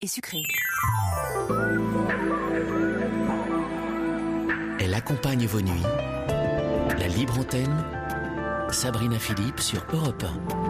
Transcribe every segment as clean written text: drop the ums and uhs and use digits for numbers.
et sucré. Elle accompagne vos nuits. La libre antenne, Sabrina Philippe sur Europe 1.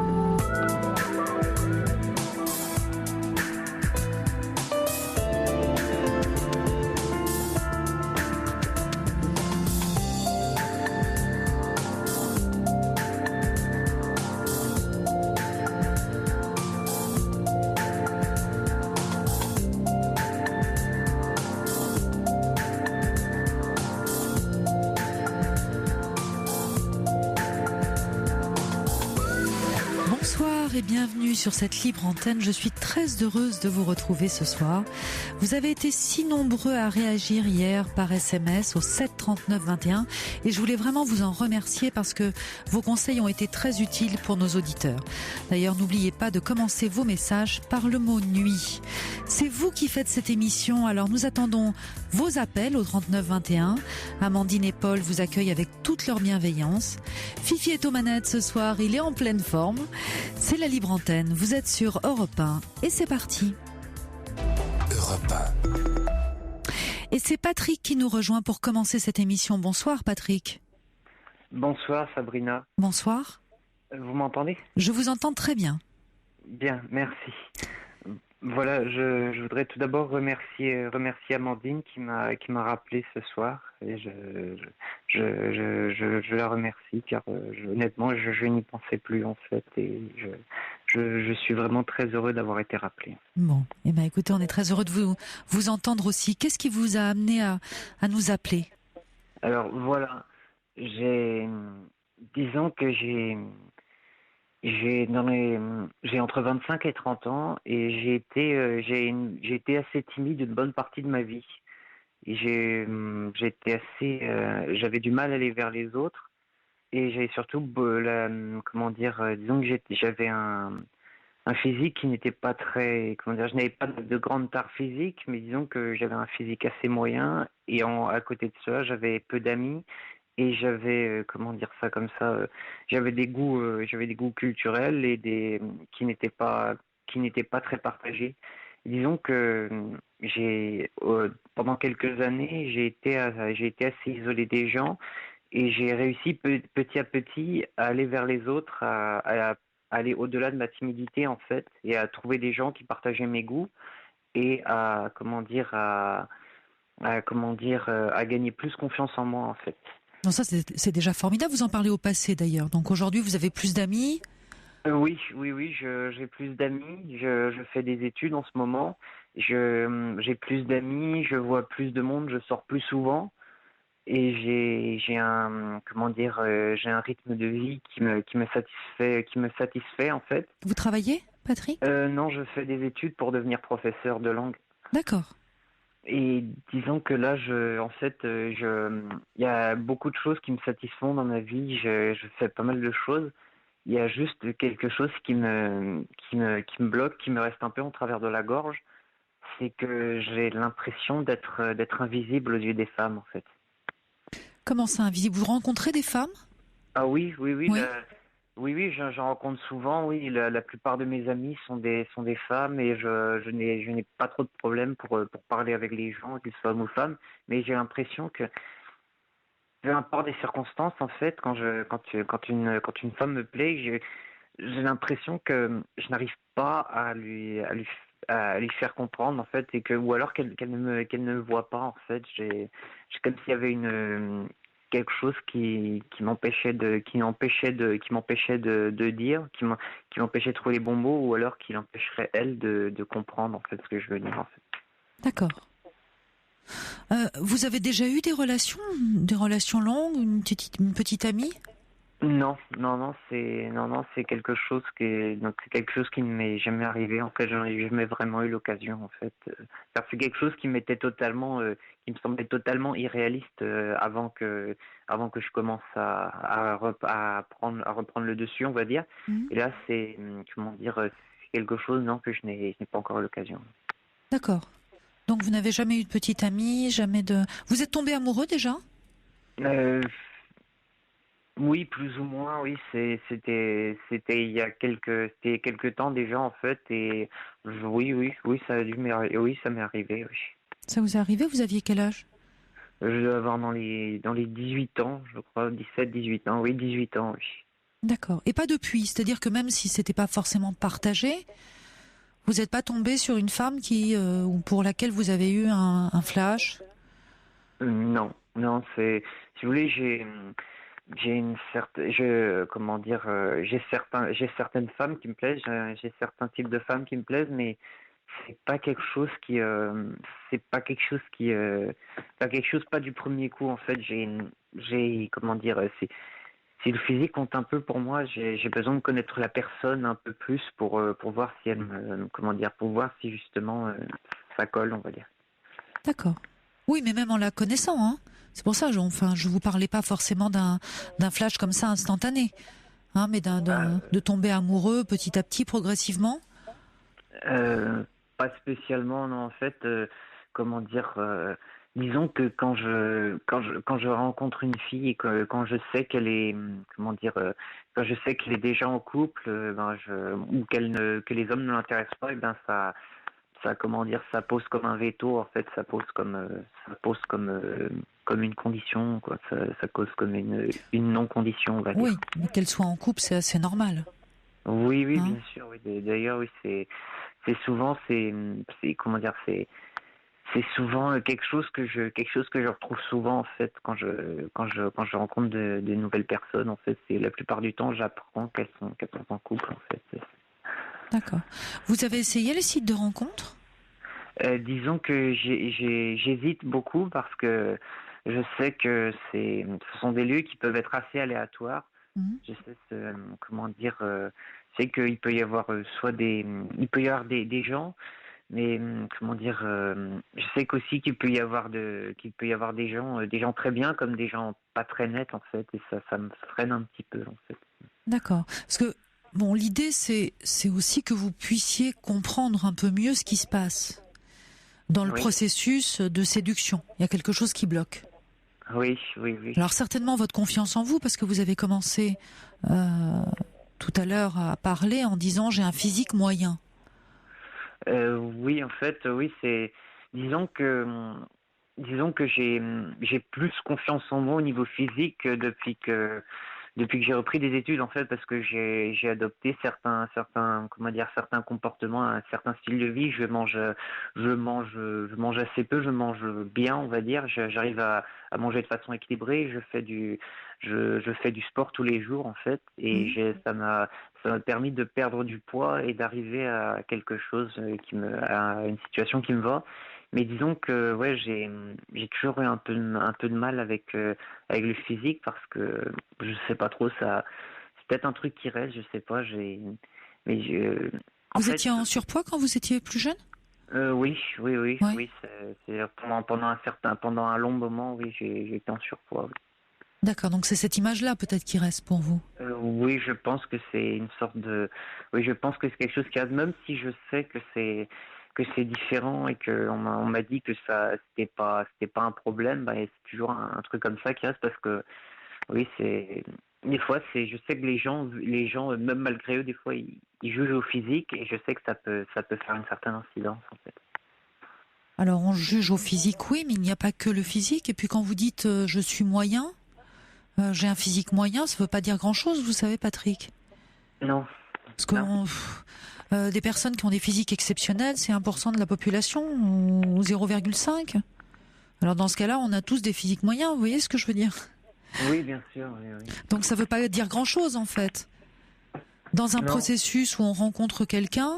Bonsoir et bienvenue sur cette libre antenne. Je suis très heureuse de vous retrouver ce soir. Vous avez été si nombreux à réagir hier par SMS au 7 39 21 et je voulais vraiment vous en remercier parce que vos conseils ont été très utiles pour nos auditeurs. D'ailleurs, n'oubliez pas de commencer vos messages par le mot nuit. C'est vous qui faites cette émission, alors nous attendons vos appels au 39 21. Amandine et Paul vous accueillent avec toute leur bienveillance. Fifi est aux manettes ce soir, il est en pleine forme. C'est la libre antenne, vous êtes sur Europe 1 et c'est parti. Europe 1. Et c'est Patrick qui nous rejoint pour commencer cette émission. Bonsoir Patrick. Bonsoir Sabrina. Bonsoir. Vous m'entendez ? Je vous entends très bien. Bien, merci. Voilà, je voudrais tout d'abord remercier Amandine qui m'a rappelé ce soir et je la remercie car honnêtement je n'y pensais plus en fait et je suis vraiment très heureux d'avoir été rappelé. Bon, eh ben écoutez, on est très heureux de vous entendre aussi. Qu'est-ce qui vous a amené à nous appeler ? Alors voilà, disons que j'ai entre 25 et 30 ans et j'ai été assez timide une bonne partie de ma vie. Et j'avais du mal à aller vers les autres et j'avais surtout disons que j'avais un physique qui n'était pas très, je n'avais pas de grande tare physique, mais disons que j'avais un physique assez moyen et à côté de ça, j'avais peu d'amis. Et j'avais, j'avais des goûts culturels et qui n'étaient pas très partagés. Disons que pendant quelques années, j'ai été assez isolé des gens et j'ai réussi petit à petit à aller vers les autres, à aller au-delà de ma timidité en fait, et à trouver des gens qui partageaient mes goûts et à gagner plus confiance en moi en fait. Non, ça c'est déjà formidable, vous en parlez au passé d'ailleurs. Donc aujourd'hui vous avez plus d'amis ? Oui, j'ai plus d'amis, je fais des études en ce moment, j'ai plus d'amis, je vois plus de monde, je sors plus souvent et j'ai un rythme de vie qui me satisfait en fait. Vous travaillez, Patrick ? Non, je fais des études pour devenir professeur de langue. D'accord. Et disons que là, il y a beaucoup de choses qui me satisfont dans ma vie. Je fais pas mal de choses. Il y a juste quelque chose qui me bloque, qui me reste un peu en travers de la gorge. C'est que j'ai l'impression d'être invisible aux yeux des femmes, en fait. Comment ça, invisible ? Vous rencontrez des femmes ? Ah oui. Oui. Oui, j'en rencontre souvent. Oui, la plupart de mes amis sont des femmes et je n'ai pas trop de problèmes pour parler avec les gens, qu'ils soient hommes ou femmes. Mais j'ai l'impression que, peu importe des circonstances, en fait, quand une femme me plaît, j'ai l'impression que je n'arrive pas à lui faire comprendre, en fait, ou alors qu'elle ne me voit pas, en fait. J'ai comme s'il y avait quelque chose qui m'empêchait de dire, qui m'empêchait de trouver les bons mots, ou alors qui l'empêcherait elle de comprendre en fait ce que je veux dire en fait. D'accord. Vous avez déjà eu des relations longues, une petite amie ? Non, c'est quelque chose qui ne m'est jamais arrivé. En fait, j'en ai jamais vraiment eu l'occasion. En fait, c'est quelque chose qui me semblait totalement irréaliste avant que je commence à reprendre le dessus, on va dire. Mmh. Et là, c'est quelque chose que je n'ai pas encore eu l'occasion. D'accord. Donc vous n'avez jamais eu de petite amie, Vous êtes tombé amoureux déjà ? Oui, plus ou moins, oui, c'était c'était quelques temps déjà en fait, et oui, ça a dû oui, ça m'est arrivé, oui. Ça vous est arrivé? Vous aviez quel âge? Je dois avoir dans les 18 ans, je crois, 17, 18 ans, oui, 18 ans, oui. D'accord. Et pas depuis, c'est-à-dire que même si c'était pas forcément partagé, vous n'êtes pas tombé sur une femme ou pour laquelle vous avez eu un flash? Non, non, si vous voulez, j'ai une certaine, comment dire, j'ai certaines femmes qui me plaisent, j'ai certains types de femmes qui me plaisent, mais c'est pas quelque chose c'est pas quelque chose, pas du premier coup en fait. Comment dire, si le physique compte un peu pour moi, j'ai besoin de connaître la personne un peu plus pour voir si elle comment dire, pour voir si justement ça colle, on va dire. D'accord. Oui, mais même en la connaissant, hein. C'est pour ça, je vous parlais pas forcément d'un flash comme ça instantané, hein, mais de tomber amoureux petit à petit, progressivement. Euh, Pas spécialement, non. En fait, comment dire, disons que quand je rencontre une fille et que quand je sais qu'elle est, comment dire, quand je sais qu'elle est déjà en couple, ou que les hommes ne l'intéressent pas, et ben comment dire, ça pose comme un veto. En fait, ça pose comme une condition, quoi. Ça cause comme une non-condition, on va dire. Oui, mais qu'elle soit en couple, c'est assez normal, Oui, oui, hein. bien sûr. Oui. D'ailleurs, oui, c'est souvent, comment dire, c'est souvent quelque chose que je retrouve souvent en fait quand je rencontre de nouvelles personnes. En fait, c'est la plupart du temps, j'apprends qu'elles sont en couple en fait. D'accord. Vous avez essayé les sites de rencontres? Disons que j'hésite beaucoup parce que je sais que ce sont des lieux qui peuvent être assez aléatoires. Mhm. Je sais comment dire, c'est qu'il peut y avoir il peut y avoir des gens. Mais comment dire, je sais qu'aussi qu'il peut y avoir des gens très bien comme des gens pas très nets en fait, et ça me freine un petit peu en fait. D'accord. Parce que bon, l'idée c'est aussi que vous puissiez comprendre un peu mieux ce qui se passe dans le Oui, processus de séduction. Il y a quelque chose qui bloque. oui. Alors certainement votre confiance en vous, parce que vous avez commencé euh, tout à l'heure à parler en disant j'ai un physique moyen. Oui, en fait, oui, disons que, disons que j'ai plus confiance en moi au niveau physique depuis que j'ai repris des études en fait parce que j'ai adopté comment dire certains comportements, un certain style de vie. Je mange assez peu, je mange bien, on va dire. J'arrive à manger de façon équilibrée. Je fais du sport tous les jours en fait, et Mhm. ça m'a permis de perdre du poids et d'arriver à quelque chose à une situation qui me va. Mais disons que ouais, j'ai toujours eu un peu de mal avec le physique parce que je sais pas trop, ça c'est peut-être un truc qui reste, je sais pas, mais en Vous fait étiez en surpoids quand vous étiez plus jeune? oui, Oui. c'est pendant un long moment, oui, j'ai été en surpoids. Oui. D'accord, donc c'est cette image-là peut-être qui reste pour vous. Oui, je pense que c'est une sorte de oui, je pense que c'est quelque chose qui reste, même si je sais que c'est différent et que on m'a dit que ça c'était pas un problème, bah, c'est toujours un truc comme ça qui reste parce que oui, c'est des fois c'est je sais que les gens même malgré eux des fois ils jugent au physique, et je sais que ça peut faire une certaine incidence en fait. Alors on juge au physique, oui, mais il n'y a pas que le physique. Et puis quand vous dites je suis moyen, j'ai un physique moyen, ça ne veut pas dire grand-chose, vous savez, Patrick. Non, Parce non. que des personnes qui ont des physiques exceptionnels, c'est 1% de la population ou 0,5. Alors dans ce cas-là, on a tous des physiques moyens, vous voyez ce que je veux dire? Oui, bien sûr, oui. Donc ça ne veut pas dire grand-chose en fait. Dans un Non. processus où on rencontre quelqu'un,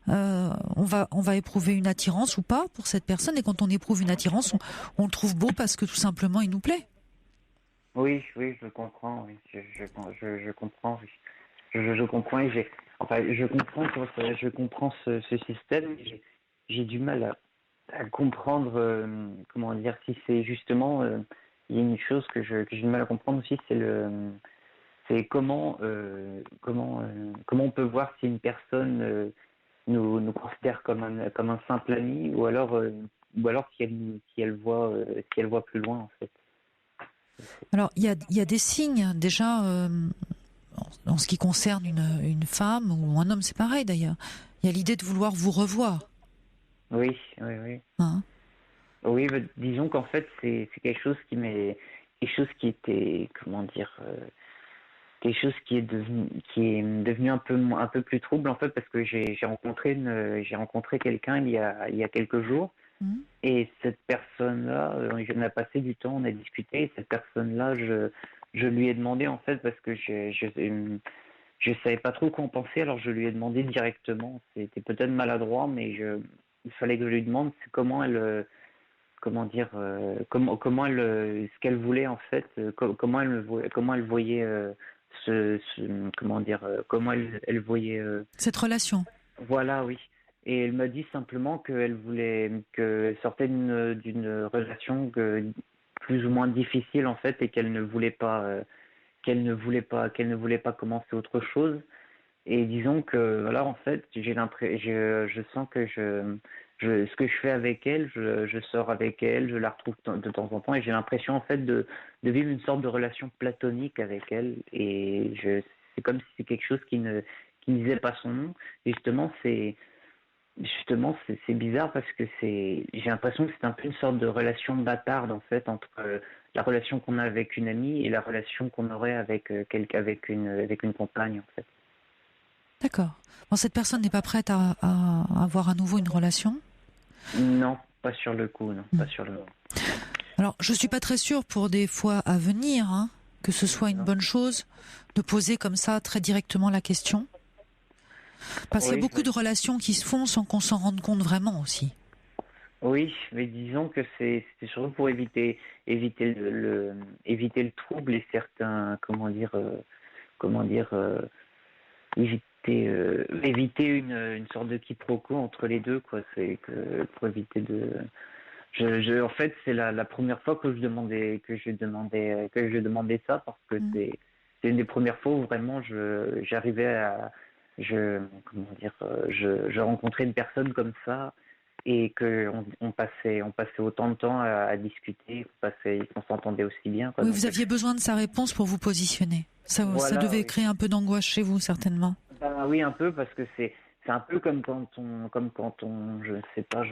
on va éprouver une attirance ou pas pour cette personne, et quand on éprouve une attirance, on le trouve beau parce que tout simplement il nous plaît. Oui, je comprends, oui. Je comprends, oui. Je comprends et je comprends ce système. J'ai du mal à comprendre, comment dire, si c'est justement, il y a une chose que j'ai du mal à comprendre aussi, c'est comment on peut voir si une personne nous considère comme un simple ami, ou alors si elle voit plus loin en fait. Alors, il y a des signes, déjà, en ce qui concerne une femme ou un homme, c'est pareil d'ailleurs. Il y a l'idée de vouloir vous revoir. Oui, oui, oui. Hein. Oui, bah, disons qu'en fait, c'est quelque chose qui était, comment dire, quelque chose qui est devenu un peu plus trouble en fait parce que j'ai rencontré quelqu'un il y a quelques jours Mhm. et cette personne-là, on a passé du temps, on a discuté. Et cette personne-là, je lui ai demandé en fait parce que je savais pas trop quoi en penser, alors je lui ai demandé directement. C'était peut-être maladroit, mais il fallait que je lui demande comment elle, comment dire, comment elle, ce qu'elle voulait en fait, comment elle voyait comment dire, comment elle voyait, Cette relation. voilà, oui. Et elle m'a dit simplement qu'elle sortait d'une relation plus ou moins difficile en fait et qu'elle ne voulait pas commencer autre chose. Et disons que voilà, en fait, je sens que ce que je fais avec elle, je sors avec elle, je la retrouve de temps en temps, et j'ai l'impression en fait de vivre une sorte de relation platonique avec elle. Et c'est comme si c'est quelque chose qui ne disait pas son nom. Et c'est bizarre parce que j'ai l'impression que c'est un peu une sorte de relation bâtarde en fait entre la relation qu'on a avec une amie et la relation qu'on aurait avec avec une compagne en fait. D'accord. Bon, cette personne n'est pas prête à avoir à nouveau une relation. Non, pas sur le coup, non, Hmm. pas sur le coup. Alors, je suis pas très sûre pour des fois à venir, hein, que ce soit une Non. bonne chose de poser comme ça très directement la question. Parce qu'il y a Oui, beaucoup de oui. relations qui se font sans qu'on s'en rende compte vraiment aussi. Oui, mais disons que c'est surtout pour éviter le trouble et certains, comment dire, éviter une sorte de quiproquo entre les deux, quoi. C'est que pour éviter de. En fait, c'est la première fois que je demandais ça parce que Hmm. c'est une des premières fois où vraiment j'arrivais à, comment dire, je rencontrais une personne comme ça et que on passait autant de temps à discuter, qu'on s'entendait aussi bien, quoi. Oui, Donc vous aviez besoin de sa réponse pour vous positionner. Ça voilà, devait oui. créer un peu d'angoisse chez vous, certainement. Ben oui, un peu parce que c'est un peu comme quand on, je sais pas,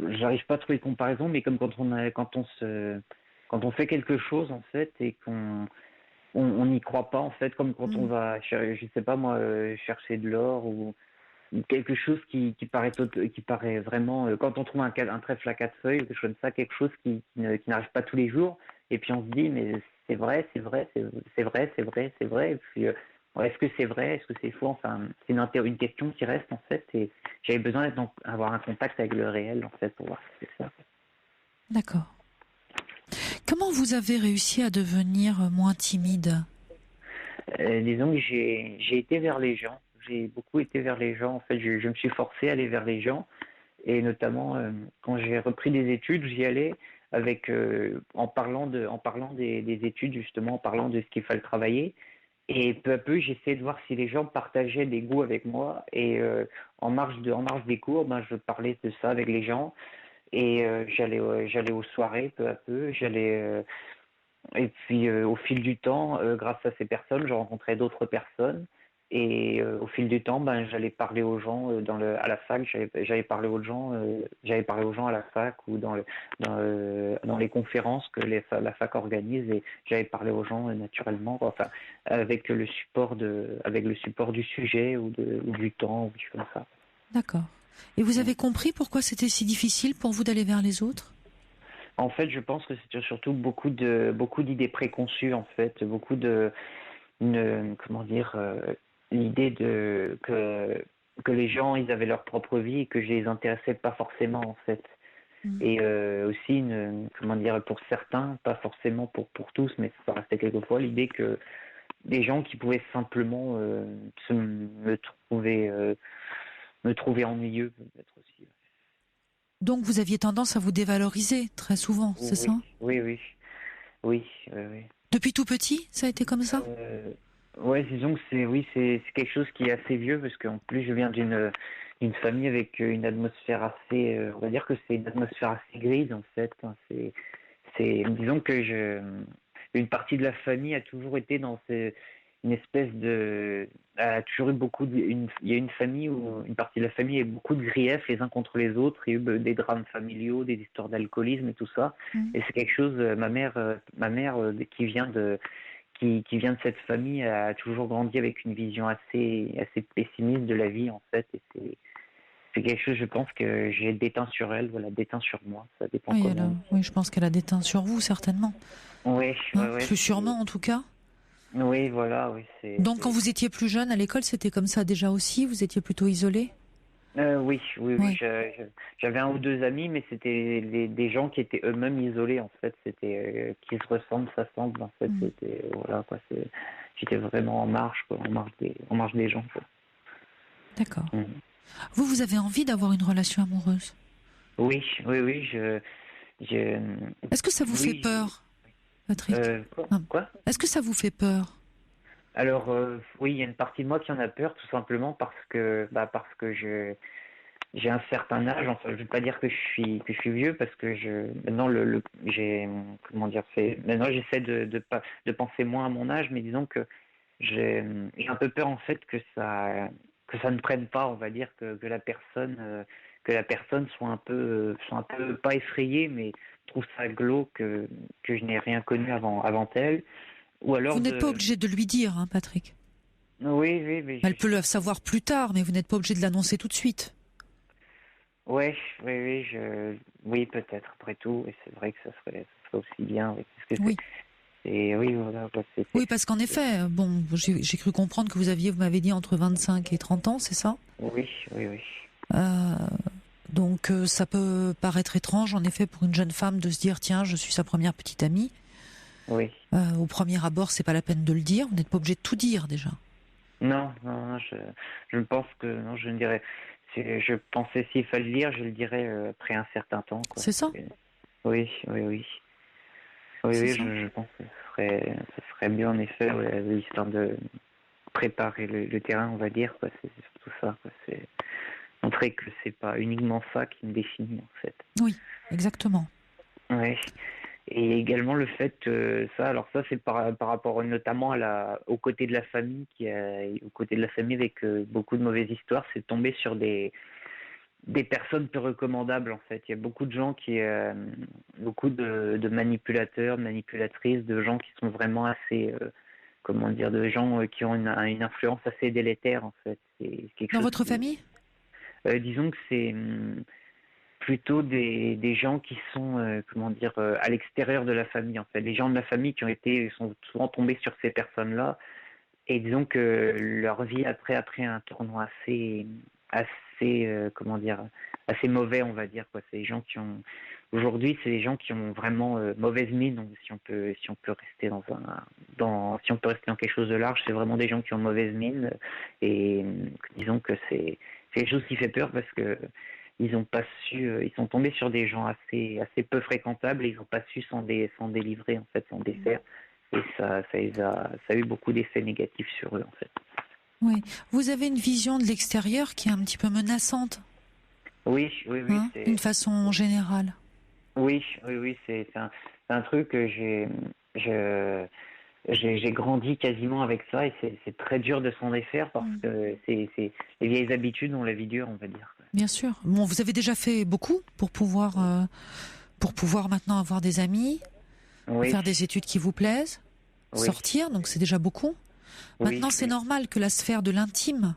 j'arrive pas à trouver de comparaison, mais comme quand on fait quelque chose en fait et on n'y croit pas en fait, comme quand on Hmm. va, je sais pas moi, chercher de l'or ou quelque chose qui paraît vraiment, quand on trouve un trèfle à quatre feuilles, quelque chose comme ça, quelque chose qui n'arrive pas tous les jours, et puis on se dit mais c'est vrai, c'est vrai, c'est vrai, c'est vrai, c'est vrai, et puis est-ce que c'est vrai, est-ce que c'est faux, enfin c'est une question qui reste en fait, et j'avais besoin d'avoir un contact avec le réel en fait pour voir si c'est ça. D'accord. Comment vous avez réussi à devenir moins timide? Disons que j'ai été vers les gens, j'ai beaucoup été vers les gens, en fait je me suis forcé à aller vers les gens. Et notamment, quand j'ai repris des études, j'y allais avec, en parlant des études, justement, en parlant de ce qu'il fallait travailler. Et peu à peu, j'essayais de voir si les gens partageaient des goûts avec moi. Et en marge des cours, ben, je parlais de ça avec les gens. Et j'allais aux soirées peu à peu. Et puis, au fil du temps, grâce à ces personnes, je rencontrais d'autres personnes. Et au fil du temps, ben, j'allais parler aux gens à la fac. J'avais parlé aux gens à la fac ou dans les conférences que la fac organise. Et j'avais parlé aux gens naturellement, enfin, avec le support du sujet ou du temps ou des choses comme ça. D'accord. Et vous avez compris pourquoi c'était si difficile pour vous d'aller vers les autres? En fait, je pense que c'était surtout beaucoup d'idées préconçues, en fait, comment dire, l'idée que les gens, ils avaient leur propre vie et que je les intéressais pas forcément, en fait. Hmm. Et aussi, comment dire, pour certains, pas forcément pour tous, mais ça restait quelquefois l'idée que des gens qui pouvaient simplement me trouver ennuyeux, peut-être aussi. Donc vous aviez tendance à vous dévaloriser très souvent, c'est Oui, ça? oui, oui, oui, oui, oui. Depuis tout petit, ça a été comme ça? Ouais, disons que c'est quelque chose qui est assez vieux parce qu'en plus je viens d'une famille avec une atmosphère assez, on va dire que c'est une atmosphère assez grise en fait. Hein. disons que une partie de la famille a toujours été une espèce a toujours eu il y a une famille où une partie de la famille a eu beaucoup de griefs les uns contre les autres. Il y a eu des drames familiaux, des histoires d'alcoolisme et tout ça. Et c'est quelque chose, ma mère qui vient qui vient de cette famille a toujours grandi avec une vision assez pessimiste de la vie en fait. Et c'est quelque chose, je pense que j'ai déteint sur elle, voilà, déteint sur moi. Ça dépend comment. Oui, je pense qu'elle a déteint sur vous certainement. Oui, plus sûrement en tout cas. Oui, voilà, oui. Donc quand vous étiez plus jeune à l'école, c'était comme ça déjà aussi? Vous étiez plutôt isolé? Oui. J'avais un ou deux amis, mais c'était des gens qui étaient eux-mêmes isolés en fait. C'était qui se ressemblent, s'assemblent en fait. C'était voilà quoi. J'étais vraiment en marge quoi, en marge des gens quoi. D'accord. Vous avez envie d'avoir une relation amoureuse? Oui. Est-ce que ça vous fait peur, Patrick? Quoi? Est-ce que ça vous fait peur? Alors oui, il y a une partie de moi qui en a peur, tout simplement parce que j'ai un certain âge. Enfin, je veux pas dire que je suis vieux, parce que maintenant maintenant j'essaie de penser moins à mon âge, mais disons que j'ai un peu peur en fait que ça ne prenne pas, on va dire que la personne soit un peu pas effrayée, mais trouve ça glauque que je n'ai rien connu avant elle. Ou alors vous n'êtes pas obligé de lui dire, hein, Patrick. Oui, elle peut le savoir plus tard, mais vous n'êtes pas obligé de l'annoncer tout de suite. Oui, peut-être, après tout, et c'est vrai que ça serait aussi bien. Parce que oui. Oui, parce qu'en effet, bon, j'ai cru comprendre que vous m'avez dit entre 25 et 30 ans, c'est ça? Oui. Donc ça peut paraître étrange, en effet, pour une jeune femme de se dire, tiens, je suis sa première petite amie. Oui. Au premier abord, c'est pas la peine de le dire, vous n'êtes pas obligé de tout dire déjà. Non, je pense que non, je ne dirais. Je pensais s'il fallait le dire, je le dirais après un certain temps. Quoi. C'est ça? Oui. Je pense que ce serait mieux en effet, histoire de préparer le terrain, on va dire. Quoi. C'est surtout ça. Quoi. C'est montrer que c'est pas uniquement ça qui me définit en fait. Oui, exactement. Oui. Et également le fait ça c'est par rapport notamment au côté de la famille avec beaucoup de mauvaises histoires, c'est tomber sur des personnes peu recommandables en fait. Il y a beaucoup de gens beaucoup de manipulateurs, de manipulatrices, de gens qui sont vraiment assez de gens qui ont une influence assez délétère en fait. C'est dans votre famille? Disons que c'est plutôt des gens qui sont à l'extérieur de la famille en fait. Les gens de la famille sont souvent tombés sur ces personnes-là, et disons que leur vie après un tournant assez mauvais, on va dire quoi. C'est des gens c'est des gens qui ont vraiment mauvaise mine. Donc, si on peut rester si on peut rester dans quelque chose de large, c'est vraiment des gens qui ont mauvaise mine, et disons que c'est quelque chose qui fait peur parce que ils sont tombés sur des gens assez peu fréquentables, et ils n'ont pas su s'en délivrer en fait, s'en défaire, et ça a eu beaucoup d'effets négatifs sur eux en fait. Oui, vous avez une vision de l'extérieur qui est un petit peu menaçante. Oui. Hein, d'une façon générale. Oui, c'est un truc que j'ai grandi quasiment avec ça, et c'est très dur de s'en défaire parce que c'est les vieilles habitudes ont la vie dure, on va dire. Bien sûr. Bon, vous avez déjà fait beaucoup pour pouvoir maintenant avoir des amis, faire des études qui vous plaisent, sortir, donc c'est déjà beaucoup. Maintenant, c'est normal que la sphère de l'intime,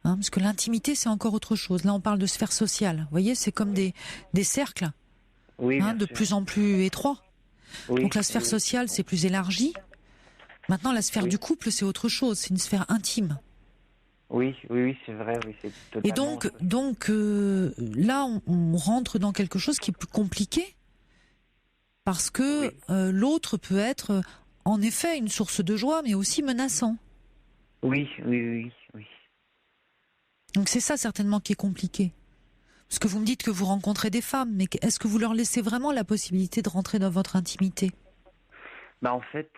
parce que l'intimité, c'est encore autre chose. Là, on parle de sphère sociale. Vous voyez, c'est comme des cercles de plus en plus étroits. Donc la sphère sociale, c'est plus élargi. Maintenant, la sphère du couple, c'est autre chose. C'est une sphère intime. Oui, c'est vrai. Oui, c'est totalement... Et donc là, on rentre dans quelque chose qui est plus compliqué, parce que l'autre peut être, en effet, une source de joie, mais aussi menaçant. Oui. Donc c'est ça certainement qui est compliqué. Parce que vous me dites que vous rencontrez des femmes, mais est-ce que vous leur laissez vraiment la possibilité de rentrer dans votre intimité? En fait,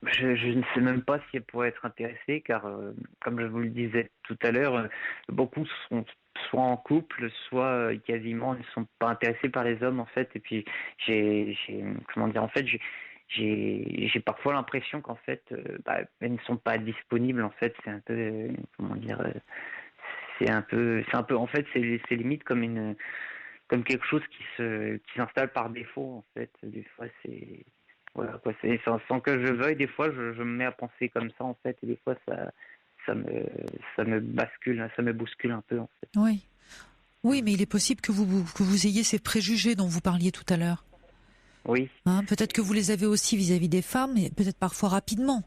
Je ne sais même pas si elle pourrait être intéressée, car comme je vous le disais tout à l'heure, beaucoup sont soit en couple, soit quasiment ne sont pas intéressés par les hommes en fait. Et puis comment dire, en fait, j'ai parfois l'impression qu'en fait, elles ne sont pas disponibles. En fait, c'est un peu, comment dire, c'est un peu, en fait, c'est limite comme quelque chose qui s'installe par défaut en fait. Des fois, c'est voilà quoi, c'est sans que je veuille. Des fois, je me mets à penser comme ça en fait, et des fois, ça me, ça me bascule, ça me bouscule un peu en fait. Oui. Oui, mais il est possible que vous ayez ces préjugés dont vous parliez tout à l'heure. Oui, Hein, peut-être que vous les avez aussi vis-à-vis des femmes, et peut-être parfois rapidement.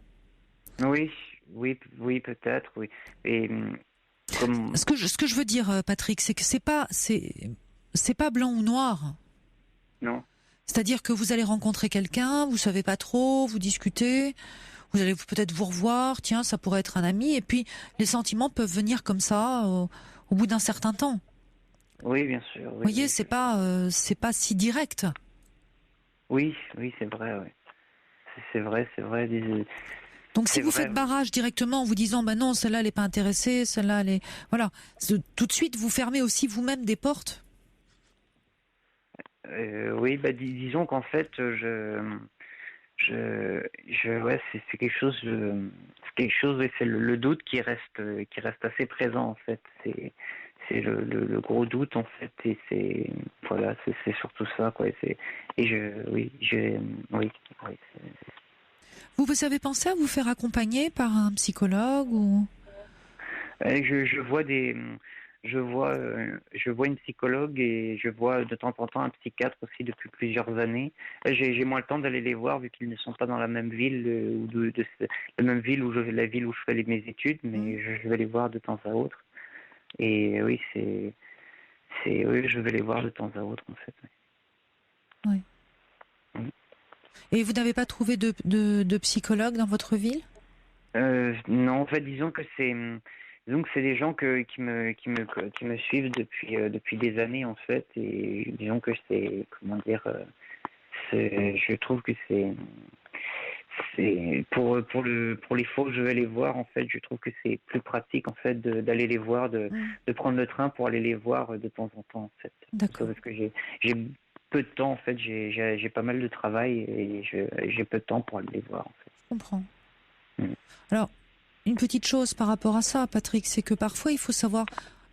oui, oui, peut-être, oui. Et comme Ce que je veux dire, Patrick, c'est que c'est pas blanc ou noir. non, C'est-à-dire que vous allez rencontrer quelqu'un, vous savez pas trop, vous discutez, vous allez peut-être vous revoir, tiens, ça pourrait être un ami, et puis les sentiments peuvent venir comme ça au bout d'un certain temps. oui, bien sûr, Vous oui, voyez, oui, c'est pas si direct. oui, oui, c'est vrai, oui. C'est vrai, Donc si c'est vous vrai. faites barrage directement en vous disant bah non, celle-là elle est pas intéressée, celle-là elle est voilà, tout de suite vous fermez aussi vous-même des portes. Oui, disons qu'en fait, ouais, c'est quelque chose, c'est quelque chose, et c'est le doute qui reste assez présent en fait. C'est le gros doute en fait, et c'est voilà, c'est surtout ça quoi. Et oui, oui. Vous avez pensé à vous faire accompagner par un psychologue ou Je vois je vois une psychologue, et je vois de temps en temps un psychiatre aussi depuis plusieurs années. J'ai moins le temps d'aller les voir vu qu'ils ne sont pas dans la même ville, ou la même ville la ville où je fais mes études, mais je vais les voir de temps à autre. Et oui, oui, je vais les voir de temps à autre en fait. oui. Oui. Et vous n'avez pas trouvé de psychologue dans votre ville? Non, en fait, disons que c'est des gens qui me suivent depuis des années en fait, et disons que c'est, comment dire, je trouve que c'est pour les fois où je vais les voir en fait, je trouve que c'est plus pratique en fait d'aller les voir, de prendre le train pour aller les voir de temps en temps en fait. D'accord, Parce que j'ai peu de temps en fait, j'ai pas mal de travail, et j'ai peu de temps pour aller les voir en fait. je comprends. Mm. Alors, une petite chose par rapport à ça, Patrick, c'est que parfois il faut savoir,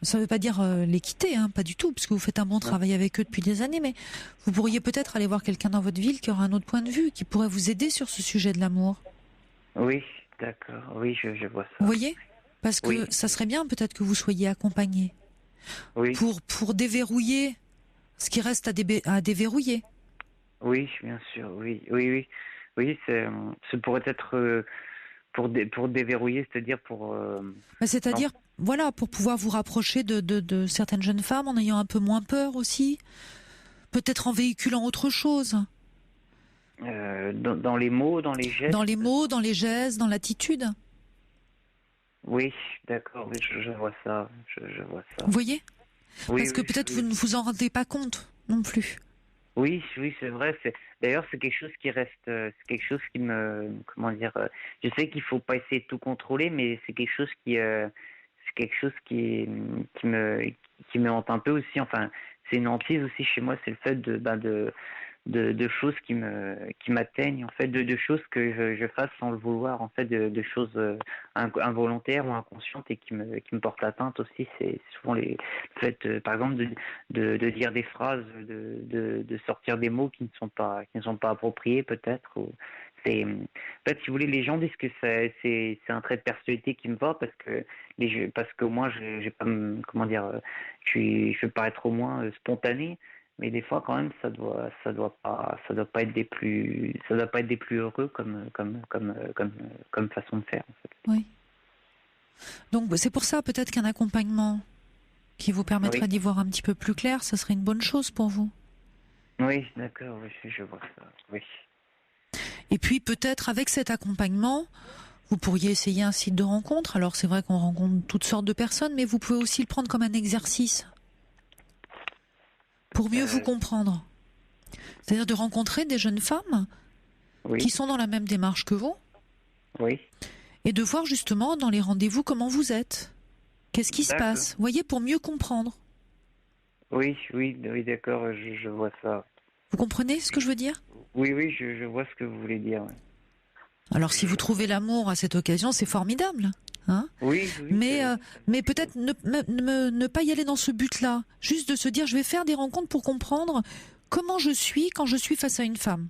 ça ne veut pas dire les quitter, hein, pas du tout, parce que vous faites un bon travail avec eux depuis des années, mais vous pourriez peut-être aller voir quelqu'un dans votre ville qui aura un autre point de vue, qui pourrait vous aider sur ce sujet de l'amour. Oui, d'accord, oui, je vois Vous ça. voyez? Parce que Oui, ça serait bien peut-être que vous soyez accompagné oui, pour déverrouiller ce qui reste à déverrouiller. oui, bien sûr, oui, oui, oui, oui, ce pourrait être pour déverrouiller, c'est-à-dire pour non, C'est-à-dire, voilà, pour pouvoir vous rapprocher de certaines jeunes femmes en ayant un peu moins peur aussi, peut-être en véhiculant autre chose, dans les mots, dans les gestes. dans les mots, dans les gestes, dans l'attitude. Oui, d'accord, oui, je vois ça, je vois ça. Vous voyez? Oui, Parce que oui, peut-être vous oui, ne vous en rendez pas compte non plus. oui, oui, c'est vrai. D'ailleurs, c'est quelque chose qui reste, c'est quelque chose qui comment dire, je sais qu'il faut pas essayer de tout contrôler, mais c'est quelque chose c'est quelque chose qui me, qui me hante un peu aussi. Enfin, c'est une hantise aussi chez moi, c'est le fait de choses qui m'atteignent en fait, de choses que je fasse sans le vouloir en fait, de choses involontaires ou inconscientes, et qui me portent atteinte aussi. C'est souvent le fait, par exemple, de dire des phrases, de sortir des mots qui ne sont pas appropriés peut-être. En fait, si vous voulez, les gens disent que c'est un trait de personnalité qui me va, parce que moi j'ai pas, comment dire, je vais paraître au moins spontané. Mais des fois, quand même, ça doit pas être ça doit pas être des plus heureux comme façon de faire, en fait. Oui. Donc c'est pour ça peut-être qu'un accompagnement qui vous permettrait Oui, d'y voir un petit peu plus clair, ça serait une bonne chose pour vous. oui, d'accord, oui, je vois ça, oui. Et puis peut-être avec cet accompagnement, vous pourriez essayer un site de rencontre. Alors c'est vrai qu'on rencontre toutes sortes de personnes, mais vous pouvez aussi le prendre comme un exercice pour mieux vous Euh, comprendre. C'est-à-dire de rencontrer des jeunes femmes oui, qui sont dans la même démarche que vous, Oui. Et de voir justement dans les rendez-vous comment vous êtes. Qu'est-ce qui se passe? Vous voyez, pour mieux comprendre. Oui, d'accord, je vois ça. Vous comprenez ce que je veux dire? Oui, je vois ce que vous voulez dire. Ouais. Alors si vous trouvez l'amour à cette occasion, c'est formidable. Hein? Oui. Mais peut-être ne pas y aller dans ce but-là. Juste de se dire, je vais faire des rencontres pour comprendre comment je suis quand je suis face à une femme.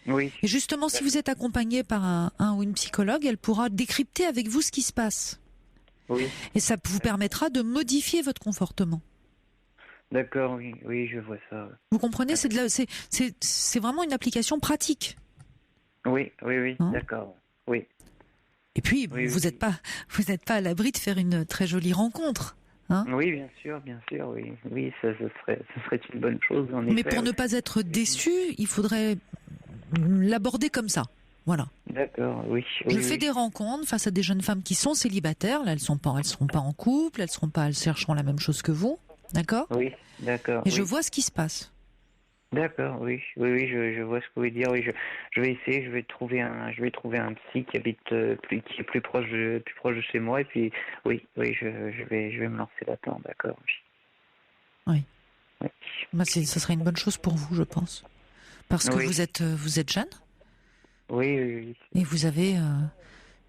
Oui. Et justement, si vous êtes accompagné par un ou une psychologue, elle pourra décrypter avec vous ce qui se passe. Oui. Et ça vous permettra de modifier votre comportement. D'accord, oui, je vois ça. Vous comprenez? C'est vraiment une application pratique. Oui, Hein? d'accord. Oui. Et puis, vous n'êtes pas à l'abri de faire une très jolie rencontre. Hein? Oui, bien sûr, oui. Oui, ce serait une bonne chose, en effet. Mais pour ne pas être déçu, il faudrait l'aborder comme ça. Voilà. D'accord, oui. Je fais des rencontres face à des jeunes femmes qui sont célibataires. Là, elles seront pas en couple, elles chercheront la même chose que vous. D'accord? Oui, d'accord. Et je vois ce qui se passe. D'accord, oui, je vois ce que vous voulez dire. Oui, je vais essayer, je vais trouver un psy qui habite qui est plus proche de chez moi, et puis oui, je vais me lancer là-dedans, d'accord. Oui. Oui. Bah, ce serait une bonne chose pour vous, je pense, parce que vous êtes jeune. Oui. Et vous avez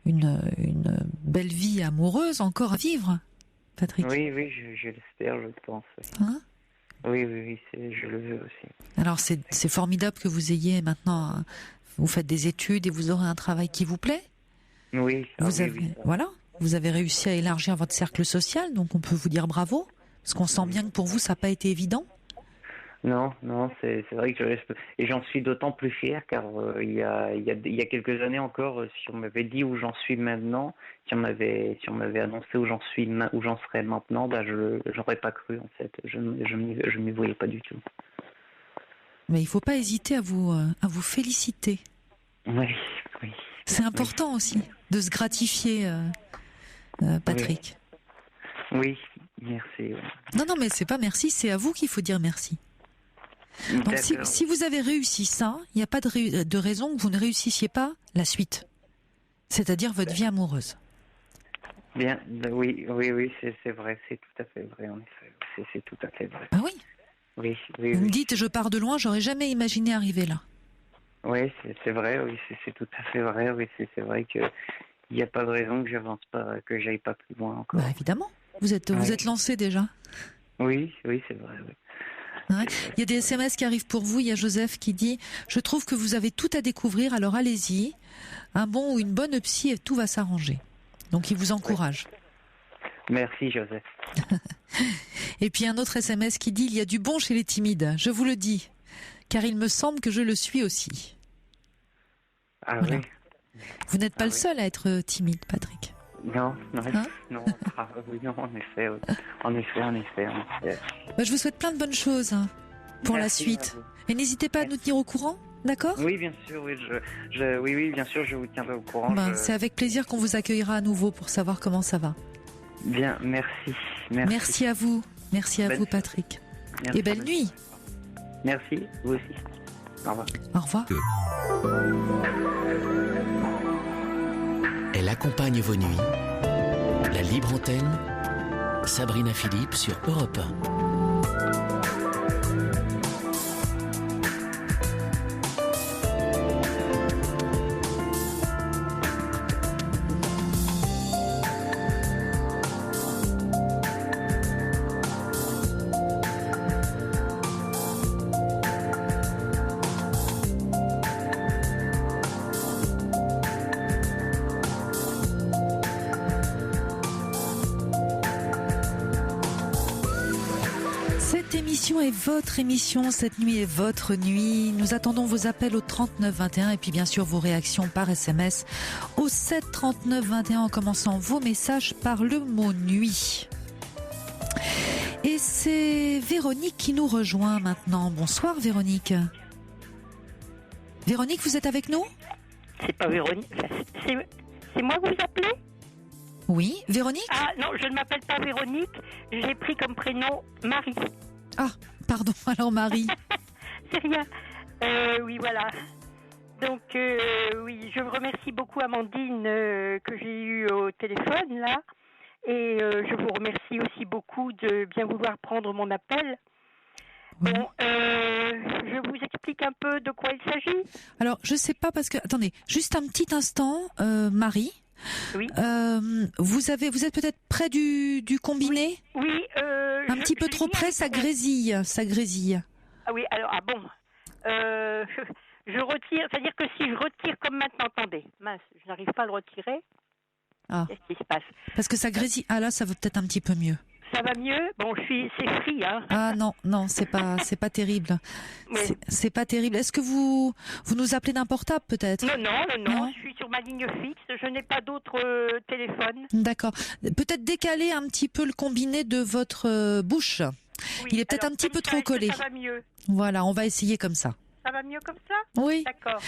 une belle vie amoureuse encore à vivre, Patrick. Oui, je l'espère, je pense. Hein? Oui, je le veux aussi. Alors c'est formidable que vous ayez maintenant, vous faites des études et vous aurez un travail qui vous plaît. Oui. Vous avez réussi à élargir votre cercle social, donc on peut vous dire bravo, parce qu'on sent bien que pour vous ça n'a pas été évident. Non, c'est vrai que et j'en suis d'autant plus fier car il y a quelques années encore, si on m'avait dit où j'en suis maintenant, si on m'avait annoncé où j'en serais maintenant, j'aurais pas cru en fait. Je m'y voyais pas du tout. Mais il faut pas hésiter à vous féliciter. Oui. C'est important aussi de se gratifier, Patrick. Oui, merci. Non, mais c'est pas merci, c'est à vous qu'il faut dire merci. Donc si vous avez réussi ça, il n'y a pas de raison que vous ne réussissiez pas la suite, c'est-à-dire votre vie amoureuse. Bien, oui, c'est vrai, c'est tout à fait vrai en effet, c'est tout à fait vrai. Ah oui. Oui. Vous me dites, je pars de loin, j'aurais jamais imaginé arriver là. Oui, c'est vrai, oui, c'est tout à fait vrai, oui, c'est vrai que il n'y a pas de raison que j'avance pas, que j'aille pas plus loin encore. Bah évidemment, vous êtes lancé déjà. Oui, c'est vrai, oui. Hein, il y a des SMS qui arrivent pour vous. Il y a Joseph qui dit « Je trouve que vous avez tout à découvrir, alors allez-y. Un bon ou une bonne psy et tout va s'arranger. » Donc il vous encourage. Merci Joseph. Et puis un autre SMS qui dit « Il y a du bon chez les timides, je vous le dis, car il me semble que je le suis aussi. » Ah voilà. Oui. Vous n'êtes pas le seul à être timide, Patrick. Non, hein? Non, en effet, oui. En effet. Bah, je vous souhaite plein de bonnes choses pour la suite. Et n'hésitez pas à nous tenir au courant, d'accord? Oui, bien sûr, oui. Oui, bien sûr, je vous tiendrai au courant. Bah, c'est avec plaisir qu'on vous accueillera à nouveau pour savoir comment ça va. Bien, merci. Merci à vous. Merci à vous, Patrick. Merci. Et belle nuit. Merci, vous aussi. Au revoir. Au revoir. Elle accompagne vos nuits. La libre antenne, Sabrina Philippe sur Europe 1. Cette émission est votre émission, cette nuit est votre nuit. Nous attendons vos appels au 39 21 et puis bien sûr vos réactions par SMS au 7 39 21 en commençant vos messages par le mot nuit. Et c'est Véronique qui nous rejoint maintenant. Bonsoir Véronique. Véronique, vous êtes avec nous? C'est pas Véronique, c'est moi que vous appelez? Oui, Véronique? Ah non, je ne m'appelle pas Véronique, j'ai pris comme prénom Marie. Ah, pardon, alors Marie. C'est rien. Oui, voilà. Donc, oui, je remercie beaucoup Amandine que j'ai eue au téléphone, là. Et je vous remercie aussi beaucoup de bien vouloir prendre mon appel. Oui. Bon, je vous explique un peu de quoi il s'agit. Alors, je sais pas parce que attendez, juste un petit instant, Marie. Oui. Vous êtes peut-être près du combiné. Oui. Un petit peu trop près, ça grésille, ça grésille. Ah oui, alors, ah bon. Je retire, c'est-à-dire que si je retire comme maintenant, attendez, mince, je n'arrive pas à le retirer. Ah. Qu'est-ce qui se passe? Parce que ça grésille. Ah là, ça va peut-être un petit peu mieux. Ça va mieux? Bon, c'est free, hein. Ah non, c'est pas terrible. Oui. C'est pas terrible. Est-ce que vous nous appelez d'un portable peut-être? Non, je suis sur ma ligne fixe, je n'ai pas d'autre téléphone. D'accord. Peut-être décaler un petit peu le combiné de votre bouche. Oui, Il est peut-être un petit peu trop collé. Ça va mieux. Voilà, on va essayer comme ça. Ça va mieux comme ça? Oui. D'accord.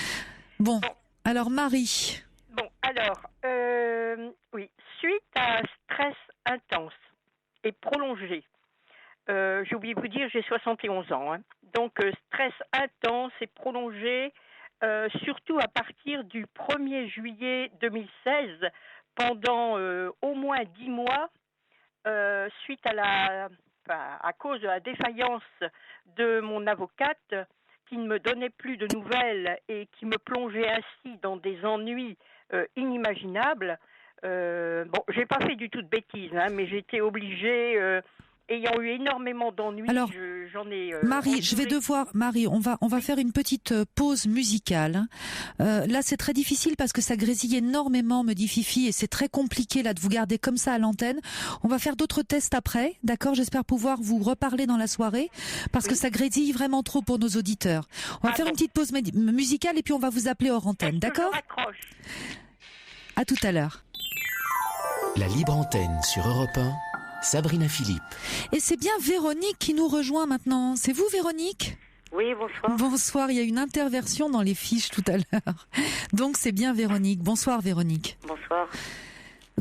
Bon, alors Marie. Bon, alors, oui, suite à un stress intense et prolongé, j'ai oublié de vous dire, j'ai 71 ans, hein. Donc stress intense et prolongé, surtout à partir du 1er juillet 2016, pendant au moins 10 mois, suite à cause de la défaillance de mon avocate, qui ne me donnait plus de nouvelles et qui me plongeait ainsi dans des ennuis inimaginables. Bon, j'ai pas fait du tout de bêtises, hein, mais j'étais obligée, ayant eu énormément d'ennuis. Alors, j'en ai. Marie, Marie, on va faire une petite pause musicale. Là, c'est très difficile parce que ça grésille énormément, me dit Fifi, et c'est très compliqué là de vous garder comme ça à l'antenne. On va faire d'autres tests après, d'accord? J'espère pouvoir vous reparler dans la soirée parce que ça grésille vraiment trop pour nos auditeurs. On va faire une petite pause musicale et puis on va vous appeler hors antenne, d'accord? À tout à l'heure. La libre antenne sur Europe 1. Sabrina Philippe. Et c'est bien Véronique qui nous rejoint maintenant. C'est vous, Véronique? Oui, bonsoir. Bonsoir, il y a une interversion dans les fiches tout à l'heure. Donc c'est bien Véronique. Bonsoir Véronique. Bonsoir.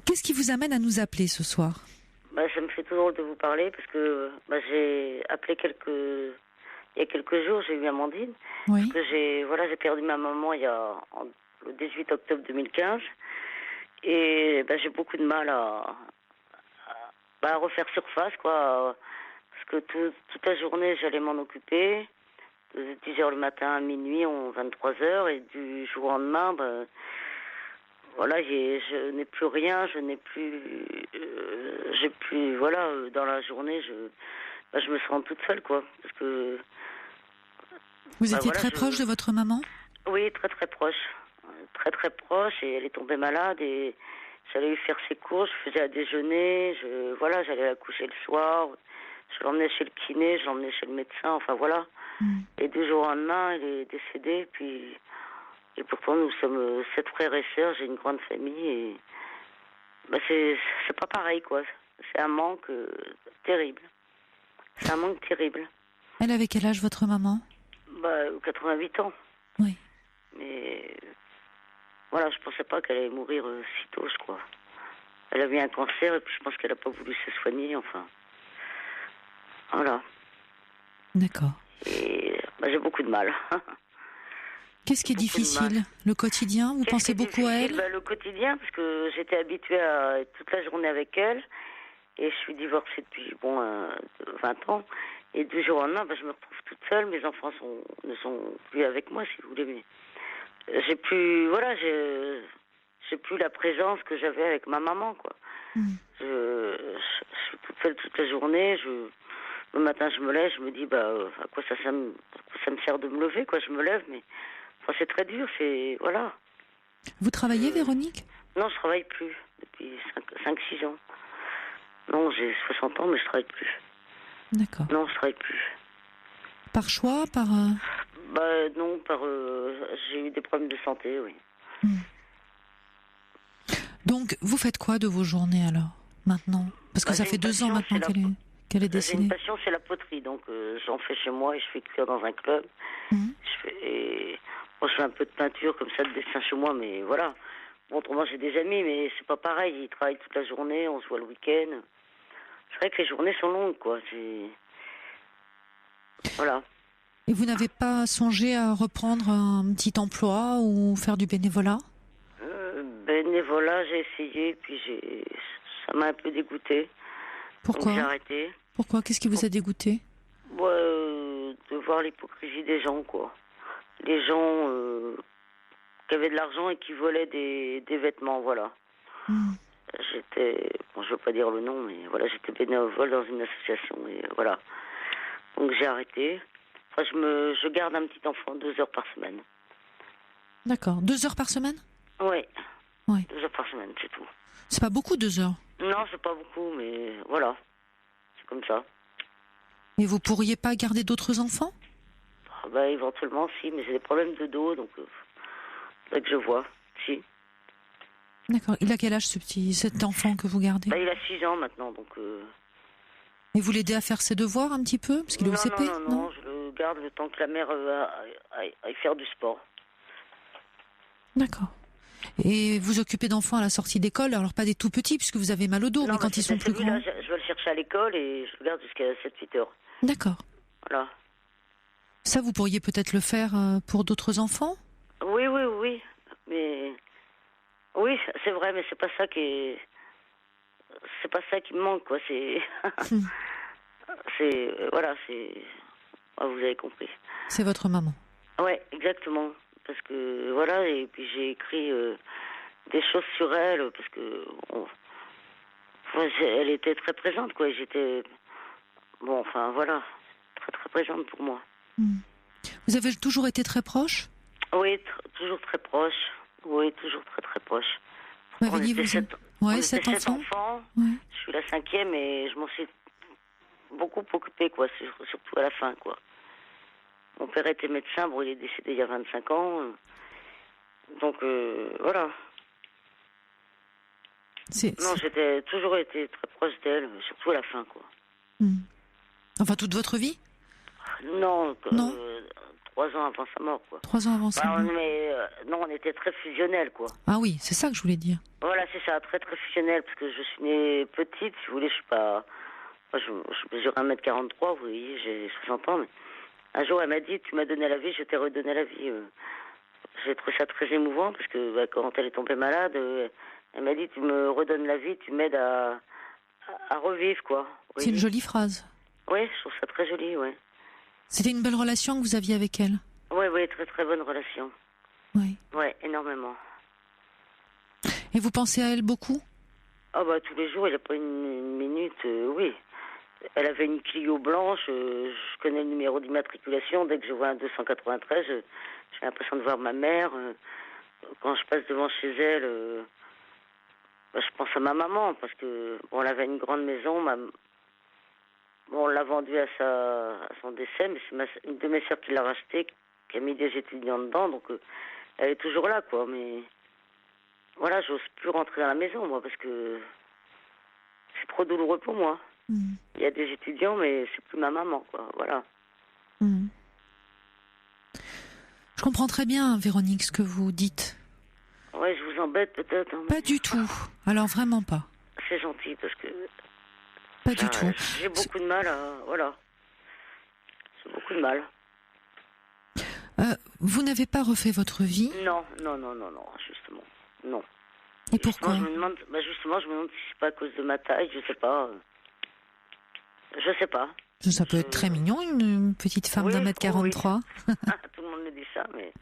Qu'est-ce qui vous amène à nous appeler ce soir? Ça me fait tout drôle de vous parler parce que j'ai appelé il y a quelques jours, j'ai eu Amandine. Oui. Parce que j'ai perdu ma maman le 18 octobre 2015. Et j'ai beaucoup de mal à refaire surface, quoi. Parce que toute la journée, j'allais m'en occuper. De 10h le matin à minuit, 23h. Et du jour au lendemain, je n'ai plus rien. Dans la journée, je me sens toute seule, quoi. Parce que... Vous étiez très proche de votre maman? Oui, très très proche. Très très proche. Et elle est tombée malade et... J'allais lui faire ses courses, je faisais à déjeuner, j'allais la coucher le soir, je l'emmenais chez le kiné, je l'emmenais chez le médecin, enfin voilà. Et du jour au lendemain, elle est décédée, et pourtant nous sommes 7 frères et sœurs, j'ai une grande famille, et c'est pas pareil, quoi. C'est un manque terrible. C'est un manque terrible. Elle avait quel âge, votre maman? 88 ans. Oui. Mais... Voilà, je pensais pas qu'elle allait mourir si tôt, je crois. Elle avait un cancer et puis je pense qu'elle n'a pas voulu se soigner, enfin. Voilà. D'accord. Et j'ai beaucoup de mal. Qu'est-ce qui est difficile? Le quotidien? Vous pensez beaucoup à elle? Le quotidien, parce que j'étais habituée à être toute la journée avec elle. Et je suis divorcée depuis 20 ans. Et du jour au lendemain, je me retrouve toute seule. Mes enfants ne sont plus avec moi, si vous voulez. Mais j'ai plus la présence que j'avais avec ma maman, quoi. Je suis toute seule toute la journée. Le matin, je me lève, je me dis, à quoi ça me sert de me lever, quoi. Je me lève, mais c'est très dur, voilà. Vous travaillez, Véronique? Non, je travaille plus depuis 5-6 ans. Non, j'ai 60 ans, mais je travaille plus. D'accord. Non, je travaille plus. Par choix, par... non, j'ai eu des problèmes de santé, oui. Donc, vous faites quoi de vos journées, alors, maintenant? Parce que ça fait 2 ans maintenant qu'elle est décédée. J'ai une passion, c'est la poterie, donc j'en fais chez moi et je fais cuire dans un club. Je fais un peu de peinture, comme ça, de dessin chez moi, mais voilà. Bon, autrement, j'ai des amis, mais c'est pas pareil. Ils travaillent toute la journée, on se voit le week-end. C'est vrai que les journées sont longues, quoi. Voilà. Et vous n'avez pas songé à reprendre un petit emploi ou faire du bénévolat? Bénévolat, j'ai essayé, puis ça m'a un peu dégoûté. Pourquoi? Donc j'ai arrêté. Pourquoi? Qu'est-ce qui vous a dégoûté? De voir l'hypocrisie des gens, quoi. Les gens qui avaient de l'argent et qui volaient des vêtements, voilà. Je veux pas dire le nom, mais voilà, j'étais bénévole dans une association, et voilà. Donc j'ai arrêté. Enfin, je garde un petit enfant 2 heures par semaine. D'accord. 2 heures par semaine? Oui. Ouais. 2 heures par semaine, c'est tout. C'est pas beaucoup, 2 heures. Non, c'est pas beaucoup, mais voilà. C'est comme ça. Et vous pourriez pas garder d'autres enfants? Éventuellement, si, mais j'ai des problèmes de dos, donc faudrait que je vois, si. D'accord. Il a quel âge cet enfant que vous gardez? Il a 6 ans maintenant, donc... Et vous l'aidez à faire ses devoirs un petit peu? Parce qu'il est au CP? Non, je le garde le temps que la mère aille faire du sport. D'accord. Et vous occupez d'enfants à la sortie d'école, alors pas des tout petits, puisque vous avez mal au dos, mais quand ils sont plus grands? Je vais le chercher à l'école et je le garde jusqu'à 7-8 heures. D'accord. Voilà. Ça, vous pourriez peut-être le faire pour d'autres enfants? Oui. Mais... Oui, c'est vrai, mais c'est pas ça qui me manque, quoi. C'est... Voilà, c'est... Ah, vous avez compris. C'est votre maman. Ouais, exactement. Parce que, voilà, et puis j'ai écrit des choses sur elle, parce que... elle était très présente, quoi. J'étais... Bon, enfin, voilà. Très, très présente pour moi. Vous avez toujours été très proche? Oui, toujours très proche. Oui, toujours très, très proche. Vous m'avez dit, vous... Ouais, 7 enfants. Ouais. Je suis la 5e et je m'en suis beaucoup occupée, quoi, surtout à la fin, quoi. Mon père était médecin, il est décédé il y a 25 ans. Donc, voilà. Non, j'ai toujours été très proche d'elle, surtout à la fin, quoi. Enfin, toute votre vie? Non. 3 ans avant sa mort, quoi. 3 ans avant sa mort. Mais non, on était très fusionnels, quoi. Ah oui, c'est ça que je voulais dire. Voilà, c'est ça, très très fusionnel, parce que je suis née petite, si vous voulez, je suis pas... Moi, je mesure 1m43, vous voyez, j'ai 60 ans, mais... Un jour, elle m'a dit, tu m'as donné la vie, je t'ai redonné la vie. J'ai trouvé ça très émouvant, parce que quand elle est tombée malade, elle m'a dit, tu me redonnes la vie, tu m'aides à revivre, quoi. C'est une jolie phrase. Oui, je trouve ça très joli, oui. C'était une belle relation que vous aviez avec elle? Oui, très très bonne relation. Oui. Oui, énormément. Et vous pensez à elle beaucoup? Tous les jours, il n'y a pas une minute, oui. Elle avait une Clio blanche, je connais le numéro d'immatriculation, dès que je vois un 293, j'ai l'impression de voir ma mère. Quand je passe devant chez elle, je pense à ma maman, parce que elle avait une grande maison, on l'a vendue à son décès, mais c'est une de mes sœurs qui l'a rachetée, qui a mis des étudiants dedans, donc elle est toujours là, quoi, mais voilà, j'ose plus rentrer dans la maison, moi, parce que c'est trop douloureux pour moi. Il y a des étudiants, mais c'est plus ma maman, quoi. Voilà. Je comprends très bien, Véronique, ce que vous dites. Ouais, je vous embête peut-être. Hein, pas du tout. Alors vraiment pas. C'est gentil parce que. Pas du tout. J'ai beaucoup de mal à. Voilà. J'ai beaucoup de mal. Vous n'avez pas refait votre vie? Non, justement. Non. Et pourquoi? Je me demande si c'est pas à cause de ma taille, je sais pas. Je sais pas. Ça peut être très mignon, une petite femme d'1m43. Oui. Tout le monde me dit ça, mais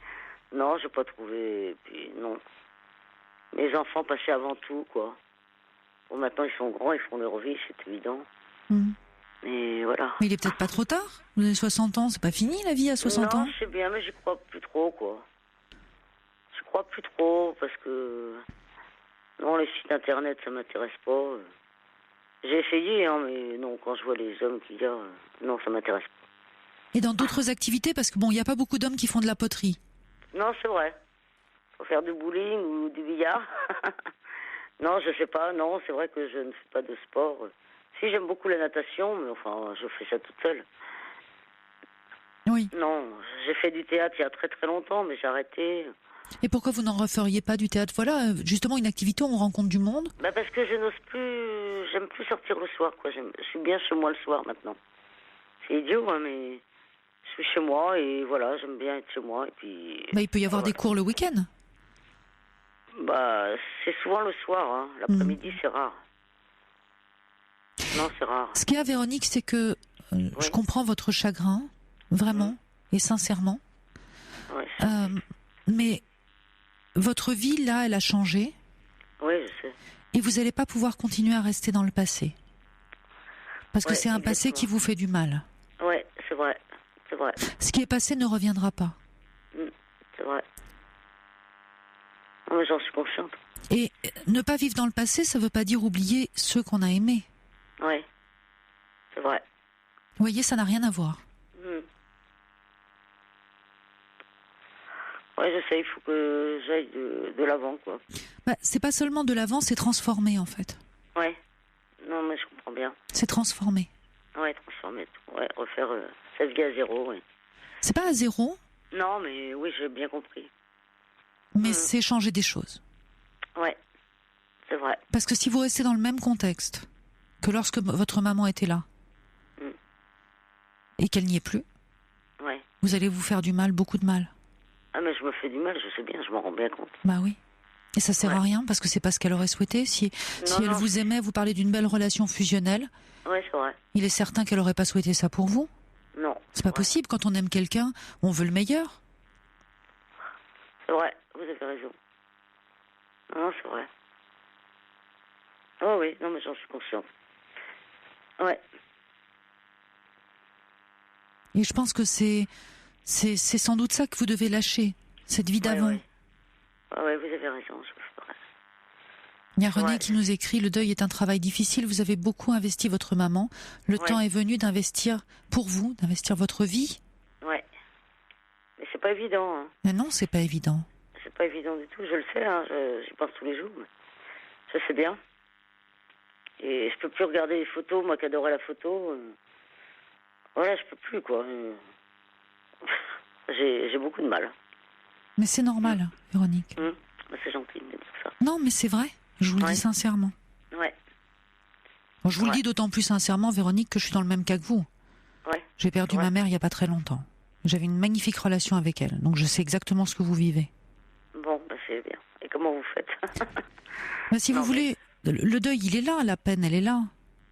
non, j'ai pas trouvé. Et puis non. Mes enfants passaient avant tout, quoi. Bon, maintenant ils sont grands, ils font leur vie, c'est évident. Et voilà. Mais il est peut-être pas trop tard. Vous avez 60 ans, c'est pas fini la vie à 60 ans? Non, c'est bien, mais j'y crois plus trop, quoi. Je crois plus trop parce que non, les sites internet, ça m'intéresse pas. J'ai essayé, hein, mais non, quand je vois les hommes qu'il y a, non, ça m'intéresse pas. Et dans d'autres activités, parce que il n'y a pas beaucoup d'hommes qui font de la poterie. Non, c'est vrai. Faut faire du bowling ou du billard. Non, je sais pas, non, c'est vrai que je ne fais pas de sport. Si, j'aime beaucoup la natation, mais enfin, je fais ça toute seule. Oui. Non, j'ai fait du théâtre il y a très très longtemps, mais j'ai arrêté. Et pourquoi vous n'en referiez pas du théâtre? Voilà, justement une activité où on rencontre du monde. Parce que je n'ose plus, j'aime plus sortir le soir, quoi. Je suis bien chez moi le soir maintenant. C'est idiot, hein, mais suis chez moi et voilà, j'aime bien être chez moi. Et puis, Il peut y avoir des cours le week-end. C'est souvent le soir, hein. L'après-midi, c'est rare. Non, c'est rare. Ce qu'il y a, Véronique, c'est que je comprends votre chagrin, vraiment, et sincèrement. Ouais, mais votre vie, là, elle a changé. Oui, je sais. Et vous n'allez pas pouvoir continuer à rester dans le passé. Parce que c'est un passé qui vous fait du mal. Oui, c'est vrai. C'est vrai. Ce qui est passé ne reviendra pas. C'est vrai. Non, mais j'en suis consciente. Et ne pas vivre dans le passé, ça ne veut pas dire oublier ceux qu'on a aimés. Oui, c'est vrai. Vous voyez, ça n'a rien à voir. Oui, je sais, il faut que j'aille de l'avant, quoi. C'est pas seulement de l'avant, c'est transformer, en fait. Oui. Non, mais je comprends bien. C'est transformer. Oui, transformer tout. Ouais, refaire sa vie à zéro, oui. C'est pas à zéro. Non, mais oui, j'ai bien compris. Mais c'est changer des choses. Oui, c'est vrai. Parce que si vous restez dans le même contexte que lorsque votre maman était là, et qu'elle n'y est plus, vous allez vous faire du mal, beaucoup de mal. Ah, mais je me fais du mal, je sais bien, je m'en rends bien compte. Bah oui. Et ça sert à rien, parce que c'est pas ce qu'elle aurait souhaité. Si elle vous aimait, vous parlez d'une belle relation fusionnelle. Oui, c'est vrai. Il est certain qu'elle aurait pas souhaité ça pour vous. Non. C'est pas possible, quand on aime quelqu'un, on veut le meilleur. C'est vrai, vous avez raison. Non, c'est vrai. Oh oui, non, mais j'en suis consciente. Ouais. Et je pense que c'est sans doute ça que vous devez lâcher, cette vie d'avant. Oui, vous avez raison, je ferai. Il y a René qui nous écrit: le deuil est un travail difficile, vous avez beaucoup investi votre maman, le temps est venu d'investir pour vous, d'investir votre vie. Ouais. Mais c'est pas évident. Hein. Mais non, c'est pas évident. C'est pas évident du tout, je le sais, hein, j'y pense tous les jours. Je sais bien. Et je peux plus regarder les photos, moi qui adorais la photo. Voilà, je peux plus, quoi. J'ai beaucoup de mal. Mais c'est normal, Véronique. C'est gentil de me dire ça. Non, mais c'est vrai, je vous le dis sincèrement. Ouais. Bon, je vous le dis d'autant plus sincèrement, Véronique, que je suis dans le même cas que vous. Ouais. J'ai perdu ma mère il n'y a pas très longtemps. J'avais une magnifique relation avec elle, donc je sais exactement ce que vous vivez. Bon, c'est bien. Et comment vous faites? Si vous voulez, le deuil, il est là, la peine, elle est là.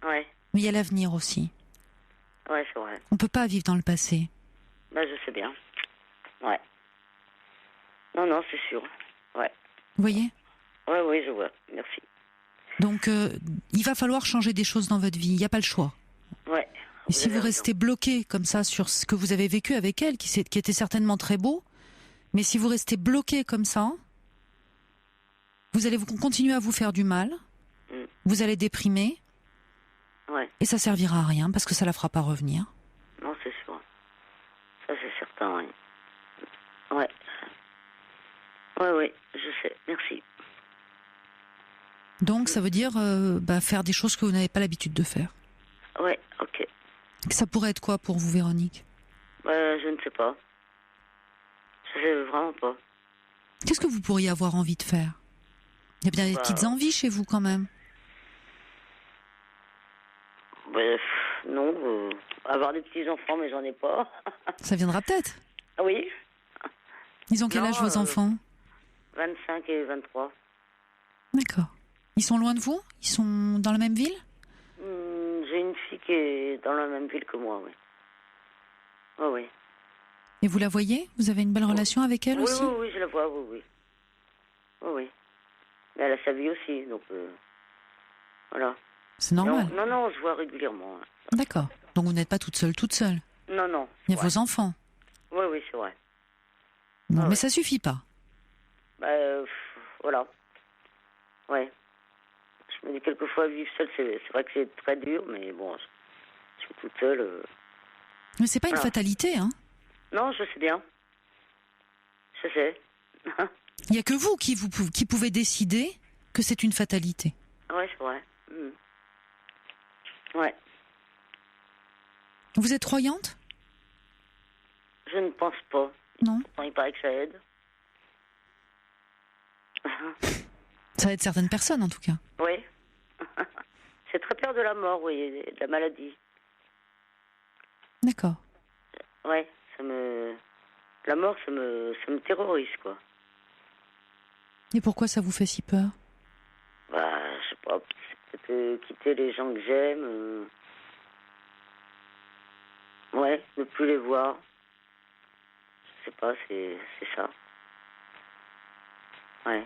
Ouais. Mais il y a l'avenir aussi. Ouais, c'est vrai. On peut pas vivre dans le passé. Je sais bien. Ouais. Non, c'est sûr. Ouais. Vous voyez? Oui, je vois. Merci. Donc, il va falloir changer des choses dans votre vie. Il n'y a pas le choix. Ouais. Et si vous restez bloqué comme ça sur ce que vous avez vécu avec elle, qui était certainement très beau, mais si vous restez bloqué comme ça, vous allez continuer à vous faire du mal, vous allez déprimer, et ça servira à rien parce que ça la fera pas revenir. Non, c'est sûr. Ça, c'est certain, oui. Ouais. Ouais, je sais. Merci. Donc, ça veut dire faire des choses que vous n'avez pas l'habitude de faire. Ouais, ok. Ça pourrait être quoi pour vous, Véronique? Je ne sais pas. Je sais vraiment pas. Qu'est-ce que vous pourriez avoir envie de faire? Il y a bien des petites envies chez vous, quand même. Non, avoir des petits-enfants, mais j'en ai pas. Ça viendra peut-être. Oui. Ils ont quel âge, vos enfants? 25 et 23. D'accord. Ils sont loin de vous? Ils sont dans la même ville? J'ai une fille qui est dans la même ville que moi, oui. Oui. Et vous la voyez? Vous avez une belle relation avec elle aussi? Oui, je la vois, oui. Oui. Mais elle a sa vie aussi, donc voilà. C'est normal. Non, on se voit régulièrement. D'accord. Donc vous n'êtes pas toute seule. Non. Il y a vos enfants. Oui, c'est vrai. Non, mais ça suffit pas. Voilà. Ouais. Je me dis quelquefois vivre seule, c'est vrai que c'est très dur, mais bon, je suis toute seule. Mais c'est pas une fatalité, hein? Non, je sais bien. Je sais. Il y a que vous qui pouvez décider que c'est une fatalité. Ouais, c'est vrai. Ouais. Vous êtes croyante? Je ne pense pas. Non. Pourtant, il paraît que ça aide. Ça aide certaines personnes, en tout cas. Oui. C'est très peur de la mort, oui, de la maladie. D'accord. Ouais, la mort, ça me terrorise, quoi. Et pourquoi ça vous fait si peur? Bah, je sais pas, c'est peut-être quitter les gens que j'aime. Ouais, ne plus les voir. Je sais pas, c'est ça. Ouais.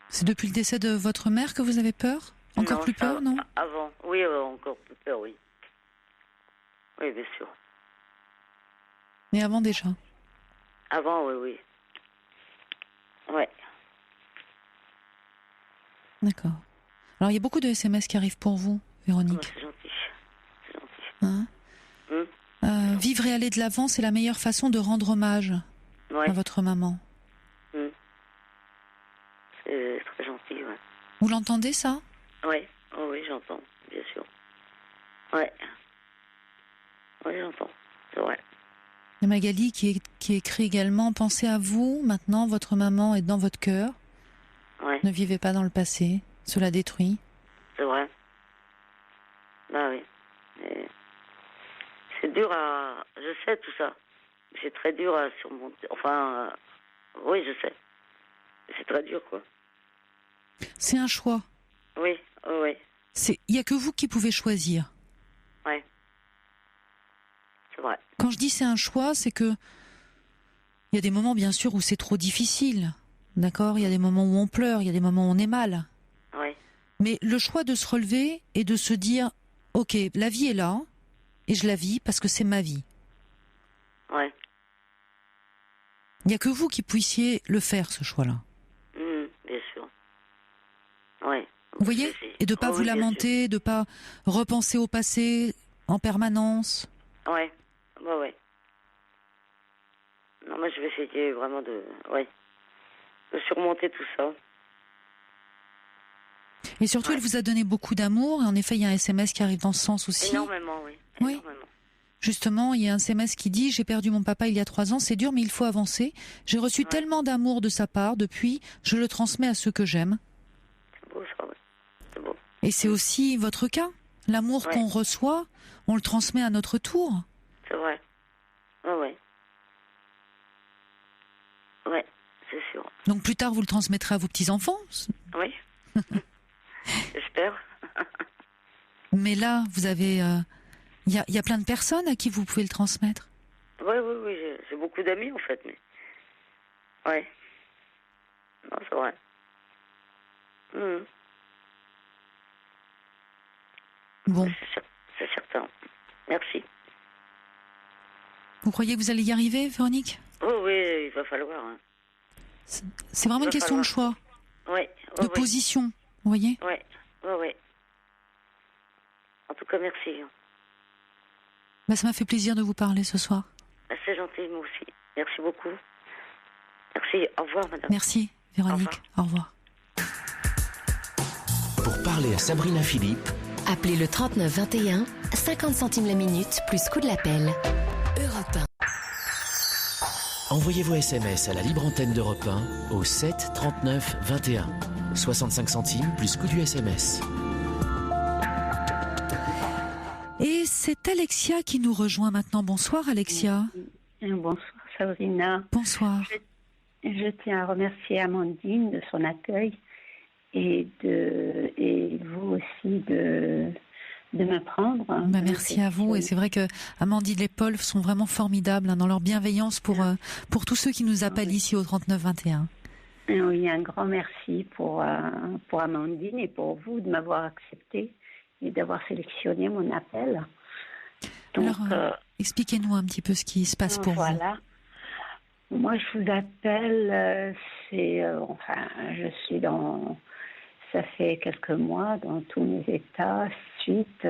C'est depuis le décès de votre mère que vous avez peur? Encore Non, plus ça, peur, non? Avant, oui, encore plus peur, oui. Oui, bien sûr. Mais avant déjà? Avant, oui, oui. Ouais. D'accord. Alors, il y a beaucoup de SMS qui arrivent pour vous, Véronique. C'est gentil. C'est gentil. Hein? Vivre et aller de l'avant, c'est la meilleure façon de rendre hommage à votre maman. C'est très gentil, ouais. Vous l'entendez, ça? Ouais. Oh, oui, j'entends, bien sûr. Ouais. Oui, j'entends. C'est vrai. Il y a Magali qui écrit également « Pensez à vous, maintenant, votre maman est dans votre cœur. Ouais. Ne vivez pas dans le passé, cela détruit. » C'est vrai. Bah oui. Et c'est dur à... Je sais tout ça. C'est très dur à surmonter. Enfin, oui, je sais. C'est très dur, quoi. C'est un choix. Oui, oui. Il n'y a que vous qui pouvez choisir. Ouais. C'est vrai. Quand je dis c'est un choix, c'est que il y a des moments, bien sûr, où c'est trop difficile. D'accord? Il y a des moments où on pleure, il y a des moments où on est mal. Oui. Mais le choix de se relever et de se dire « Ok, la vie est là, et je la vis parce que c'est ma vie. » Ouais. Il n'y a que vous qui puissiez le faire, ce choix-là. Bien sûr. Ouais. Vous voyez? Et de ne pas vous lamenter, de ne pas repenser au passé en permanence. Ouais. Bah ouais. Non, moi je vais essayer vraiment de surmonter tout ça. Et surtout, elle vous a donné beaucoup d'amour. Et en effet, il y a un SMS qui arrive dans ce sens aussi. Énormément, oui. Oui. Énormément. Justement, il y a un SMS qui dit « J'ai perdu mon papa il y a 3 ans, c'est dur, mais il faut avancer. J'ai reçu tellement d'amour de sa part. Depuis, je le transmets à ceux que j'aime. » C'est beau ça, oui. C'est beau. Et c'est aussi votre cas. L'amour qu'on reçoit, on le transmet à notre tour. C'est vrai. Ouais. Ouais, c'est sûr. Donc plus tard, vous le transmettrez à vos petits-enfants. Oui. J'espère. Mais là, vous avez... Il y a plein de personnes à qui vous pouvez le transmettre. Oui. J'ai beaucoup d'amis, en fait. Mais... Ouais. Non, c'est vrai. Bon. C'est certain. Merci. Vous croyez que vous allez y arriver, Véronique? Oui, il va falloir. Hein. C'est vraiment une question de choix. Oui. De position, vous voyez? Oui. En tout cas, merci. Ça m'a fait plaisir de vous parler ce soir. C'est gentil, moi aussi. Merci beaucoup. Merci. Au revoir, madame. Merci, Véronique. Au revoir. Pour parler à Sabrina Philippe, appelez le 39 21, 50 centimes la minute, plus coût de l'appel. Europe 1. envoyez vos SMS à la libre antenne d'Europe 1 au 7 39 21. 65 centimes plus coût du SMS. Et c'est Alexia qui nous rejoint maintenant. Bonsoir, Alexia. Bonsoir, Sabrina. Bonsoir. Je tiens à remercier Amandine de son accueil et vous aussi de me prendre. Merci à vous. Et c'est vrai que Amandine et Paul sont vraiment formidables dans leur bienveillance pour tous ceux qui nous appellent ici au 39-21. Oui, un grand merci pour Amandine et pour vous de m'avoir accepté et d'avoir sélectionné mon appel. Donc, alors, expliquez-nous un petit peu ce qui se passe pour vous. Voilà. Moi, je vous appelle, je suis dans... Ça fait quelques mois dans tous mes états, suite...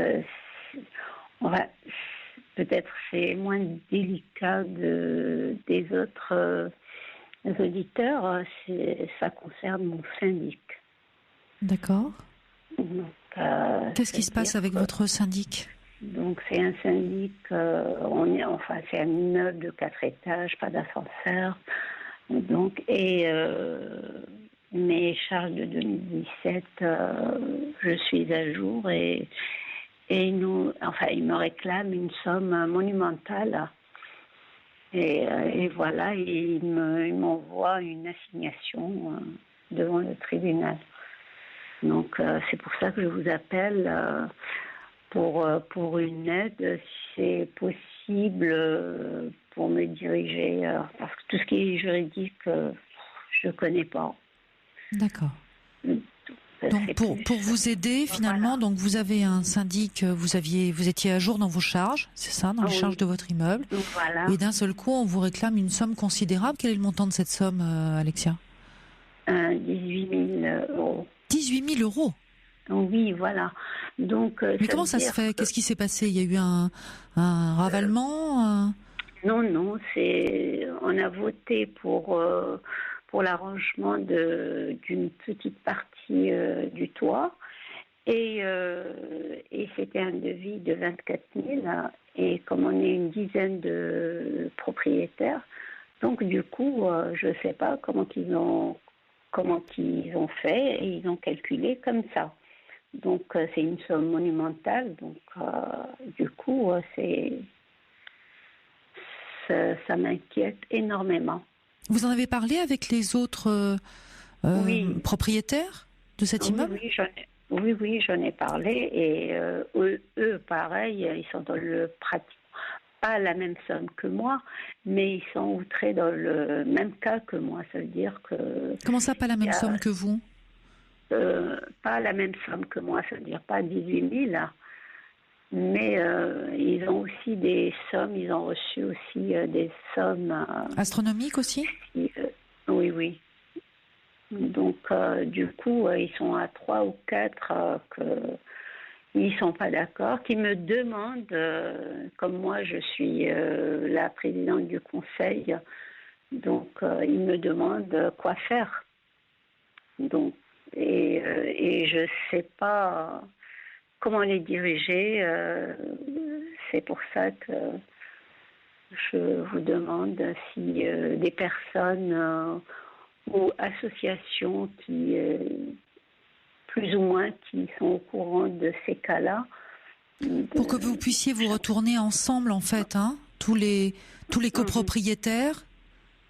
peut-être c'est moins délicat des autres auditeurs, ça concerne mon syndic. D'accord. Donc, qu'est-ce qui se passe avec votre syndic? Donc c'est un syndic, c'est un immeuble de 4 étages, pas d'ascenseur. Donc mes charges de 2017, je suis à jour et il me réclame une somme monumentale. Et voilà, il m'envoie une assignation devant le tribunal. Donc c'est pour ça que je vous appelle pour une aide, si c'est possible, pour me diriger, parce que tout ce qui est juridique, je ne connais pas. D'accord. Donc pour vous aider finalement, donc vous avez un syndic, vous étiez à jour dans vos charges, c'est ça, dans les charges de votre immeuble. Voilà. Et d'un seul coup, on vous réclame une somme considérable. Quel est le montant de cette somme, Alexia ? 18 000 euros. 18 000 euros ? Oui, voilà. Donc. Mais comment ça se fait ? Qu'est-ce qui s'est passé ? Il y a eu un ravalement Non, on a voté pour l'arrangement d'une petite partie du toit et c'était un devis de 24 000 et comme on est une dizaine de propriétaires, donc du coup je ne sais pas comment ils ont fait et ils ont calculé comme ça. Donc c'est une somme monumentale, donc du coup ça m'inquiète énormément. Vous en avez parlé avec les autres propriétaires de cet immeuble ? Oui, j'en ai parlé et eux, pareil, ils sont dans pas la même somme que moi, mais ils sont outrés dans le même cas que moi. Ça veut dire que... Comment ça, pas la même somme que vous ? Pas la même somme que moi, ça veut dire pas 18 000, mais ils ont aussi des sommes, ils ont reçu aussi des sommes... astronomiques aussi ? Oui. Donc, du coup, ils sont à 3 ou 4 qu'ils ne sont pas d'accord, qui me demandent, comme moi je suis la présidente du conseil, donc ils me demandent quoi faire. Donc, et je ne sais pas comment les diriger. C'est pour ça que je vous demande si des personnes ou associations qui, plus ou moins, qui sont au courant de ces cas-là. Pour que vous puissiez vous retourner ensemble, en fait, hein, tous les copropriétaires.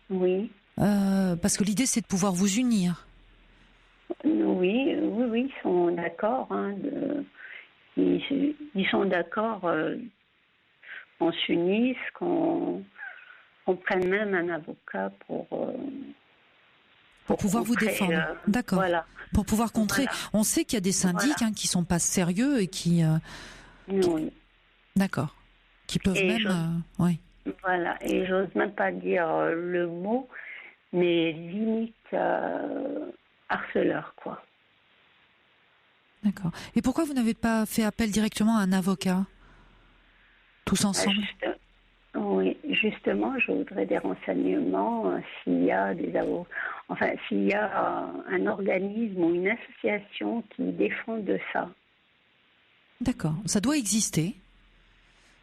Oui. Parce que l'idée, c'est de pouvoir vous unir. Oui, ils sont d'accord. Hein, ils sont d'accord qu'on s'unisse, qu'on prenne même un avocat pour pouvoir vous défendre. D'accord. Voilà. Pour pouvoir contrer. Voilà. On sait qu'il y a des syndics qui sont pas sérieux et qui. Oui. D'accord. Qui peuvent oui. Voilà. Et j'ose même pas dire le mot, mais limite harceleur, quoi. D'accord. Et pourquoi vous n'avez pas fait appel directement à un avocat, tous ensemble ? Oui, justement, je voudrais des renseignements s'il y a s'il y a un organisme ou une association qui défend de ça. D'accord, ça doit exister.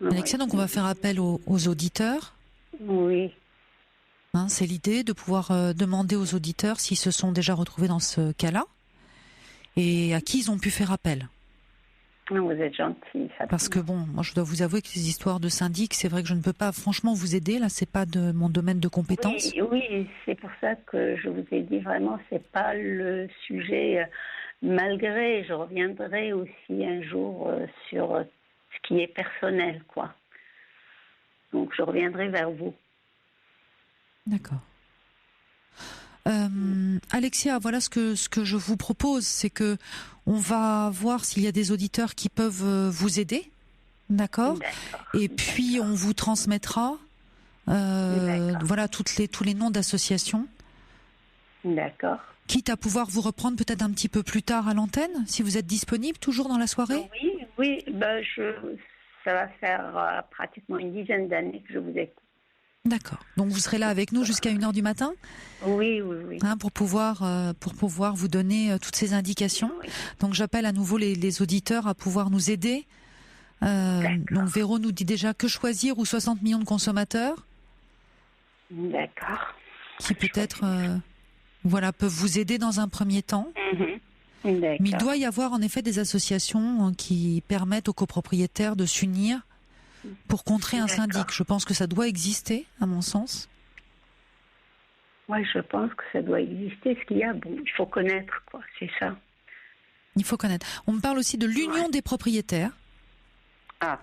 Oui. Alexia, donc on va faire appel aux auditeurs. Oui. Hein, c'est l'idée de pouvoir demander aux auditeurs s'ils se sont déjà retrouvés dans ce cas-là et à qui ils ont pu faire appel. Vous êtes gentil. Parce que moi je dois vous avouer que les histoires de syndic, c'est vrai que je ne peux pas franchement vous aider. Là, c'est pas de mon domaine de compétence. Oui, c'est pour ça que je vous ai dit vraiment, c'est pas le sujet. Malgré, je reviendrai aussi un jour sur ce qui est personnel, quoi. Donc je reviendrai vers vous. D'accord. Alexia, voilà ce que je vous propose, c'est que on va voir s'il y a des auditeurs qui peuvent vous aider, d'accord ? Et puis on vous transmettra, voilà tous les noms d'associations. D'accord. Quitte à pouvoir vous reprendre peut-être un petit peu plus tard à l'antenne, si vous êtes disponible toujours dans la soirée. Oui, ça va faire pratiquement une dizaine d'années que je vous écoute. D'accord. Donc vous serez là avec nous jusqu'à 1h du matin ? Oui. Hein, pour pouvoir vous donner toutes ces indications. Oui. Donc j'appelle à nouveau les auditeurs à pouvoir nous aider. Donc Véro nous dit déjà Que choisir ou 60 millions de consommateurs. D'accord. Qui peut-être peuvent vous aider dans un premier temps. D'accord. Mais il doit y avoir en effet des associations qui permettent aux copropriétaires de s'unir pour contrer un D'accord. syndic. Je pense que ça doit exister, à mon sens. Oui, je pense que ça doit exister. Ce qu'il y a, il faut connaître, quoi. C'est ça. Il faut connaître. On me parle aussi de l'union des propriétaires. Ah,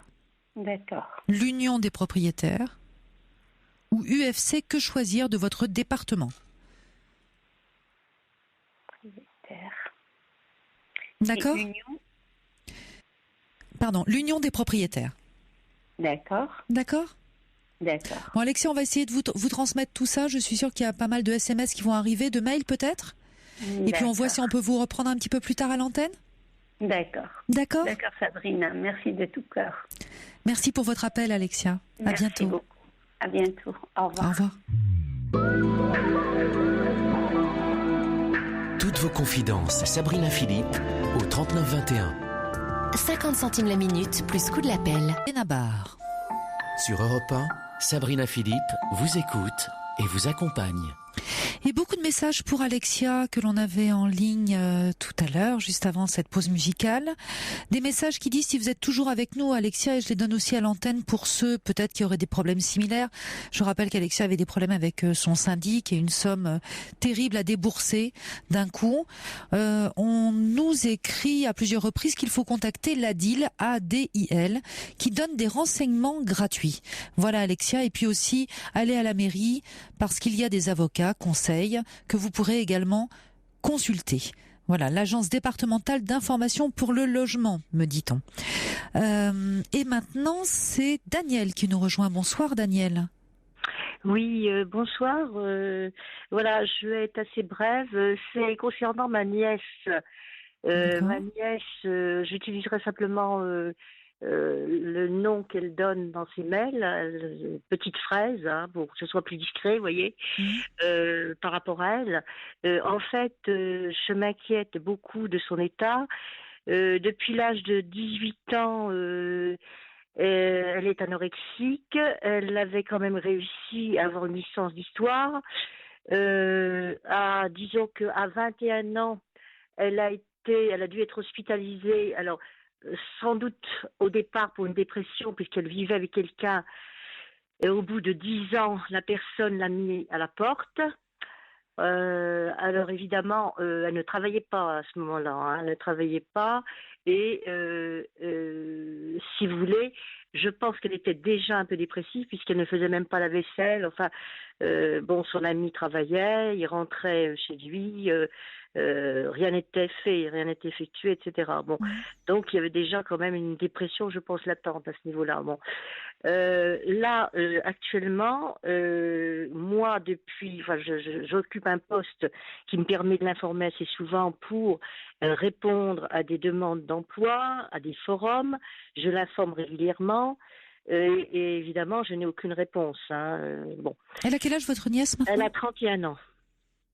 d'accord. L'union des propriétaires. Ou UFC, que choisir de votre département. Propriétaire. D'accord ? Et union. Pardon, l'union des propriétaires. D'accord. D'accord ? D'accord. Bon, Alexia, on va essayer de vous transmettre tout ça. Je suis sûre qu'il y a pas mal de SMS qui vont arriver, de mails peut-être. Et puis on voit si on peut vous reprendre un petit peu plus tard à l'antenne. D'accord. D'accord ? D'accord, Sabrina. Merci de tout cœur. Merci pour votre appel, Alexia. À Merci bientôt. beaucoup. À bientôt. Au revoir. Au revoir. Toutes vos confidences, Sabrina Philippe, au 39 21. 50 centimes la minute, plus coût de l'appel. Benabar. Sur Europe 1, Sabrina Philippe vous écoute et vous accompagne. Et beaucoup de messages pour Alexia que l'on avait en ligne tout à l'heure, juste avant cette pause musicale. Des messages qui disent si vous êtes toujours avec nous, Alexia, et je les donne aussi à l'antenne pour ceux peut-être qui auraient des problèmes similaires. Je rappelle qu'Alexia avait des problèmes avec son syndic et une somme terrible à débourser d'un coup. On nous écrit à plusieurs reprises qu'il faut contacter l'ADIL, ADIL, qui donne des renseignements gratuits. Voilà, Alexia. Et puis aussi, aller à la mairie parce qu'il y a des avocats, conseils, que vous pourrez également consulter. Voilà, l'agence départementale d'information pour le logement, me dit-on. Et maintenant, c'est Daniel qui nous rejoint. Bonsoir, Daniel. Oui, bonsoir. Voilà, je vais être assez brève. C'est concernant ma nièce. Ma nièce, j'utiliserai simplement le nom qu'elle donne dans ses mails, petite fraise, hein, pour que ce soit plus discret, vous voyez, par rapport à elle. En fait, je m'inquiète beaucoup de son état. Depuis l'âge de 18 ans, elle est anorexique. Elle avait quand même réussi à avoir une licence d'histoire. Disons qu'à 21 ans, elle a dû être hospitalisée. Alors, sans doute au départ pour une dépression, puisqu'elle vivait avec quelqu'un. Et au bout de 10 ans, la personne l'a mis à la porte. Alors évidemment, elle ne travaillait pas à ce moment-là. Hein, elle ne travaillait pas. Et si vous voulez, je pense qu'elle était déjà un peu dépressive puisqu'elle ne faisait même pas la vaisselle. Enfin, son ami travaillait, il rentrait chez lui. Rien n'était fait, rien n'était effectué, etc. Bon, donc il y avait déjà quand même une dépression, je pense, latente à ce niveau-là. Bon, là, actuellement, moi, j'occupe un poste qui me permet de l'informer assez souvent pour répondre à des demandes d'emploi, à des forums. Je l'informe régulièrement. Et évidemment, je n'ai aucune réponse. Hein. Bon. Elle a quel âge, votre nièce, maintenant ? Elle a 31 ans.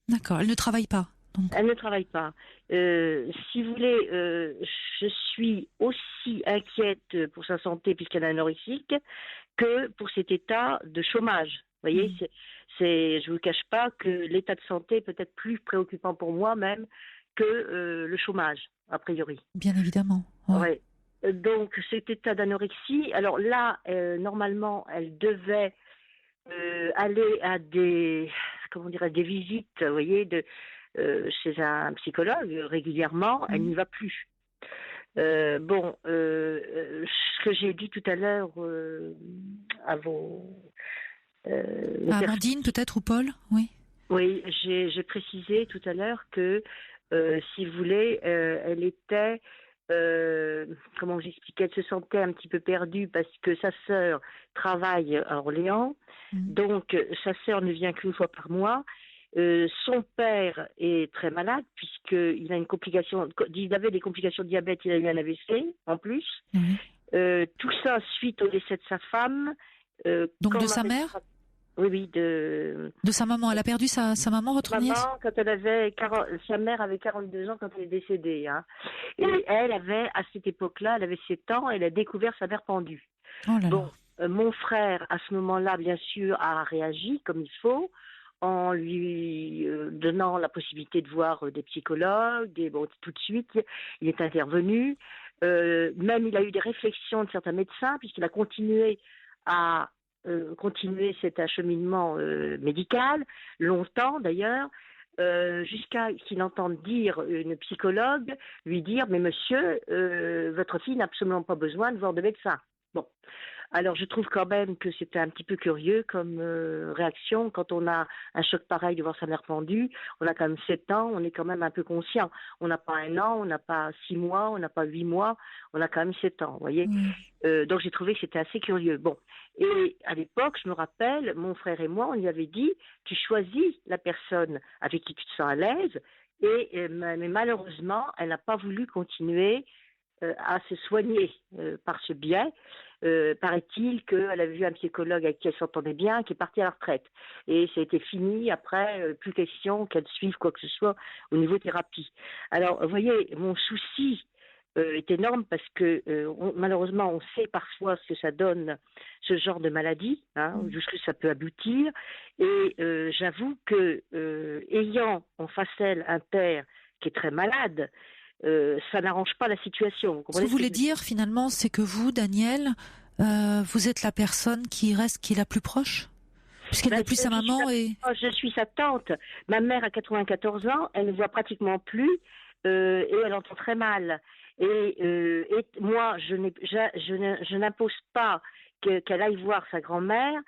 D'accord, elle ne travaille pas. Donc. Elle ne travaille pas. Si vous voulez, je suis aussi inquiète pour sa santé puisqu'elle est anorexique que pour cet état de chômage. Vous voyez, je ne vous cache pas que l'état de santé est peut-être plus préoccupant pour moi même que le chômage, a priori. Bien évidemment. Ouais. Donc cet état d'anorexie, alors là, normalement, elle devait aller à des visites, vous voyez, chez un psychologue régulièrement. Elle n'y va plus. Ce que j'ai dit tout à l'heure à vos... Amandine peut-être ou Paul, oui. Oui, j'ai précisé tout à l'heure que, si vous voulez, elle était... comment j'expliquais, elle se sentait un petit peu perdue parce que sa sœur travaille à Orléans, donc sa sœur ne vient qu'une fois par mois. Son père est très malade puisqu'il a une complication, il avait des complications de diabète, il a eu un AVC en plus. Tout ça suite au décès de sa femme. Donc de sa mère ? Oui, de sa maman. Elle a perdu sa maman, votre nièce ? Quand sa mère avait 42 ans quand elle est décédée. Hein. Et elle avait, à cette époque-là, elle avait 7 ans, elle a découvert sa mère pendue. Oh là là. Mon frère, à ce moment-là, bien sûr, a réagi comme il faut, en lui donnant la possibilité de voir des psychologues. Tout de suite, il est intervenu. Même il a eu des réflexions de certains médecins, puisqu'il a continué à continuer cet acheminement médical, longtemps d'ailleurs, jusqu'à ce qu'il entende dire une psychologue lui dire mais monsieur, votre fille n'a absolument pas besoin de voir de médecin. Bon, alors je trouve quand même que c'était un petit peu curieux comme réaction quand on a un choc pareil de voir sa mère pendue. On a quand même 7 ans, on est quand même un peu conscient. On n'a pas 1 an, on n'a pas 6 mois, on n'a pas 8 mois, on a quand même 7 ans, vous voyez. Donc j'ai trouvé que c'était assez curieux. Bon, et à l'époque, je me rappelle, mon frère et moi, on lui avait dit, tu choisis la personne avec qui tu te sens à l'aise, mais malheureusement, elle n'a pas voulu continuer à se soigner par ce biais. Paraît-il qu'elle avait vu un psychologue avec qui elle s'entendait bien, qui est parti à la retraite. Et ça a été fini, après, plus question qu'elle suive quoi que ce soit au niveau thérapie. Alors, vous voyez, mon souci est énorme parce que malheureusement, on sait parfois ce que ça donne, ce genre de maladie, jusqu'où ça peut aboutir. Et j'avoue que ayant en face elle un père qui est très malade, ça n'arrange pas la situation. Ce que vous voulez dire finalement, c'est que vous, Daniel, vous êtes la personne qui est la plus proche, puisqu'elle n'est plus sa maman Je suis sa tante. Ma mère a 94 ans, elle ne voit pratiquement plus et elle entend très mal. Et moi, je n'impose pas qu'elle aille voir sa grand-mère.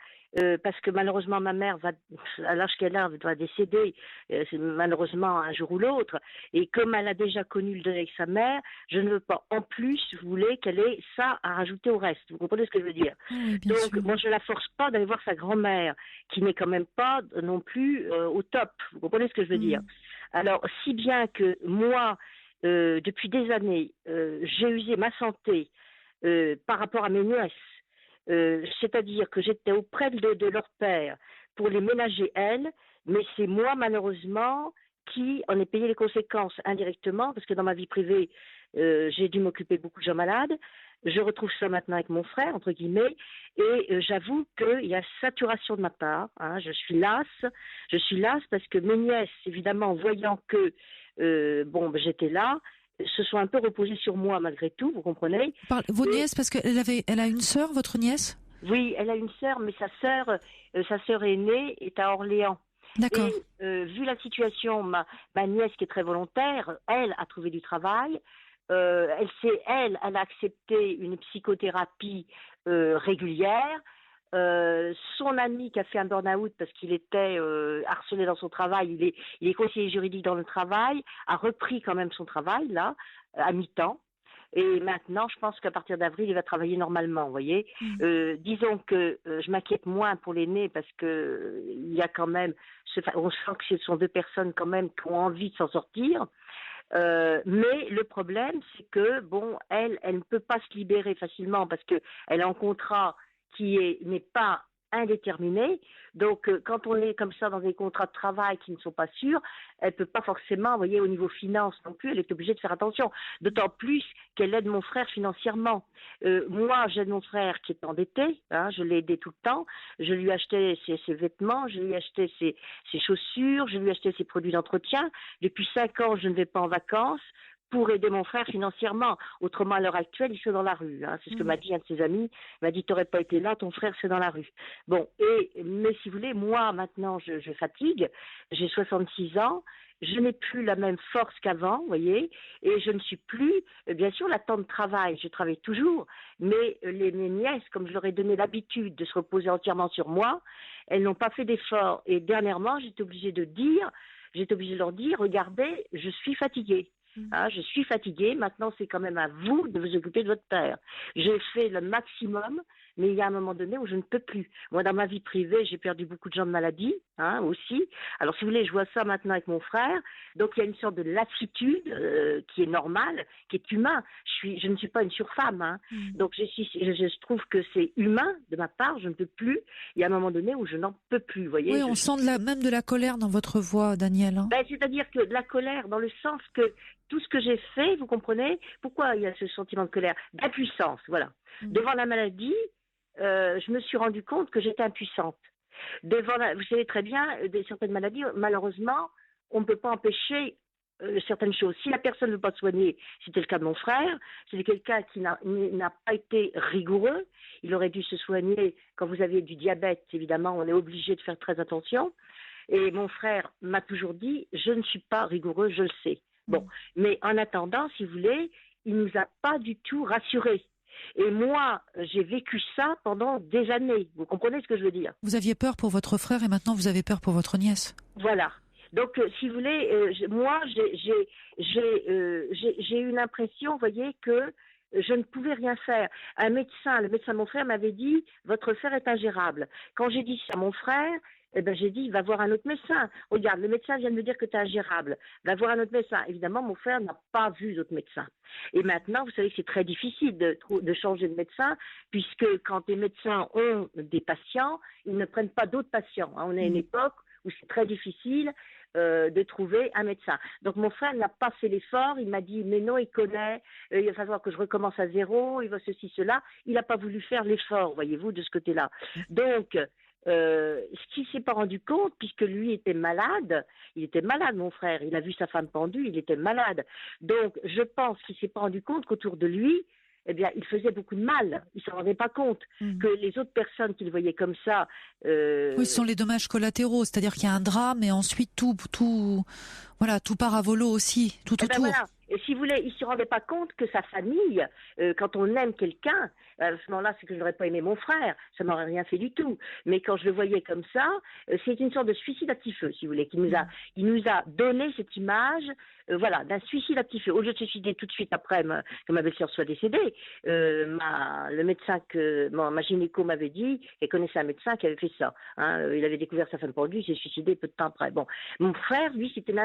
Parce que malheureusement ma mère à l'âge qu'elle a, va décéder malheureusement un jour ou l'autre, et comme elle a déjà connu le deuil avec sa mère, je ne veux pas en plus, si vous voulez, qu'elle ait ça à rajouter au reste. Vous comprenez ce que je veux dire? Oui, donc sûr. Moi je la force pas d'aller voir sa grand-mère, qui n'est quand même pas non plus au top. Vous comprenez ce que je veux dire? Alors si bien que moi depuis des années j'ai usé ma santé par rapport à mes nièces. C'est-à-dire que j'étais auprès de leur père pour les ménager elles, mais c'est moi malheureusement qui en ai payé les conséquences indirectement, parce que dans ma vie privée, j'ai dû m'occuper de beaucoup de gens malades. Je retrouve ça maintenant avec mon frère, entre guillemets, et j'avoue qu'il y a saturation de ma part. Je suis lasse parce que mes nièces, évidemment, voyant que j'étais là, se sont un peu reposées sur moi malgré tout, vous comprenez? Vos nièces, parce qu'elle a une sœur, votre nièce? Oui, elle a une sœur, mais sa sœur aînée est à Orléans. D'accord. Et vu la situation, ma nièce qui est très volontaire, elle a trouvé du travail. Elle a accepté une psychothérapie régulière. Son ami qui a fait un burn-out parce qu'il était harcelé dans son travail, il est conseiller juridique dans le travail, a repris quand même son travail là, à mi-temps. Et maintenant, je pense qu'à partir d'avril, il va travailler normalement, vous voyez. Disons que je m'inquiète moins pour l'aîné parce que il y a quand même, on sent que ce sont 2 personnes quand même qui ont envie de s'en sortir. Mais le problème, c'est que elle ne peut pas se libérer facilement parce que elle a un contrat qui n'est pas indéterminé. Donc, quand on est comme ça dans des contrats de travail qui ne sont pas sûrs, elle ne peut pas forcément, vous voyez, au niveau finance non plus, elle est obligée de faire attention. D'autant plus qu'elle aide mon frère financièrement. Moi, j'aide mon frère qui est endetté, je l'ai aidé tout le temps. Je lui achetais ses vêtements, je lui achetais ses chaussures, je lui achetais ses produits d'entretien. Depuis 5 ans, je ne vais pas en vacances pour aider mon frère financièrement. Autrement, à l'heure actuelle, il serait dans la rue. C'est ce que m'a dit un de ses amis. Il m'a dit, t'aurais pas été là, ton frère, c'est dans la rue. Bon, mais si vous voulez, moi, maintenant, je fatigue. J'ai 66 ans. Je n'ai plus la même force qu'avant, vous voyez, et je ne suis plus, bien sûr, la temps de travail, je travaille toujours, mais mes nièces, comme je leur ai donné l'habitude de se reposer entièrement sur moi, elles n'ont pas fait d'efforts. Et dernièrement, j'étais obligée de leur dire, regardez, je suis fatiguée. Je suis fatiguée, maintenant c'est quand même à vous de vous occuper de votre père. J'ai fait le maximum, mais il y a un moment donné où je ne peux plus. Moi, dans ma vie privée, j'ai perdu beaucoup de gens de maladie, aussi. Alors, si vous voulez, je vois ça maintenant avec mon frère. Donc, il y a une sorte de lassitude qui est normale, qui est humain. Je ne suis pas une surfemme. Donc, je trouve que c'est humain de ma part, je ne peux plus. Il y a un moment donné où je n'en peux plus, vous voyez. Oui, on sent même de la colère dans votre voix, Daniel. C'est-à-dire que de la colère, dans le sens que tout ce que j'ai fait, vous comprenez, pourquoi il y a ce sentiment de colère, d'impuissance, voilà. Devant la maladie, je me suis rendu compte que j'étais impuissante. Vous savez très bien, certaines maladies, malheureusement, on ne peut pas empêcher certaines choses. Si la personne ne veut pas te soigner, c'était le cas de mon frère, c'était quelqu'un qui n'a pas été rigoureux. Il aurait dû se soigner quand vous avez du diabète, évidemment, on est obligé de faire très attention. Et mon frère m'a toujours dit, je ne suis pas rigoureux, je le sais. Bon, mais en attendant, si vous voulez, il nous a pas du tout rassurés. Et moi, j'ai vécu ça pendant des années. Vous comprenez ce que je veux dire? Vous aviez peur pour votre frère et maintenant vous avez peur pour votre nièce. Voilà. Donc, si vous voulez, moi, j'ai eu l'impression, vous voyez, que je ne pouvais rien faire. Le médecin de mon frère m'avait dit, votre frère est ingérable. Quand j'ai dit ça à mon frère, j'ai dit, va voir un autre médecin. Regarde, le médecin vient de me dire que tu es ingérable. Va voir un autre médecin. Évidemment, mon frère n'a pas vu d'autres médecins. Et maintenant, vous savez que c'est très difficile de changer de médecin, puisque quand les médecins ont des patients, ils ne prennent pas d'autres patients. On est à une époque où c'est très difficile de trouver un médecin. Donc mon frère n'a pas fait l'effort, il m'a dit mais non, il connaît, il va falloir que je recommence à zéro, il va ceci, cela. Il n'a pas voulu faire l'effort, voyez-vous, de ce côté-là. Donc, ce qu'il ne s'est pas rendu compte, puisque lui était malade, il était malade mon frère, il a vu sa femme pendue, il était malade. Donc je pense qu'il ne s'est pas rendu compte qu'autour de lui, eh bien, il faisait beaucoup de mal. Il ne s'en rendait pas compte que les autres personnes qu'il voyait comme ça... Oui, ce sont les dommages collatéraux, c'est-à-dire qu'il y a un drame et ensuite tout part à volo aussi, tout autour. Voilà. Et si vous voulez, il ne se rendait pas compte que sa famille, quand on aime quelqu'un, à ce moment-là, c'est que je n'aurais pas aimé mon frère, ça m'aurait rien fait du tout. Mais quand je le voyais comme ça, c'est une sorte de suicide à petit feu, si vous voulez, il nous a donné cette image, d'un suicide à petit feu. Au lieu de se suicider tout de suite après que ma belle-sœur soit décédée, le médecin ma gynéco m'avait dit qu'elle connaissait un médecin qui avait fait ça. Il avait découvert sa femme pendue, il s'est suicidé peu de temps après. Bon, mon frère, lui, il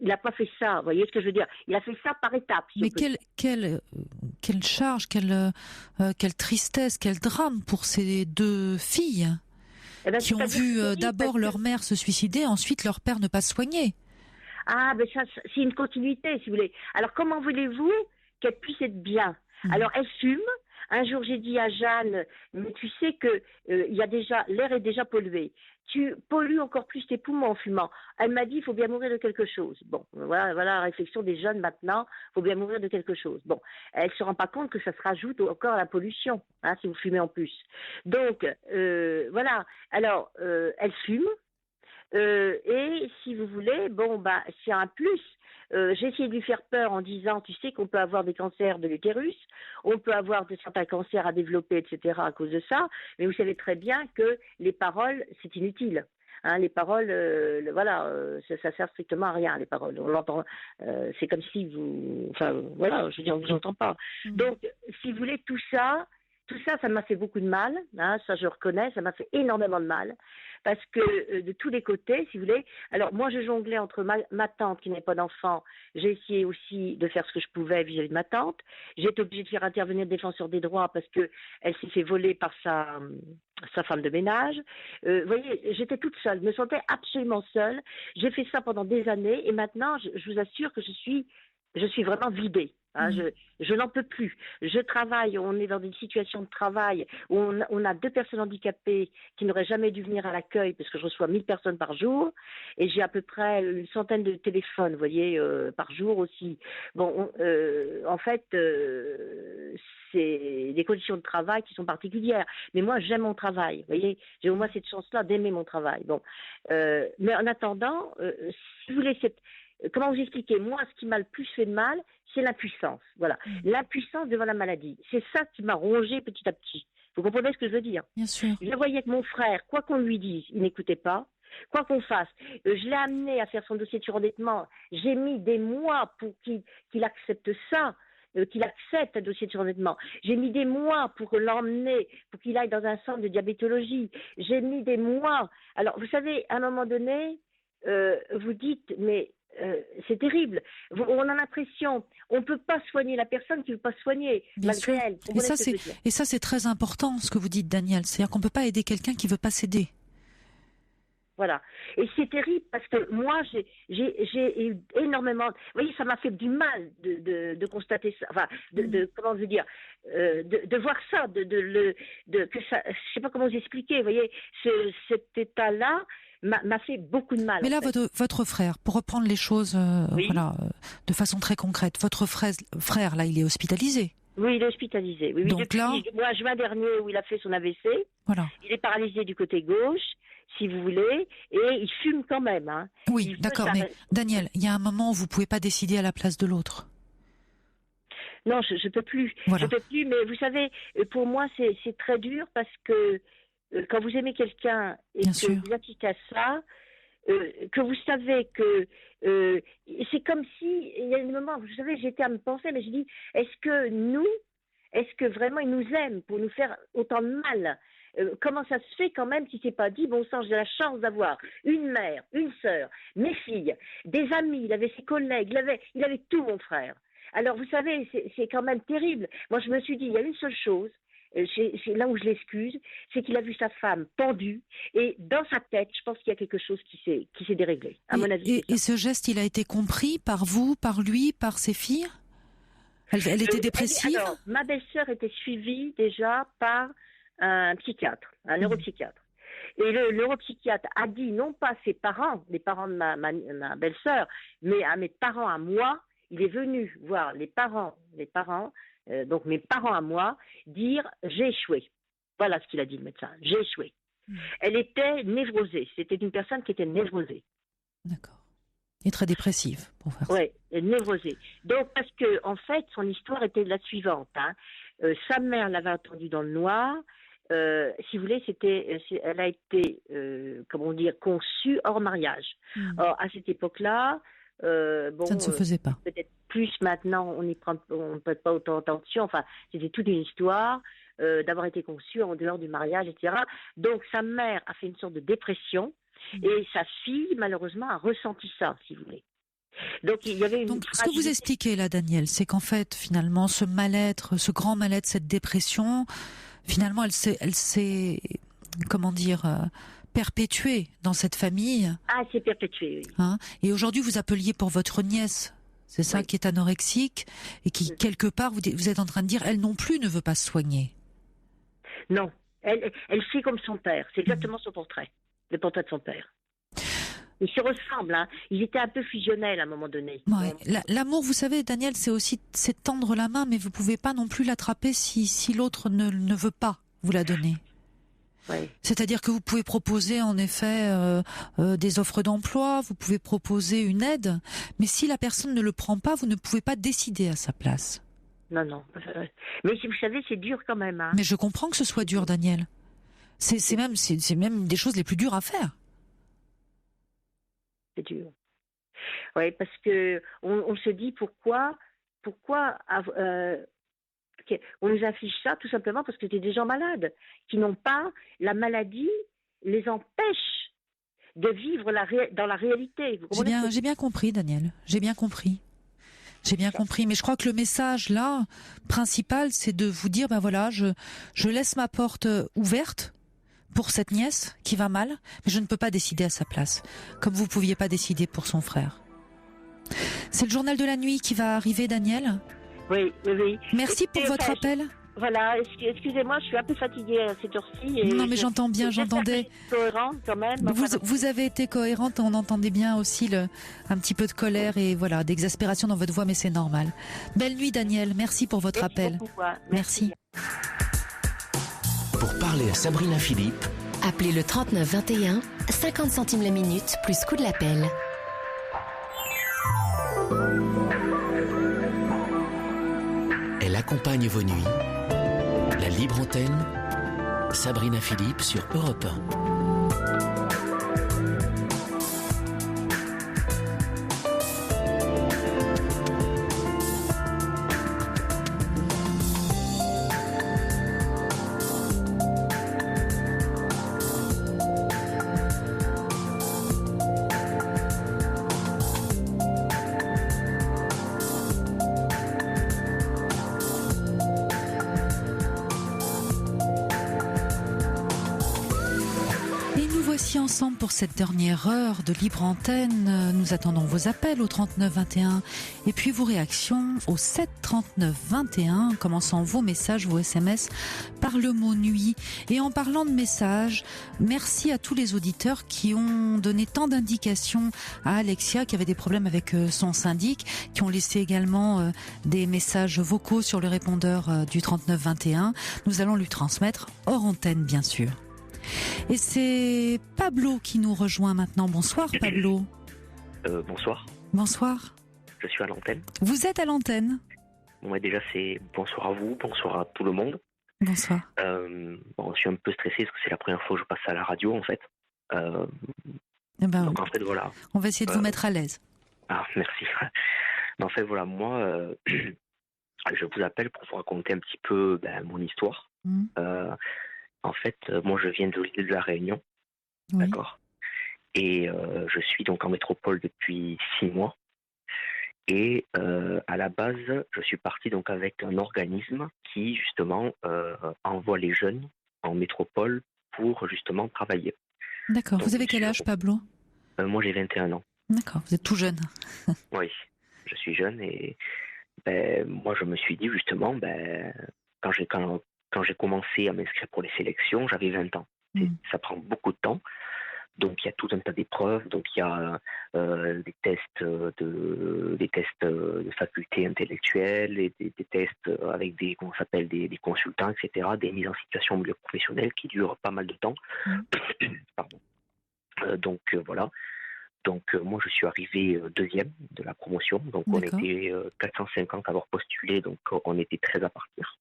n'a pas fait ça. Vous voyez ce que je veux dire? Il a fait ça par étapes. Mais quelle charge, quelle tristesse, quel drame pour ces deux filles qui ont vu d'abord leur mère se suicider, ensuite leur père ne pas se soigner. Ah, ben ça, c'est une continuité, si vous voulez. Alors, comment voulez-vous qu'elle puisse être bien? Alors, elle fume. Un jour, j'ai dit à Jeanne, mais tu sais que l'air est déjà pollué. Tu pollues encore plus tes poumons en fumant. Elle m'a dit, il faut bien mourir de quelque chose. Bon, voilà la réflexion des jeunes maintenant. Il faut bien mourir de quelque chose. Bon, elle se rend pas compte que ça se rajoute encore à la pollution, si vous fumez en plus. Donc, voilà. Alors, elle fume. Et si vous voulez, c'est un plus. J'ai essayé de lui faire peur en disant, tu sais qu'on peut avoir des cancers de l'utérus, on peut avoir certains cancers à développer, etc. à cause de ça, mais vous savez très bien que les paroles, c'est inutile. Les paroles, ça sert strictement à rien, les paroles. On l'entend, c'est comme si on vous entend pas. Donc, si vous voulez, tout ça, ça m'a fait beaucoup de mal, ça je reconnais, ça m'a fait énormément de mal, parce que de tous les côtés, si vous voulez, alors moi je jonglais entre ma tante qui n'avait pas d'enfant, j'ai essayé aussi de faire ce que je pouvais vis-à-vis de ma tante, j'ai été obligée de faire intervenir le défenseur des droits parce que elle s'est fait voler par sa femme de ménage. Vous voyez, j'étais toute seule, je me sentais absolument seule, j'ai fait ça pendant des années et maintenant je vous assure que je suis vraiment vidée. Je n'en peux plus. Je travaille, on est dans une situation de travail où on a 2 personnes handicapées qui n'auraient jamais dû venir à l'accueil parce que je reçois 1000 personnes par jour et j'ai à peu près une centaine de téléphones, vous voyez, par jour aussi. Bon, en fait, c'est des conditions de travail qui sont particulières. Mais moi, j'aime mon travail, vous voyez. J'ai au moins cette chance-là d'aimer mon travail. Bon, mais en attendant, si vous voulez, comment vous expliquer? Moi, ce qui m'a le plus fait de mal, c'est l'impuissance. Voilà, l'impuissance devant la maladie. C'est ça qui m'a rongée petit à petit. Vous comprenez ce que je veux dire? Bien sûr. Je voyais que mon frère, quoi qu'on lui dise, il n'écoutait pas. Quoi qu'on fasse, je l'ai amené à faire son dossier de surendettement. J'ai mis des mois pour qu'il accepte ça. Qu'il accepte un dossier de surendettement. J'ai mis des mois pour l'emmener, pour qu'il aille dans un centre de diabétologie. J'ai mis des mois. Alors, vous savez, à un moment donné, vous dites, mais c'est terrible. On a l'impression, on ne peut pas soigner la personne qui ne veut pas se soigner, malgré elle. Et ça, c'est très important, ce que vous dites, Daniel. C'est-à-dire qu'on ne peut pas aider quelqu'un qui ne veut pas s'aider. Voilà. Et c'est terrible parce que moi, j'ai eu énormément. Vous voyez, ça m'a fait du mal de constater ça. Enfin, comment je veux dire, de voir ça, que ça. Je sais pas comment vous expliquer. Vous voyez, cet état-là m'a fait beaucoup de mal. Mais là, votre frère, pour reprendre les choses, Oui. voilà, de façon très concrète, votre frère, là, il est hospitalisé. Oui, il est hospitalisé. Oui, Donc depuis là, le mois juin dernier où il a fait son AVC, voilà. il est paralysé du côté gauche, si vous voulez, et il fume quand même. Hein. Oui, d'accord, mais Daniel, il y a un moment où vous pouvez pas décider à la place de l'autre. Non, je peux plus. Voilà. Je peux plus, mais vous savez, pour moi, c'est très dur parce que quand vous aimez quelqu'un et Bien que sûr. vous assistez à ça, que vous savez que c'est comme si il y a des moments, vous savez, j'étais à me penser, mais je dis, est-ce que vraiment il nous aime pour nous faire autant de mal? Comment ça se fait quand même si c'est pas dit, bon sang, j'ai la chance d'avoir une mère, une sœur, mes filles, des amis, il avait ses collègues, il avait tout, mon frère. Alors vous savez, c'est quand même terrible. Moi je me suis dit, il y a une seule chose, c'est là où je l'excuse, c'est qu'il a vu sa femme pendue et dans sa tête, je pense qu'il y a quelque chose qui s'est déréglé. À mon avis. Et ce geste, il a été compris par vous, par lui, par ses filles? Elle était dépressive? Alors, ma belle-sœur était suivie déjà par un psychiatre, un neuropsychiatre. Et le neuropsychiatre a dit, non pas ses parents, les parents de ma belle-sœur, mais à mes parents à moi, il est venu voir les parents, donc mes parents à moi, dire « j'ai échoué ». Voilà ce qu'il a dit le médecin, « j'ai échoué ». Elle était névrosée, c'était une personne qui était névrosée. D'accord. Et très dépressive, pour faire ça. Oui, névrosée. Donc, parce que, en fait, son histoire était la suivante. Hein. Sa mère l'avait entendue dans le noir. Si vous voulez, elle a été, comment dire, conçue hors mariage. Or, à cette époque-là, bon, ça ne se faisait pas. Peut-être plus maintenant, on ne prête pas autant attention. Enfin, c'était toute une histoire d'avoir été conçue en dehors du mariage, etc. Donc, sa mère a fait une sorte de dépression et sa fille, malheureusement, a ressenti ça, si vous voulez. Donc, il y avait une. Donc, ce que vous expliquez là, Daniel, c'est qu'en fait, finalement, ce mal-être, ce grand mal-être, cette dépression, finalement, elle s'est, comment dire, perpétuée dans cette famille. Ah, c'est perpétué, oui. Hein, et aujourd'hui, vous appeliez pour votre nièce, c'est ça, Oui. qui est anorexique, et qui, quelque part, vous êtes en train de dire, elle non plus ne veut pas se soigner. Non, elle fait comme son père. C'est exactement son portrait, le portrait de son père. Ils se ressemblent, hein. Ils étaient un peu fusionnels à un moment donné. Ouais. L'amour, vous savez, Daniel, c'est tendre la main, mais vous pouvez pas non plus l'attraper si l'autre ne veut pas vous la donner. Ouais. C'est-à-dire que vous pouvez proposer en effet des offres d'emploi, vous pouvez proposer une aide, mais si la personne ne le prend pas, vous ne pouvez pas décider à sa place. Non. Mais vous savez, c'est dur quand même. Hein. Mais je comprends que ce soit dur, Daniel. C'est même des choses les plus dures à faire. C'est dur. Oui, parce que on se dit pourquoi on nous affiche ça tout simplement parce que c'est des gens malades qui n'ont pas la maladie les empêche de vivre dans la réalité. Vous comprenez ? J'ai bien compris, Daniel. J'ai bien compris. Mais je crois que le message là principal, c'est de vous dire, ben voilà, je laisse ma porte ouverte pour cette nièce qui va mal, mais je ne peux pas décider à sa place, comme vous pouviez pas décider pour son frère. C'est le journal de la nuit qui va arriver, Daniel. Oui. Merci pour votre appel. Voilà, excusez-moi, je suis un peu fatiguée à cette heure-ci. Non, mais j'entends bien, j'entendais. Cohérente quand même. Vous avez été cohérente, on entendait bien aussi un petit peu de colère et voilà, d'exaspération dans votre voix, mais c'est normal. Belle nuit, Daniel. Merci pour votre appel. Beaucoup, Merci. Pour parler à Sabrina Philippe, Appelez le 39 21, 50 centimes la minute, plus coût de l'appel. elle accompagne vos nuits. La libre antenne, Sabrina Philippe sur Europe 1. voici ensemble pour cette dernière heure de libre antenne. Nous attendons vos appels au 39 21 et puis vos réactions au 7 39 21, commençant vos messages, vos SMS par le mot nuit. Et en parlant de messages, merci à tous les auditeurs qui ont donné tant d'indications à Alexia qui avait des problèmes avec son syndic, qui ont laissé également des messages vocaux sur le répondeur du 39 21. Nous allons lui transmettre hors antenne, bien sûr. Et c'est Pablo qui nous rejoint maintenant. Bonsoir Pablo. Bonsoir. Bonsoir. Je suis à l'antenne. Vous êtes à l'antenne. Bon, déjà c'est bonsoir à vous, bonsoir à tout le monde. Bonsoir. Je suis un peu stressé parce que c'est la première fois que je passe à la radio en fait. Donc en fait voilà. On va essayer de vous mettre à l'aise. Ah merci. En fait voilà, moi je vous appelle pour vous raconter un petit peu mon histoire. En fait, moi je viens de l'île de la Réunion, oui. D'accord. Et je suis donc en métropole depuis 6 mois. Et à la base, je suis parti donc avec un organisme qui justement envoie les jeunes en métropole pour justement travailler. D'accord. Donc, vous avez quel âge, Pablo ? Moi j'ai 21 ans. D'accord, vous êtes tout jeune. Oui, je suis jeune et moi je me suis dit justement, quand j'ai commencé à m'inscrire pour les sélections, j'avais 20 ans. Ça prend beaucoup de temps. Donc il y a tout un tas d'épreuves. Donc il y a des tests de faculté intellectuelle, et des tests avec des consultants, etc. Des mises en situation au milieu professionnel qui durent pas mal de temps. Pardon. Voilà. Donc moi je suis arrivé deuxième de la promotion. Donc on était 450 à avoir postulé. Donc on était 13 à partir.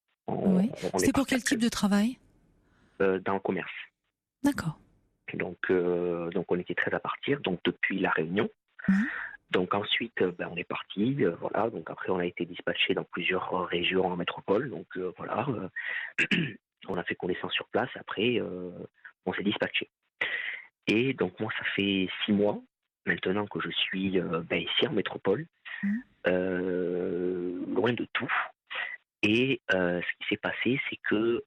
C'était pour quel type de travail ? Dans le commerce. D'accord. Donc on était 13 à partir, donc depuis la Réunion. Donc ensuite, on est parti, voilà. Donc après, on a été dispatché dans plusieurs régions en métropole. Donc voilà, on a fait connaissance sur place. Après, on s'est dispatché. Et donc moi, ça fait 6 mois maintenant que je suis ici en métropole, loin de tout. Et ce qui s'est passé, c'est que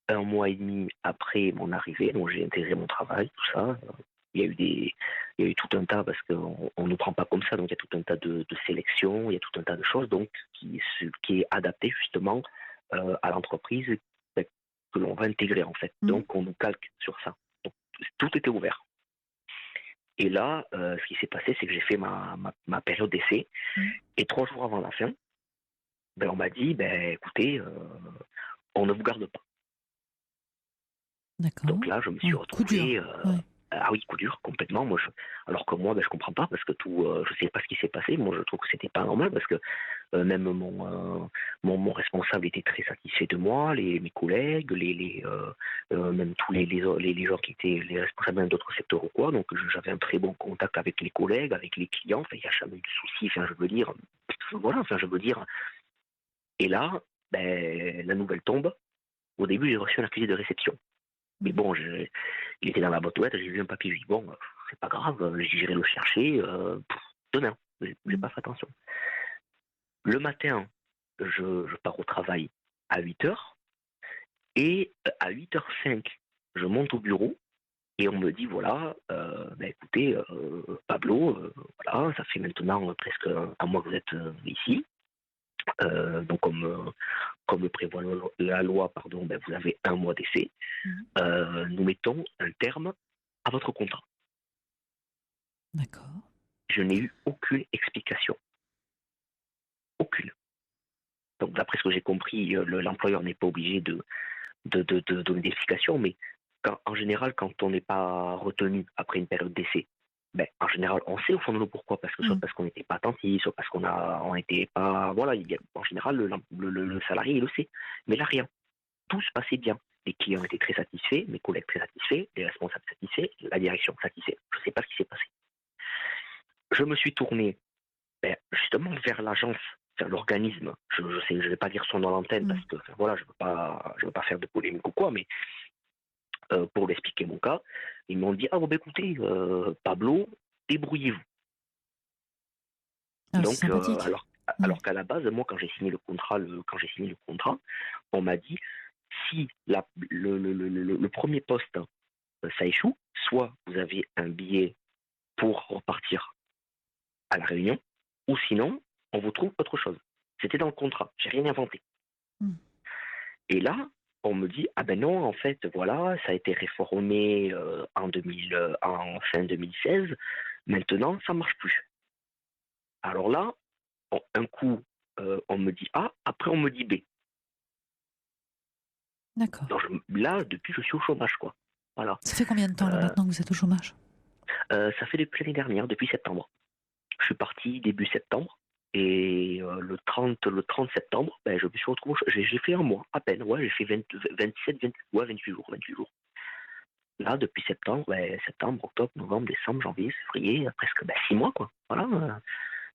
1 mois et demi après mon arrivée, donc j'ai intégré mon travail, tout ça. Il y a eu tout un tas, parce qu'on ne nous prend pas comme ça, donc il y a tout un tas de sélections, il y a tout un tas de choses donc qui est adapté justement à l'entreprise que l'on va intégrer en fait. Donc on nous calque sur ça. Donc, tout était ouvert. Et là, ce qui s'est passé, c'est que j'ai fait ma période d'essai, et 3 jours avant la fin, on m'a dit, écoutez, on ne vous garde pas. D'accord. Donc là, je me suis retrouvé... Ah oui, coup dur, complètement. Alors que moi, je comprends pas, parce que je sais pas ce qui s'est passé. Moi, je trouve que c'était pas normal, parce que même mon responsable était très satisfait de moi, mes collègues, même tous les gens qui étaient les responsables d'autres secteurs ou quoi. Donc j'avais un très bon contact avec les collègues, avec les clients. Enfin, il n'y a jamais eu de soucis. Enfin, je veux dire, voilà. Enfin, je veux dire. Et là, la nouvelle tombe. Au début, j'ai reçu un accusé de réception. Mais bon, il était dans la boîte aux lettres, j'ai vu un papier, je dis bon, c'est pas grave, j'irai le chercher demain. J'ai pas fait attention. Le matin, je pars au travail à 8h, et à 8h05, je monte au bureau, et on me dit voilà, écoutez, Pablo, voilà, ça fait maintenant presque 1 mois que vous êtes ici. Donc comme le prévoit la loi, vous avez 1 mois d'essai. Nous mettons un terme à votre contrat. D'accord. Je n'ai eu aucune explication. Aucune. Donc d'après ce que j'ai compris, l'employeur n'est pas obligé de donner d'explication, mais en général, quand on n'est pas retenu après une période d'essai, en général, on sait au fond de nous pourquoi, parce que soit parce qu'on n'était pas attentif, soit parce on n'était pas... Voilà, en général, le salarié, il le sait. Mais là, rien. Tout se passait bien. Les clients étaient très satisfaits, mes collègues très satisfaits, les responsables satisfaits, la direction satisfaite. Je ne sais pas ce qui s'est passé. Je me suis tourné justement vers l'agence, vers l'organisme. Je ne vais pas dire son nom à l'antenne, parce que voilà, je veux pas faire de polémique ou quoi, mais pour l'expliquer mon cas, ils m'ont dit écoutez, Pablo, débrouillez-vous. Donc alors qu'à la base, moi quand j'ai signé le contrat, on m'a dit si le premier poste ça échoue, soit vous avez un billet pour repartir à La Réunion, ou sinon, on vous trouve autre chose. C'était dans le contrat, j'ai rien inventé. Et là, on me dit, ah ben non, en fait, voilà, ça a été réformé en fin 2016, maintenant, ça marche plus. Alors là, un coup, on me dit A, après on me dit B. D'accord. Donc, là, depuis, je suis au chômage, quoi. Voilà. Ça fait combien de temps, là, maintenant, que vous êtes au chômage? Ça fait depuis l'année dernière, depuis septembre. Je suis parti début septembre, et le 30 septembre, ben, je me suis retrouvé, j'ai fait un mois, à peine, ouais, j'ai fait 28 jours. Là, depuis septembre, septembre, octobre, novembre, décembre, janvier, février, presque 6 mois, quoi. Voilà.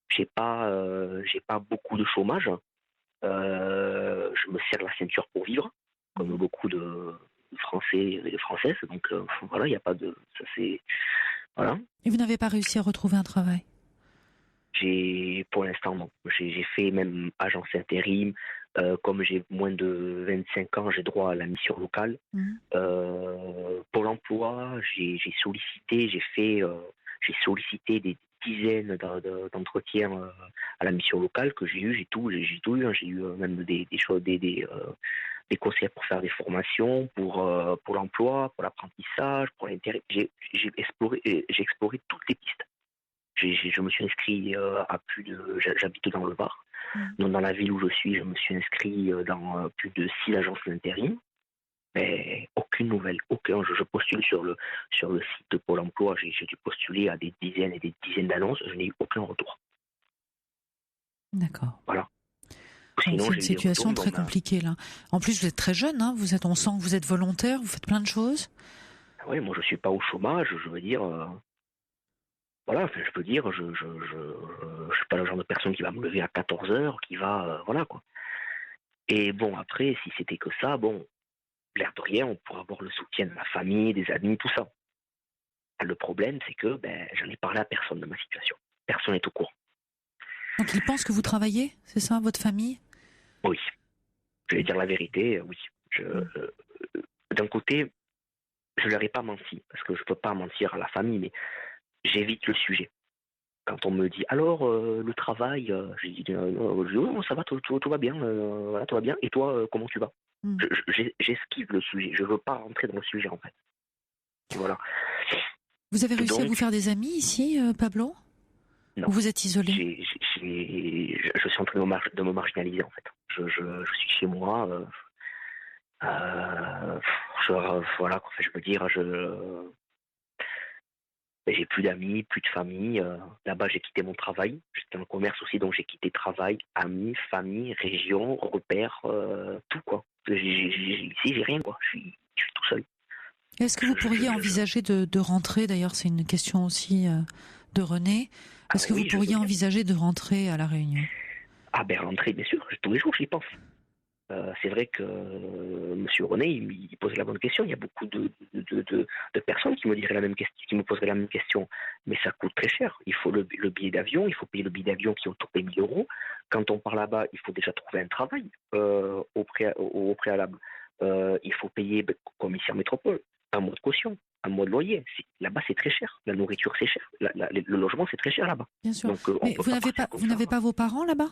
J'ai pas beaucoup de chômage. Je me serre la ceinture pour vivre, comme beaucoup de Français et de Françaises. Donc voilà, il n'y a pas de... Ça, c'est... Voilà. Et vous n'avez pas réussi à retrouver un travail? Pour l'instant, non. J'ai fait même agence intérim. Comme j'ai moins de 25 ans, j'ai droit à la mission locale. Pôle emploi, j'ai sollicité des dizaines d'entretiens à la mission locale que j'ai eu. J'ai tout eu. Hein. J'ai eu même des conseillers pour faire des formations, pour l'emploi, pour l'apprentissage, pour l'intérim. J'ai exploré toutes les pistes. Je me suis inscrit j'habite dans le Var. Donc dans la ville où je suis, je me suis inscrit dans plus de 6 agences d'intérim. Mais aucune nouvelle, je postule sur le site de Pôle emploi, j'ai dû postuler à des dizaines et des dizaines d'annonces, je n'ai eu aucun retour. D'accord. Voilà. Sinon, c'est une situation très compliquée là. En plus, vous êtes très jeune, hein, on sent que vous êtes volontaire, vous faites plein de choses. Oui, moi je suis pas au chômage, je veux dire... Voilà, je peux dire, je suis pas le genre de personne qui va me lever à 14 heures, qui va... voilà, quoi. Et bon, après, si c'était que ça, bon... L'air de rien, on pourrait avoir le soutien de ma famille, des amis, tout ça. Le problème, c'est que j'en ai parlé à personne de ma situation. Personne n'est au courant. Donc ils pensent que vous travaillez, c'est ça, votre famille? Oui. Je vais dire la vérité, oui. D'un côté, je ne leur ai pas menti, parce que je ne peux pas mentir à la famille, mais j'évite le sujet. Quand on me dit, alors, le travail, je dis, oh, ça va, tout va bien, voilà, tout va bien. Et toi, comment tu vas? J'esquive le sujet, je ne veux pas rentrer dans le sujet, en fait. Voilà. Vous avez réussi à vous faire des amis ici, Pablo? Non. Ou vous êtes isolé? Je suis en train de me marginaliser, en fait. Je suis chez moi. Voilà, je peux dire, j'ai plus d'amis, plus de famille. Là-bas, j'ai quitté mon travail. J'étais dans le commerce aussi, donc j'ai quitté travail, amis, famille, région, repères, tout, quoi. Ici, j'ai rien, quoi. Je suis tout seul. Est-ce que vous pourriez envisager de rentrer, d'ailleurs, c'est une question aussi de René, est-ce que vous pourriez envisager de rentrer à La Réunion? Ah ben, rentrer, bien sûr. Tous les jours, j'y pense. C'est vrai que Monsieur René, il pose la bonne question. Il y a beaucoup de personnes qui me diraient la même question, qui me poseraient la même question. Mais ça coûte très cher. Il faut le billet d'avion. Il faut payer le billet d'avion qui autour des 1 000 euros. Quand on part là-bas, il faut déjà trouver un travail au préalable. Il faut payer, comme ici en métropole, un mois de caution, un mois de loyer. Là-bas, c'est très cher. La nourriture, c'est cher. Le logement, c'est très cher là-bas. Bien sûr. Donc, mais vous n'avez pas vos parents là-bas?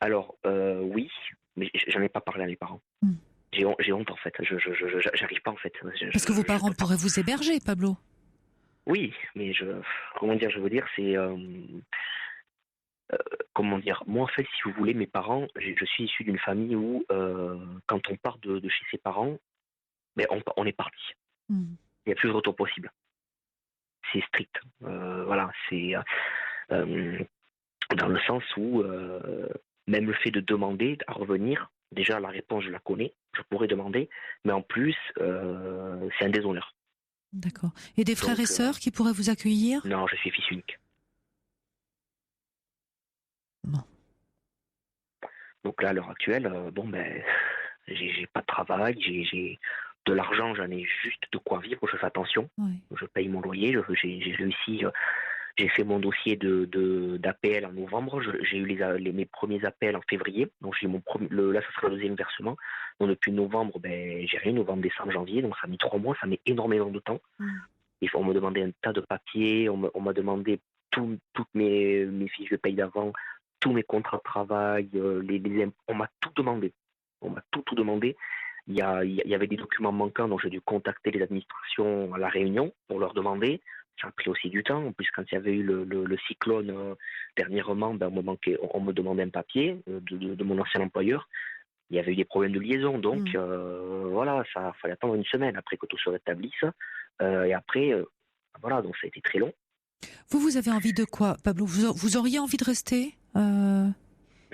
Alors, oui, mais j'en ai pas parlé à mes parents. J'ai honte, en fait. J'arrive pas, en fait. Parce que vos parents pourraient vous héberger, Pablo. Oui, mais comment dire, je veux dire, c'est... comment dire, moi, en fait, si vous voulez, mes parents, je suis issu d'une famille où, quand on part de chez ses parents, on est parti. Il n'y a plus de retour possible. C'est strict. Voilà, c'est... dans le sens où... même le fait de demander à revenir, déjà la réponse je la connais, je pourrais demander, mais en plus c'est un déshonneur. D'accord. Et des frères et sœurs qui pourraient vous accueillir? Non, je suis fils unique. Bon. Donc là, à l'heure actuelle, j'ai pas de travail, j'ai de l'argent, j'en ai juste de quoi vivre, je fais attention, je paye mon loyer, j'ai réussi J'ai fait mon dossier d'APL en novembre. J'ai eu mes premiers appels en février. Donc j'ai eu là, ça sera le deuxième versement. Donc depuis novembre, j'ai rien. Novembre, décembre, janvier. Donc ça a mis 3 mois. Ça met énormément de temps. On me demandait un tas de papiers. On m'a demandé toutes mes fiches de paye d'avant, tous mes contrats de travail, les impôts. On m'a tout demandé. On m'a tout demandé. Il y avait des documents manquants, donc j'ai dû contacter les administrations à La Réunion pour leur demander. Ça a pris aussi du temps. En plus, quand il y avait eu le cyclone dernièrement, on me demandait un papier de mon ancien employeur. Il y avait eu des problèmes de liaison, donc voilà, ça fallait attendre une semaine après que tout se rétablisse. Et après, voilà, donc ça a été très long. Vous avez envie de quoi, Pablo? Vous auriez envie de rester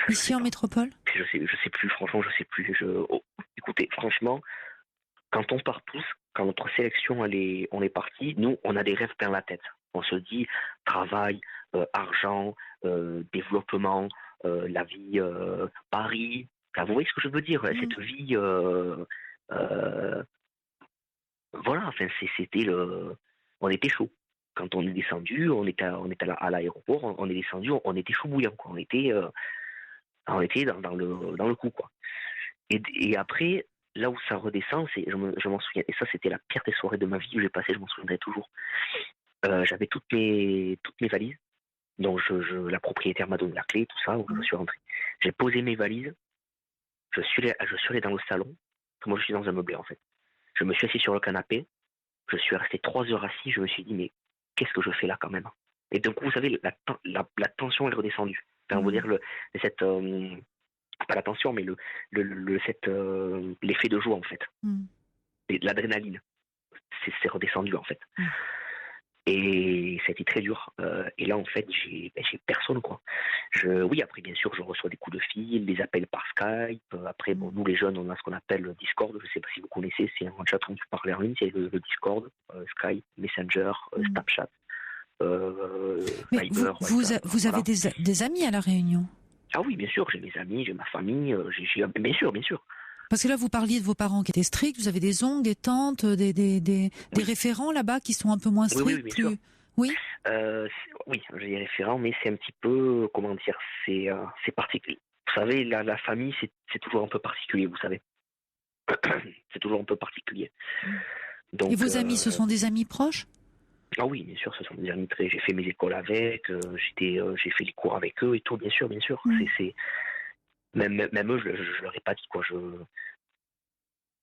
ici en métropole? Je sais plus, franchement, je sais plus. Écoutez, franchement, quand on part tous, quand notre sélection on est parti, nous, on a des rêves plein la tête. On se dit travail, argent, développement, la vie, Paris. Enfin, vous voyez ce que je veux dire? Cette vie, voilà. Enfin, on était chaud. Quand on est descendu, on était à l'aéroport, on est descendu, on était chaud bouillant, quoi. On était dans le coup, quoi. Et après, là où ça redescend, je m'en souviens, et ça c'était la pire des soirées de ma vie où j'ai passé, je m'en souviendrai toujours. J'avais toutes mes valises, donc la propriétaire m'a donné la clé, tout ça, donc je suis rentré. J'ai posé mes valises, je suis allé dans le salon, moi je suis dans un meublé en fait. Je me suis assis sur le canapé, je suis resté 3 heures assis, je me suis dit mais qu'est-ce que je fais là quand même? Et donc vous savez, la tension elle est redescendue. Enfin, vous dire pas la tension, mais l'effet de joie en fait. Et l'adrénaline, c'est redescendu en fait. Et ça a été très dur. Et là en fait, j'ai personne quoi. Oui, après bien sûr, je reçois des coups de fil, des appels par Skype. Après, bon, nous les jeunes, on a ce qu'on appelle le Discord. Je sais pas si vous connaissez, c'est un chat où tu parles en ligne, c'est le Discord, Skype, Messenger, Snapchat, Viber. Vous avez des amis à La Réunion? Ah oui, bien sûr, j'ai mes amis, j'ai ma famille, bien sûr. Parce que là, vous parliez de vos parents qui étaient stricts, vous avez des oncles, des tantes, des référents là-bas qui sont un peu moins stricts. Oui, bien sûr. Oui. Oui, j'ai des référents, mais c'est un petit peu, comment dire, c'est particulier. Vous savez, la famille, c'est toujours un peu particulier, vous savez. C'est toujours un peu particulier. Donc, et vos amis, ce sont des amis proches? Ah oui, bien sûr, ce sont des amis j'ai fait mes écoles avec, j'ai fait les cours avec eux et tout, bien sûr. Même eux, je leur ai pas dit quoi.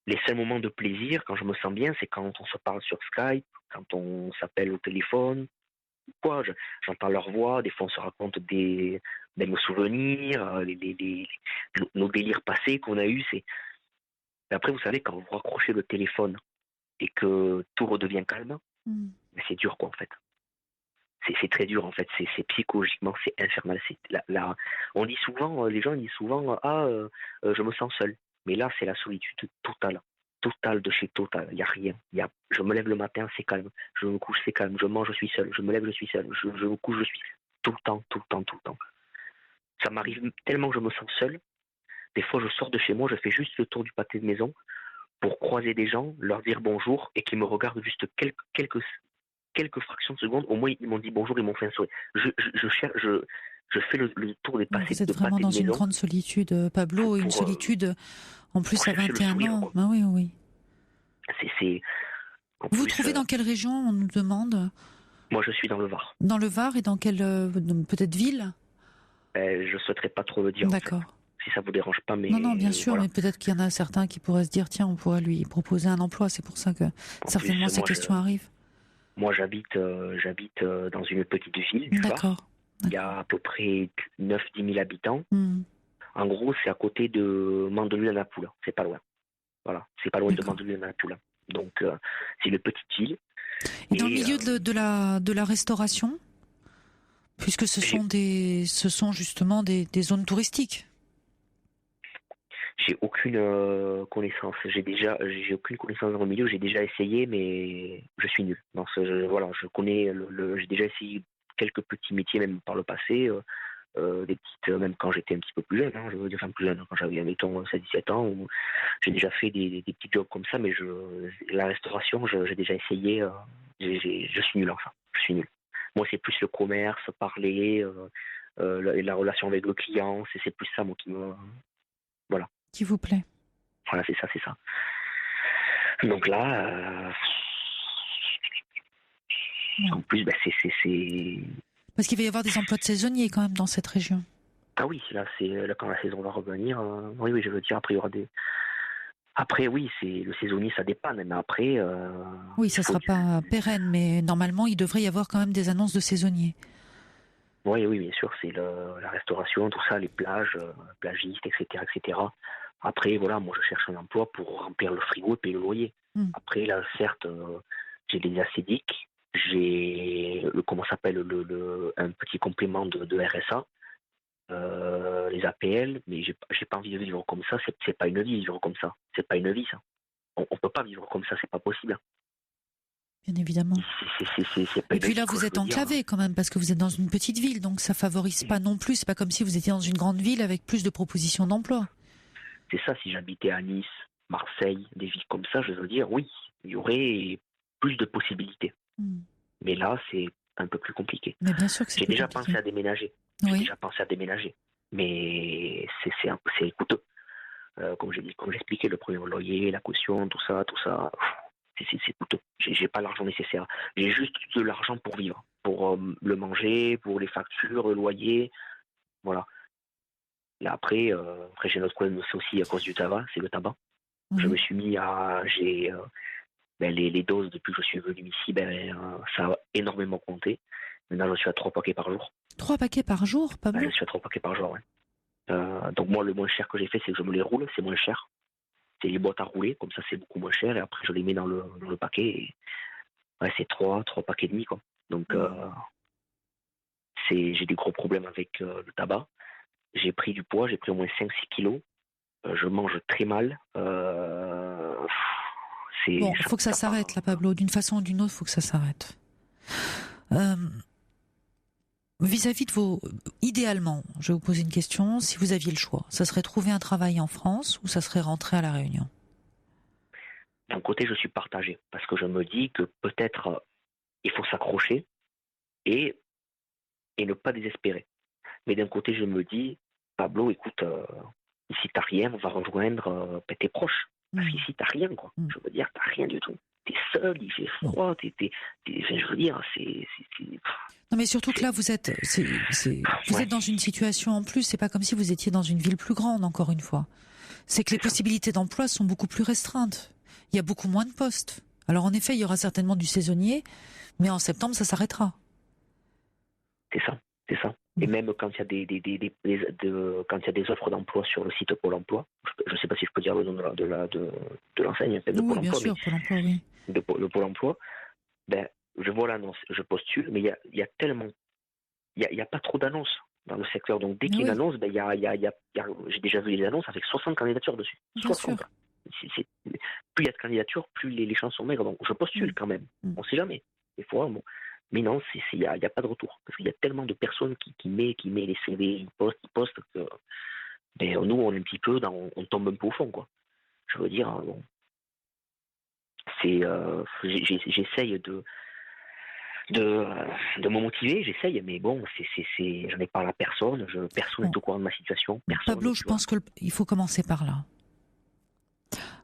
Les seuls moments de plaisir, quand je me sens bien, c'est quand on se parle sur Skype, quand on s'appelle au téléphone, quoi. J'entends leur voix, des fois on se raconte des nos souvenirs, nos délires passés qu'on a eus. Mais après, vous savez, quand vous raccrochez le téléphone et que tout redevient calme, c'est dur quoi en fait. C'est très dur en fait, c'est psychologiquement c'est infernal. On dit souvent, les gens disent souvent je me sens seul, mais là c'est la solitude totale de chez total. Il y a rien. Je me lève le matin, c'est calme. Je me couche, c'est calme. Je mange, je suis seul. Je me lève, je suis seul. Je me couche, je suis tout le temps. Ça m'arrive tellement que je me sens seul. Des fois, je sors de chez moi, je fais juste le tour du pâté de maison pour croiser des gens, leur dire bonjour et qu'ils me regardent juste quelques fractions de secondes. Au moins, ils m'ont dit bonjour, ils m'ont fait un sourire. Je fais le tour des pâtés de maison. Vous êtes vraiment dans une grande solitude, Pablo, une solitude en plus à 21 ans. Ben oui. Vous vous trouvez dans quelle région, on nous demande? Moi, je suis dans le Var. Dans le Var, et dans quelle peut-être ville? Je souhaiterais pas trop le dire. D'accord. En fait. Si ça vous dérange pas, mais non, bien sûr, voilà. Mais peut-être qu'il y en a certains qui pourraient se dire tiens, on pourrait lui proposer un emploi. C'est pour ça que certainement ces questions arrivent. Moi, j'habite dans une petite ville du Var. Il y a à peu près 9-10 000 habitants. En gros, c'est à côté de Mandelieu-la-Napoule. C'est pas loin. Voilà, c'est pas loin de Mandelieu-la-Napoule. Donc, c'est une petite île. Et dans le milieu de la restauration, puisque ce sont justement des zones touristiques. J'ai aucune connaissance. J'ai aucune connaissance dans le milieu. J'ai déjà essayé, mais je suis nul. Je connais j'ai déjà essayé quelques petits métiers même par le passé, des petites, même quand j'étais un petit peu plus jeune. Je veux dire, enfin plus jeune, quand j'avais mettons 16-17 ans, où j'ai déjà fait des petits jobs comme ça, mais la restauration, j'ai déjà essayé. Je suis nul en ça. Je suis nul. Moi, c'est plus le commerce, parler, la relation avec le client. C'est plus ça, moi, qui me... Voilà. Qui vous plaît. Voilà, c'est ça. Donc là... En plus, c'est... Parce qu'il va y avoir des emplois de saisonniers quand même dans cette région. Ah oui, là, quand la saison va revenir, oui, je veux dire, après, il y aura des... Après, oui, le saisonnier, ça dépanne, mais après... oui, ça ne sera pas pérenne, mais normalement, il devrait y avoir quand même des annonces de saisonniers. Oui, bien sûr, c'est la restauration, tout ça, les plages, plagistes, etc., etc. Après, voilà, moi, je cherche un emploi pour remplir le frigo et payer le loyer. Après, là, certes, j'ai des acédiques, j'ai un petit complément de RSA, les APL, mais j'ai pas envie de vivre comme ça. C'est pas une vie, vivre comme ça. C'est pas une vie, ça. On peut pas vivre comme ça, c'est pas possible. Bien évidemment. C'est pas et puis là, vous êtes enclavé quand même, parce que vous êtes dans une petite ville, donc ça favorise pas non plus. C'est pas comme si vous étiez dans une grande ville avec plus de propositions d'emploi. C'est ça, si j'habitais à Nice, Marseille, des villes comme ça, je veux dire, oui, il y aurait plus de possibilités. Mais là, c'est un peu plus compliqué. Mais bien sûr que J'ai déjà pensé à déménager. Mais c'est coûteux. Comme j'expliquais, le premier loyer, la caution, tout ça, c'est coûteux. J'ai pas l'argent nécessaire. J'ai juste de l'argent pour vivre, pour le manger, pour les factures, le loyer, voilà. Et après j'ai un autre problème, c'est aussi à cause du tabac, c'est le tabac. Je me suis mis les doses depuis que je suis venu ici, ça a énormément compté. Maintenant, je suis à 3 paquets par jour. 3 paquets par jour, pas mal. Je suis à 3 paquets par jour, ouais. Donc moi, le moins cher que j'ai fait, c'est que je me les roule, c'est moins cher. C'est les boîtes à rouler, comme ça c'est beaucoup moins cher, et après je les mets dans le paquet, et c'est 3 paquets et demi, quoi. Donc j'ai des gros problèmes avec le tabac. J'ai pris du poids, j'ai pris au moins 5-6 kilos. Je mange très mal. Il faut que ça s'arrête là, Pablo. D'une façon ou d'une autre, il faut que ça s'arrête. Vis-à-vis de vos... Idéalement, je vais vous poser une question. Si vous aviez le choix, ça serait trouver un travail en France ou ça serait rentrer à La Réunion? D'un côté, je suis partagé parce que je me dis que peut-être il faut s'accrocher et ne pas désespérer. Mais d'un côté, je me dis, Pablo, écoute, ici t'as rien, on va rejoindre tes proches. Parce qu'ici t'as rien, quoi. Je veux dire, t'as rien du tout. T'es seul, il fait froid, je veux dire, c'est... Non, mais surtout que là, vous êtes dans une situation en plus, c'est pas comme si vous étiez dans une ville plus grande, encore une fois. C'est que les possibilités d'emploi sont beaucoup plus restreintes. Il y a beaucoup moins de postes. Alors en effet, il y aura certainement du saisonnier, mais en septembre, ça s'arrêtera. C'est ça. Et même quand il y a quand il y a des offres d'emploi sur le site Pôle emploi, je ne sais pas si je peux dire le nom de l'enseigne, de oui, Pôle bien emploi, sûr, Pôle emploi, oui. De Pôle emploi, je vois l'annonce, je postule, mais il y a tellement, il y a pas trop d'annonces dans le secteur. Donc dès qu'il y a une annonce, j'ai déjà vu les annonces avec 60 candidatures dessus. Bien 60. sûr. Plus il y a de candidatures, plus les chances sont maigres. Donc je postule quand même. On ne sait jamais. Des fois, bon. Mais non, il y a pas de retour. Parce qu'il y a tellement de personnes qui met les CV, ils postent que nous, on est un petit peu on tombe un peu au fond, quoi. Je veux dire, bon. J'essaye de me motiver, j'essaye, mais bon, je n'ai pas la personne, personne n'est au courant de ma situation. Pablo, je pense qu'il faut commencer par là.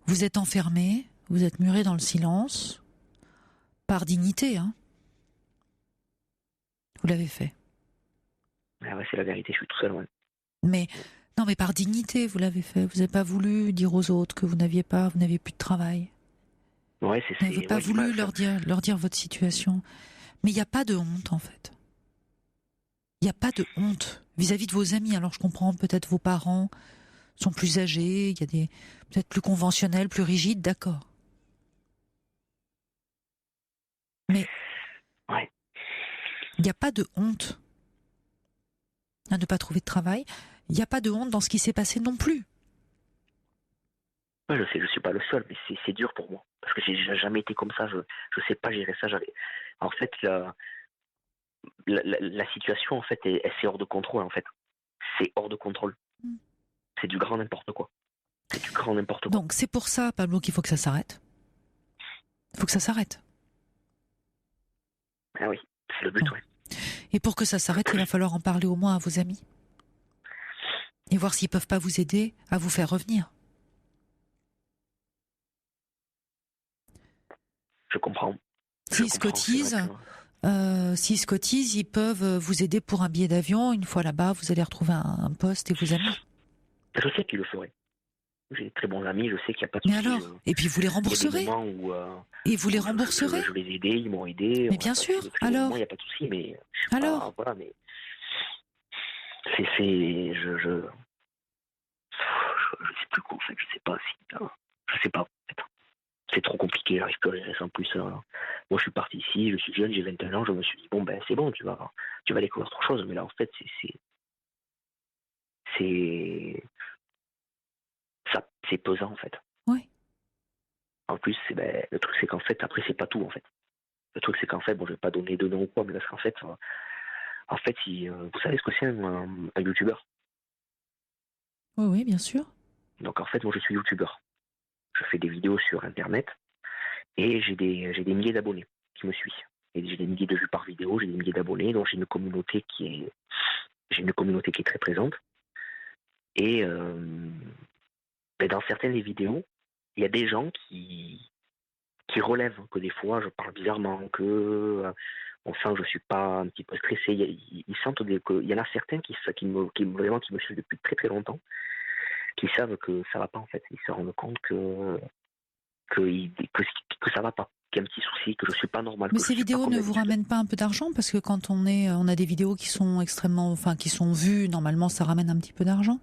Vous êtes enfermé, vous êtes muré dans le silence, par dignité, hein. Vous l'avez fait. Ah ouais, c'est la vérité, je suis tout seul, ouais. Mais par dignité, vous l'avez fait. Vous n'avez pas voulu dire aux autres que vous n'aviez plus de travail. Ouais, vous n'avez pas voulu leur dire votre situation. Mais il n'y a pas de honte, en fait. Il n'y a pas de honte vis-à-vis de vos amis. Alors je comprends, peut-être vos parents sont plus âgés, il y a des peut-être plus conventionnels, plus rigides, d'accord. Mais ouais. Il n'y a pas de honte à ne pas trouver de travail. Il n'y a pas de honte dans ce qui s'est passé non plus. Ouais, je sais, je suis pas le seul, mais c'est dur pour moi. Parce que j'ai jamais été comme ça, je sais pas gérer ça. En fait, la situation, en fait, c'est hors de contrôle, en fait. C'est hors de contrôle. C'est du grand n'importe quoi. C'est du grand n'importe quoi. Donc, c'est pour ça, Pablo, qu'il faut que ça s'arrête. Il faut que ça s'arrête. Ah oui, c'est le but, ouais. Et pour que ça s'arrête, il va falloir en parler au moins à vos amis. Et voir s'ils peuvent pas vous aider à vous faire revenir. Je comprends. S'ils se cotisent, ils peuvent vous aider pour un billet d'avion. Une fois là-bas, vous allez retrouver un poste et vos amis. Je sais qu'ils le feraient. J'ai de très bons amis, je sais qu'il n'y a pas de souci. Mais alors Et puis vous les rembourserez Et vous les rembourserez Je les ai aidés, ils m'ont aidé. Mais bien sûr, alors. Il n'y a pas de souci, mais... Alors voilà, mais... Je sais plus quoi, en fait, je sais pas si... Je sais pas, en fait. C'est trop compliqué, j'arrive plus à rester en plus. Moi, je suis parti ici, je suis jeune, j'ai 21 ans, je me suis dit, bon, ben, c'est bon, tu vas découvrir autre chose. Mais là, en fait, c'est pesant, en fait. Oui. En plus, le truc, c'est qu'en fait, après, c'est pas tout, en fait. Le truc, c'est qu'en fait, bon, je vais pas donner de nom ou quoi, mais parce qu'en fait, si, vous savez ce que c'est un youtubeur? Oui, bien sûr. Donc, en fait, moi, je suis youtubeur. Je fais des vidéos sur Internet et j'ai des milliers d'abonnés qui me suivent. Et j'ai des milliers de vues par vidéo, j'ai des milliers d'abonnés, donc j'ai une communauté qui est très présente. Et dans certaines des vidéos, il y a des gens qui relèvent que des fois je parle bizarrement, que on sent que je suis pas un petit peu stressé. Ils sentent il y en a certains qui me suivent depuis très très longtemps, qui savent que ça va pas en fait. Ils se rendent compte que ça va pas, qu'il y a un petit souci, que je suis pas normal. Mais ces vidéos ne vous ramènent pas un peu d'argent? Parce que quand on a des vidéos qui sont qui sont vues, normalement ça ramène un petit peu d'argent?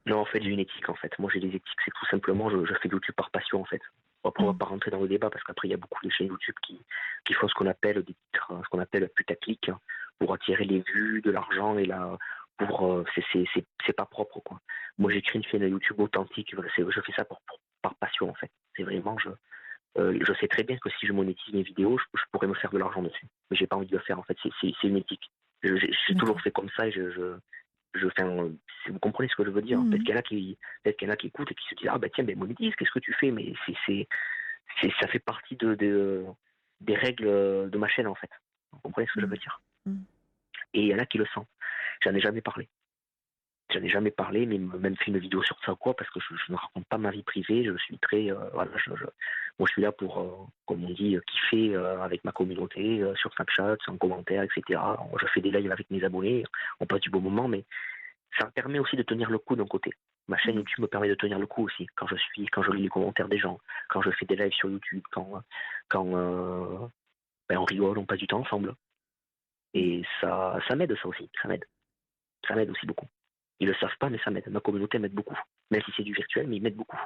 Non, en fait, j'ai une éthique, en fait. Moi, j'ai des éthiques, c'est tout simplement, je fais de YouTube par passion, en fait. Après, on va pas rentrer dans le débat, parce qu'après, il y a beaucoup de chaînes YouTube qui font ce qu'on appelle des titres, ce qu'on appelle putaclic, pour attirer les vues, de l'argent, et c'est pas propre, quoi. Moi, j'ai créé une chaîne YouTube authentique, je fais ça par passion, en fait. C'est vraiment, je sais très bien que si je monétise mes vidéos, je pourrais me faire de l'argent dessus. Mais j'ai pas envie de le faire, en fait. C'est une éthique. J'ai toujours fait comme ça, et vous comprenez ce que je veux dire. Peut-être qu'il y en a qui écoutent et qui se disent, tiens, monétise, qu'est-ce que tu fais? Mais ça fait partie des règles de ma chaîne, en fait. Vous comprenez ce que je veux dire? Et il y en a qui le sentent. J'en ai jamais parlé, mais même fait une vidéo sur ça ou quoi, parce que je ne raconte pas ma vie privée. Je suis très, moi, je suis là pour, comme on dit, kiffer avec ma communauté, sur Snapchat, en commentaire, etc. Je fais des lives avec mes abonnés, on passe du bon moment, mais ça me permet aussi de tenir le coup d'un côté. Ma chaîne YouTube me permet de tenir le coup aussi, quand je lis les commentaires des gens, quand je fais des lives sur YouTube, quand on rigole, on passe du temps ensemble. Et ça m'aide, ça aussi, ça m'aide aussi beaucoup. Ils le savent pas, mais ça m'aide. Ma communauté m'aide beaucoup. Même si c'est du virtuel, mais ils m'aident beaucoup.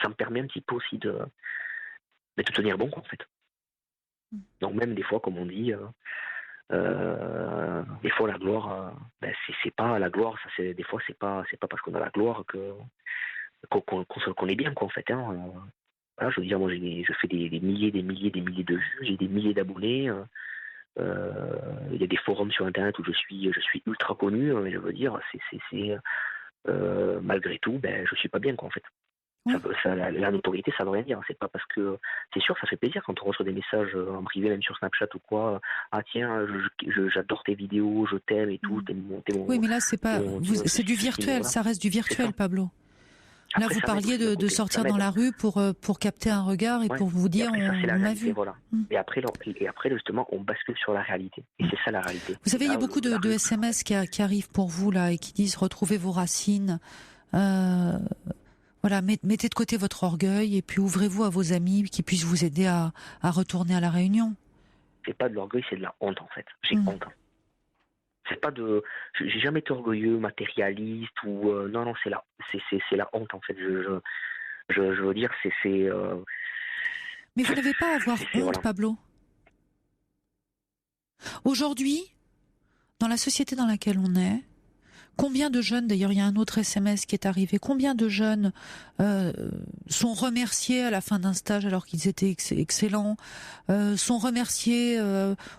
Ça me permet un petit peu aussi de tenir bon, en fait. Donc même des fois, comme on dit, des fois la gloire, c'est pas la gloire. Des fois, c'est pas parce qu'on a la gloire qu'on est bien, quoi, en fait. Voilà, je veux dire, moi, je fais des milliers de vues, j'ai des milliers d'abonnés. Il y a des forums sur Internet où je suis ultra connu, mais je veux dire, malgré tout, je suis pas bien, quoi, en fait. Oui. La notoriété, ça veut rien dire. C'est pas parce que, c'est sûr, ça fait plaisir quand on reçoit des messages en privé, même sur Snapchat ou quoi. Tiens, j'adore tes vidéos, je t'aime et tout. Oui, mais là, c'est pas, c'est du virtuel, voilà. Ça reste du virtuel, Pablo. Là, après, vous parliez de sortir dans la rue pour capter un regard et pour vous dire, on m'a vu. Voilà. Et après, justement, on bascule sur la réalité. Et c'est ça, la réalité. Vous savez, il y a beaucoup de SMS qui arrivent pour vous, là, et qui disent, retrouvez vos racines. Voilà, mettez de côté votre orgueil et puis ouvrez-vous à vos amis qui puissent vous aider à retourner à la Réunion. C'est pas de l'orgueil, c'est de la honte, en fait. J'ai honte. C'est pas j'ai jamais été orgueilleux, matérialiste ou non, c'est la honte, en fait. Je veux dire, Mais vous n'avez pas à avoir honte, voilà. Pablo. Aujourd'hui, dans la société dans laquelle on est, combien de jeunes, d'ailleurs il y a un autre SMS qui est arrivé, combien de jeunes sont remerciés à la fin d'un stage alors qu'ils étaient excellents, sont remerciés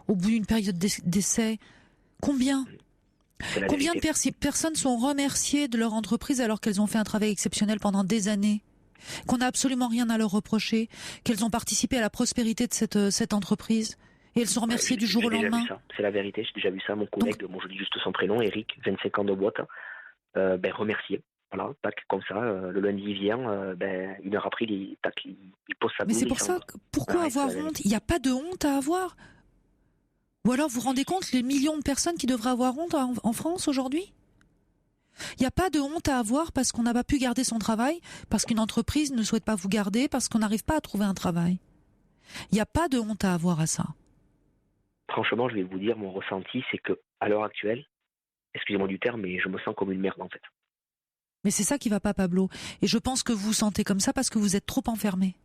au bout d'une période d'essai? Combien de personnes sont remerciées de leur entreprise alors qu'elles ont fait un travail exceptionnel pendant des années, qu'on n'a absolument rien à leur reprocher, qu'elles ont participé à la prospérité de cette entreprise, Et elles sont remerciées du jour au lendemain. C'est la vérité, j'ai déjà vu ça. Mon collègue, je dis juste son prénom, Eric, 25 ans de boîte, remercié. Voilà, tac, comme ça, le lundi il vient, une heure après, il pose sa blouse. Mais c'est pour ça, pourquoi avoir honte? Il n'y a pas de honte à avoir? Ou alors vous vous rendez compte les millions de personnes qui devraient avoir honte en France aujourd'hui? Il n'y a pas de honte à avoir parce qu'on n'a pas pu garder son travail, parce qu'une entreprise ne souhaite pas vous garder, parce qu'on n'arrive pas à trouver un travail. Il n'y a pas de honte à avoir à ça. Franchement, je vais vous dire, mon ressenti, c'est que à l'heure actuelle, excusez-moi du terme, mais je me sens comme une merde en fait. Mais c'est ça qui va pas, Pablo. Et je pense que vous vous sentez comme ça parce que vous êtes trop enfermé.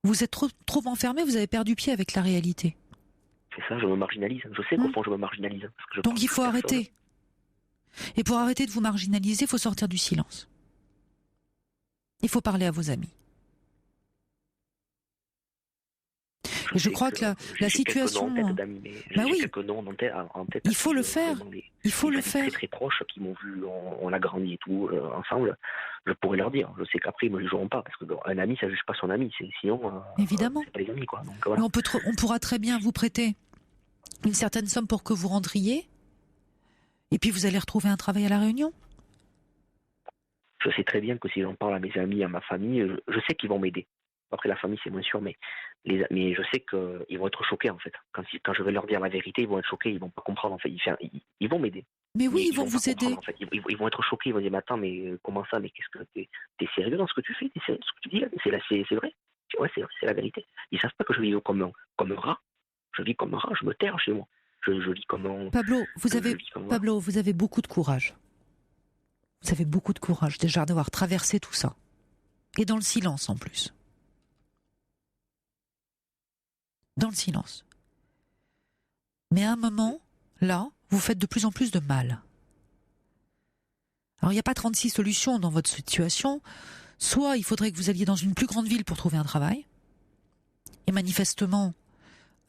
Vous êtes trop enfermé, vous avez perdu pied avec la réalité. C'est ça, je me marginalise. Je sais qu'au fond, je me marginalise. Donc il faut arrêter. Et pour arrêter de vous marginaliser, il faut sortir du silence. Il faut parler à vos amis. Et je crois que la situation... Il faut le faire. Il faut le faire. Très très proches qui m'ont vu, on a grandi et tout ensemble. Je pourrais leur dire. Je sais qu'après ils me jugeront pas parce qu'un ami ça juge pas son ami. Sinon. Évidemment. C'est pas les amis quoi. Donc, voilà. Mais on pourra très bien vous prêter une certaine somme pour que vous rentriez. Et puis vous allez retrouver un travail à La Réunion. Je sais très bien que si j'en parle à mes amis, à ma famille, je sais qu'ils vont m'aider. Après la famille c'est moins sûr, mais je sais qu'ils vont être choqués en fait. Quand je vais leur dire la vérité, ils vont être choqués, ils vont pas comprendre en fait. Ils vont m'aider. Mais oui, ils vont vous aider. En fait. Ils vont être choqués, ils vont dire mais attends, mais comment ça, mais qu'est-ce que t'es sérieux dans ce que tu fais, t'es sérieux dans ce que tu dis là, c'est vrai. Ouais, c'est la vérité. Ils savent pas que je vis comme un rat. Je vis comme un rat, je me terre chez moi. Je vis comme un... Pablo, vous avez beaucoup de courage. Vous avez beaucoup de courage déjà d'avoir traversé tout ça. Et dans le silence en plus. Dans le silence. Mais à un moment, là, vous faites de plus en plus de mal. Alors il n'y a pas 36 solutions dans votre situation. Soit il faudrait que vous alliez dans une plus grande ville pour trouver un travail. Et manifestement,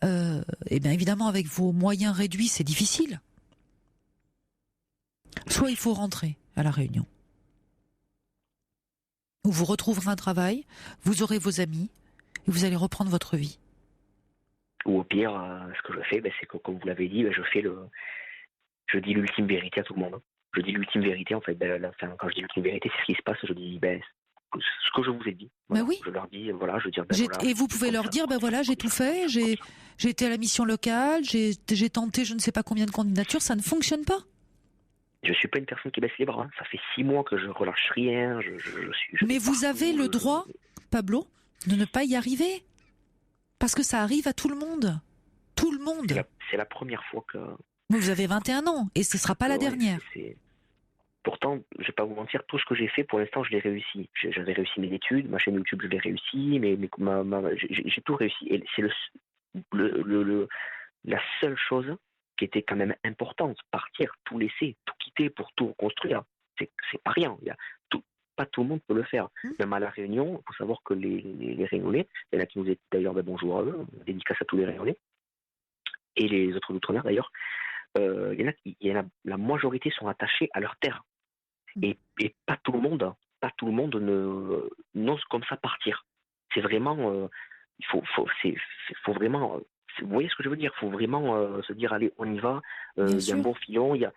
et bien évidemment avec vos moyens réduits, c'est difficile. Soit il faut rentrer à La Réunion. Où vous retrouverez un travail, vous aurez vos amis, et vous allez reprendre votre vie. Ou au pire, ce que je fais, c'est que, comme vous l'avez dit, je dis l'ultime vérité à tout le monde. Je dis l'ultime vérité, en fait. Quand je dis l'ultime vérité, c'est ce qui se passe. Je dis ce que je vous ai dit. Voilà. Oui. Je leur dis, voilà, je dis... et vous pouvez leur dire, voilà, j'ai tout fait, j'ai été à la mission locale, j'ai tenté je ne sais pas combien de candidatures, ça ne fonctionne pas. Je suis pas une personne qui baisse les bras. Ça fait 6 mois que je relâche rien. Mais vous avez le droit, Pablo, de ne pas y arriver. Parce que ça arrive à tout le monde. Tout le monde. C'est la première fois que... Mais vous avez 21 ans et ce ne sera pas la dernière. Pourtant, je ne vais pas vous mentir, tout ce que j'ai fait, pour l'instant, je l'ai réussi. J'avais réussi mes études, ma chaîne YouTube, je l'ai réussi, j'ai tout réussi. Et c'est la seule chose qui était quand même importante. Partir, tout laisser, tout quitter pour tout reconstruire. C'est pas rien. Pas tout le monde peut le faire. Même à La Réunion, il faut savoir que les Réunionnais, il y en a qui nous aident d'ailleurs, bonjour à eux, dédicace à tous les Réunionnais, et les autres d'outre-mer d'ailleurs, la majorité sont attachés à leur terre. Et pas tout le monde n'ose comme ça partir. C'est vraiment, il faut vraiment, vous voyez ce que je veux dire? Il faut vraiment se dire, allez, on y va, il y a un bon filon, déjà,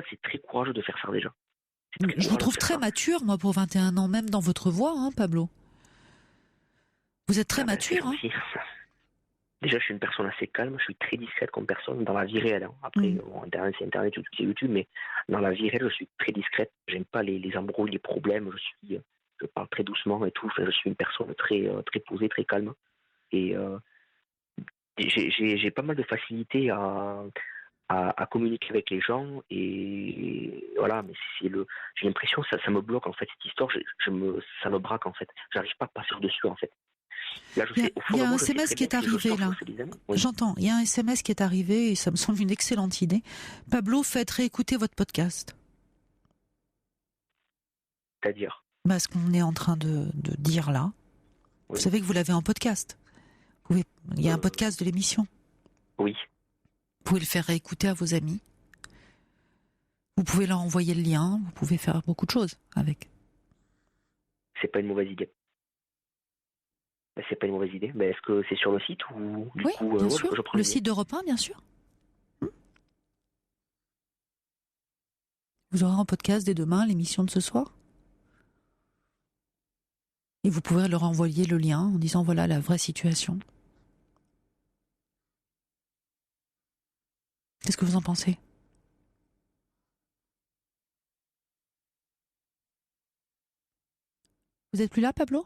c'est très courageux de faire ça déjà. Je vous trouve très mature, moi, pour 21 ans, même dans votre voix, hein, Pablo. Vous êtes très mature. Hein. Déjà, je suis une personne assez calme, je suis très discrète comme personne dans la vie réelle. Hein. Après, Internet, c'est Internet, c'est YouTube, mais dans la vie réelle, je suis très discrète. J'aime pas les embrouilles, les problèmes. Je parle très doucement et tout. Enfin, je suis une personne très posée, très calme. Et j'ai pas mal de facilité à communiquer avec les gens, et voilà, mais j'ai l'impression que ça me bloque en fait, cette histoire, ça me braque en fait, j'arrive pas à passer dessus en fait. Là, il y a un SMS qui est arrivé là, j'entends, il y a un SMS qui est arrivé et ça me semble une excellente idée. Pablo, faites réécouter votre podcast. C'est-à-dire ce qu'on est en train de dire là, vous savez que vous l'avez en podcast. Il y a un podcast de l'émission. Oui. Vous pouvez le faire réécouter à vos amis. Vous pouvez leur envoyer le lien. Vous pouvez faire beaucoup de choses avec. C'est pas une mauvaise idée. C'est pas une mauvaise idée. Mais est-ce que c'est sur le site ou du Oui, coup, bien sûr. je prends Le site d'Europe 1, bien sûr. Vous aurez en podcast dès demain l'émission de ce soir. Et vous pourrez leur envoyer le lien en disant voilà la vraie situation. Qu'est-ce que vous en pensez ? Vous êtes plus là, Pablo ?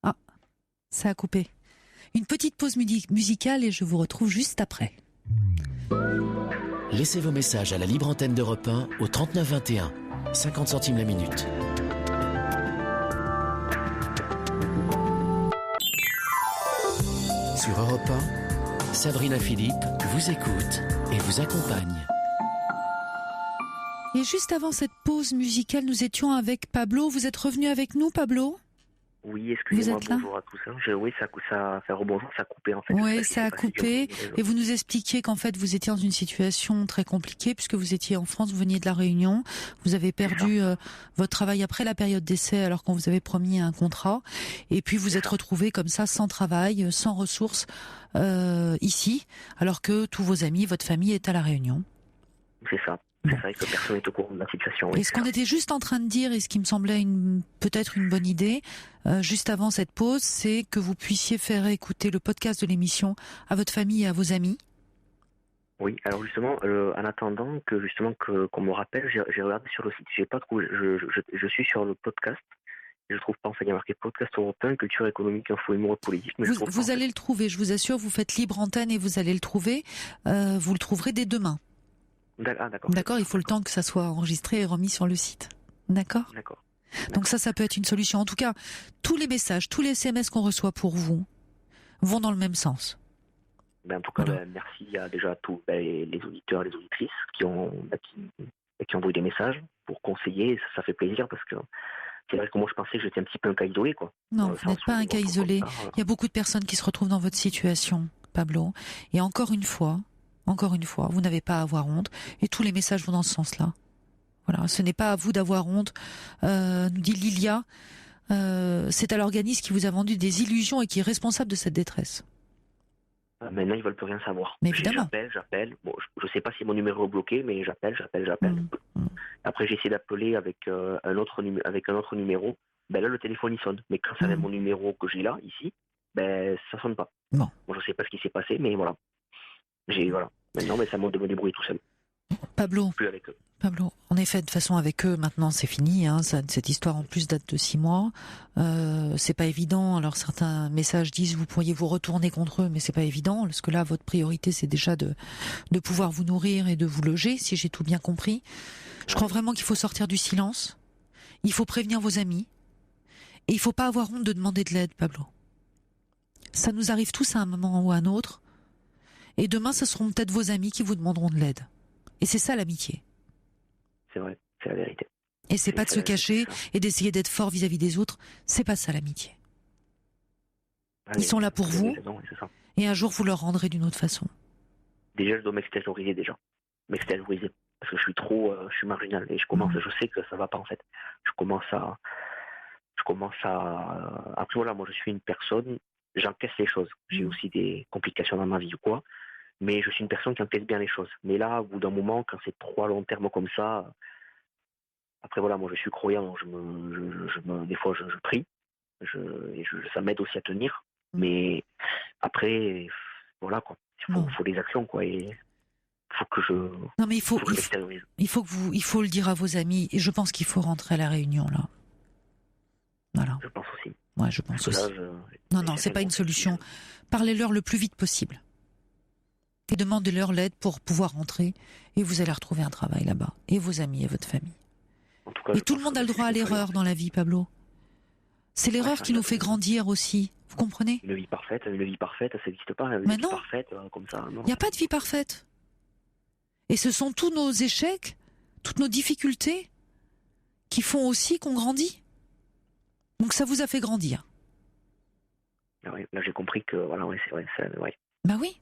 Ah, ça a coupé. Une petite pause musicale et je vous retrouve juste après. Laissez vos messages à la libre antenne d'Europe 1 au 39 21, 50 centimes la minute. Sur Europe 1, Sabrina Philippe vous écoute et vous accompagne. Et juste avant cette pause musicale, nous étions avec Pablo. Vous êtes revenu avec nous, Pablo ? Oui, excusez-moi, Vous êtes là ? bonjour à tous. Oui, ça fait rebonjour, ça a coupé en fait. Oui, ça a coupé. Et vous nous expliquiez qu'en fait, vous étiez dans une situation très compliquée puisque vous étiez en France, vous veniez de La Réunion. Vous avez perdu votre travail après la période d'essai alors qu'on vous avait promis un contrat. Et puis vous êtes retrouvé comme ça, sans travail, sans ressources, ici, alors que tous vos amis, votre famille est à La Réunion. C'est ça. C'est vrai que personne n'est au courant de la situation. Et ce qu'on était juste en train de dire, et ce qui me semblait peut-être une bonne idée, juste avant cette pause, c'est que vous puissiez faire écouter le podcast de l'émission à votre famille et à vos amis. Oui, alors justement, en attendant qu'on me rappelle, j'ai regardé sur le site, j'ai pas trouvé, je suis sur le podcast, je trouve pas, enfin il y a marqué podcast européen, culture économique, info, humour et politique. Mais vous allez le trouver, je vous assure, vous faites libre antenne et vous allez le trouver, vous le trouverez dès demain. D'accord. D'accord, il faut le temps que ça soit enregistré et remis sur le site. D'accord ? D'accord. Donc ça peut être une solution. En tout cas, tous les messages, tous les SMS qu'on reçoit pour vous vont dans le même sens. En tout cas, merci à déjà tous les auditeurs et les auditrices qui ont envoyé des messages pour conseiller. Ça fait plaisir parce que c'est vrai que moi je pensais que j'étais un petit peu un cas isolé, quoi. Non, vous n'êtes pas un cas isolé. Il y a beaucoup de personnes qui se retrouvent dans votre situation, Pablo. Et encore une fois, vous n'avez pas à avoir honte. Et tous les messages vont dans ce sens-là. Voilà, ce n'est pas à vous d'avoir honte, nous dit Lilia. C'est à l'organisme qui vous a vendu des illusions et qui est responsable de cette détresse. Maintenant, ils veulent plus rien savoir. Mais évidemment. J'appelle. Bon, je sais pas si mon numéro est bloqué, mais j'appelle. Après, j'ai essayé d'appeler avec un autre numéro. Là, le téléphone il sonne. Mais quand ça avec mon numéro que j'ai là, ici, ça sonne pas. Bon. Bon, je sais pas ce qui s'est passé, mais voilà. Maintenant, ça monte de me débrouiller tout seul. Pablo. Plus avec eux. Pablo, en effet, de toute façon, avec eux, maintenant, c'est fini. Cette histoire, en plus, date de 6 mois. C'est pas évident. Alors, certains messages disent vous pourriez vous retourner contre eux, mais c'est pas évident, parce que là, votre priorité, c'est déjà de pouvoir vous nourrir et de vous loger, si j'ai tout bien compris. Je crois vraiment qu'il faut sortir du silence. Il faut prévenir vos amis. Et il faut pas avoir honte de demander de l'aide, Pablo. Ça nous arrive tous à un moment ou à un autre. Et demain, ce seront peut-être vos amis qui vous demanderont de l'aide. Et c'est ça l'amitié. C'est vrai, c'est la vérité. Et c'est pas de se cacher et d'essayer d'être fort vis-à-vis des autres. C'est pas ça l'amitié. Ils sont là pour vous. Et un jour, vous leur rendrez d'une autre façon. Déjà, je dois m'extérioriser déjà. M'extérioriser. Parce que je suis marginal. Et je sais que ça va pas en fait. Je commence à... Après voilà, moi je suis une personne, j'encaisse les choses. J'ai aussi des complications dans ma vie ou quoi. Mais je suis une personne qui encaisse bien les choses. Mais là, au bout d'un moment, quand c'est trop à long terme comme ça, après voilà, moi je suis croyant, des fois je prie, ça m'aide aussi à tenir. Mais après, voilà quoi, il faut des actions quoi, et faut que je. Non mais il faut le dire à vos amis, et je pense qu'il faut rentrer à La Réunion là. Voilà. Je pense aussi. Ouais, je pense aussi. Non, c'est pas une solution. Parlez-leur le plus vite possible. Et demandez-leur l'aide pour pouvoir rentrer, et vous allez retrouver un travail là-bas, et vos amis et votre famille. En tout cas, et tout le monde a le droit à l'erreur dans la vie, Pablo. C'est l'erreur qui nous fait grandir aussi, vous comprenez ? Une vie parfaite, ça n'existe pas. Une vie parfaite comme ça. Il n'y a pas de vie parfaite. Et ce sont tous nos échecs, toutes nos difficultés, qui font aussi qu'on grandit. Donc ça vous a fait grandir. Ah oui, là j'ai compris que voilà, c'est vrai, ouais. Bah oui.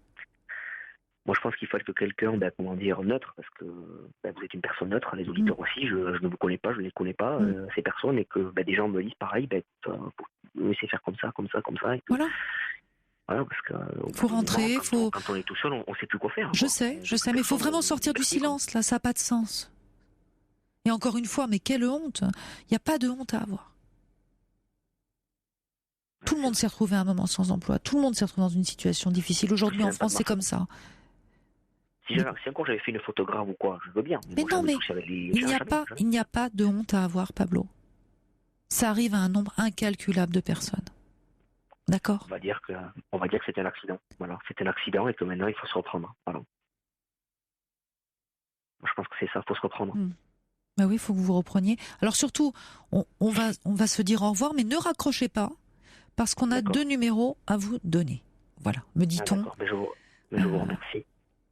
Moi, je pense qu'il faut que quelqu'un, neutre, parce que vous êtes une personne neutre, les auditeurs aussi, je ne vous connais pas, je ne les connais pas, ces personnes, et que des gens me disent pareil, faut laisser faire comme ça. Et que, voilà, parce que faut rentrer, quand on est tout seul, on ne sait plus quoi faire. Je sais, mais il faut vraiment sortir du silence, là, ça n'a pas de sens. Et encore une fois, mais quelle honte! Il n'y a pas de honte à avoir. Tout le monde s'est retrouvé à un moment sans emploi, tout le monde s'est retrouvé dans une situation difficile. Aujourd'hui, en France, c'est comme ça. Si encore j'avais fait une photographe ou quoi, je veux bien. Mais non, mais il n'y a pas de honte à avoir, Pablo. Ça arrive à un nombre incalculable de personnes. D'accord. On va dire que c'est un accident. Voilà, c'est un accident et que maintenant il faut se reprendre. Voilà. Je pense que c'est ça, il faut se reprendre. Ben oui, il faut que vous vous repreniez. Alors surtout, on va se dire au revoir, mais ne raccrochez pas, parce qu'on a 2 numéros à vous donner. Voilà, me dit-on. D'accord, mais je vous remercie.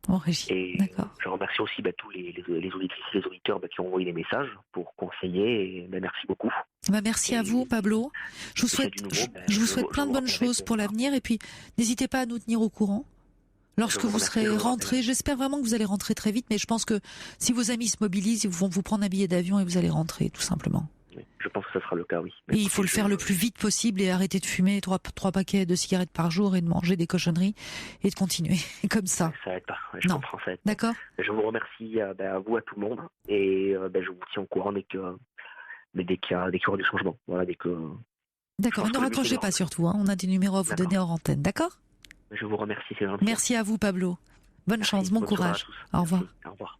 En régie. Et je remercie aussi tous les auditrices et les auditeurs qui ont envoyé des messages pour conseiller. Et, merci beaucoup. Merci à vous, Pablo. Je vous souhaite plein de bonnes choses pour l'avenir. Et puis, n'hésitez pas à nous tenir au courant. Lorsque vous serez rentré, j'espère vraiment que vous allez rentrer très vite, mais je pense que si vos amis se mobilisent, ils vont vous prendre un billet d'avion et vous allez rentrer, tout simplement. Je pense que ce sera le cas, oui. Et il faut le faire le plus vite possible et arrêter de fumer 3 paquets de cigarettes par jour et de manger des cochonneries et de continuer comme ça. Ça aide pas, je comprends ça. D'accord. Je vous remercie à vous, à tout le monde, et je vous tiens au courant dès qu'il y aura du changement. Voilà, D'accord, ne raccrochez pas surtout, on a des numéros à vous donner hors antenne, d'accord? Je vous remercie, c'est gentil. Merci à vous, Pablo. Bonne chance, bon courage. Au revoir. Au revoir.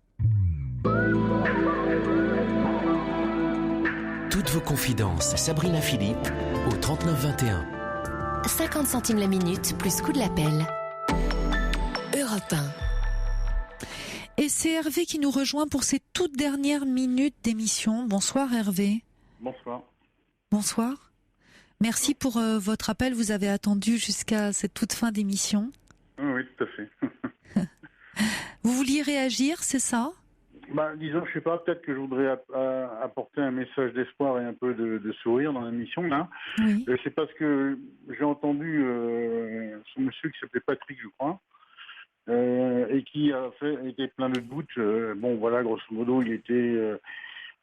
Toutes vos confidences, Sabrina Philippe, au 3921. 50 centimes la minute, plus coût de l'appel. Europe 1. Et c'est Hervé qui nous rejoint pour ces toutes dernières minutes d'émission. Bonsoir Hervé. Bonsoir. Bonsoir. Merci pour votre appel. Vous avez attendu jusqu'à cette toute fin d'émission. Oui, tout à fait. Vous vouliez réagir, c'est ça? Disons, je sais pas, peut-être que je voudrais apporter un message d'espoir et un peu de sourire dans l'émission, là. Oui. C'est parce que j'ai entendu ce monsieur qui s'appelait Patrick, je crois, et qui était plein de doutes. Grosso modo, il était,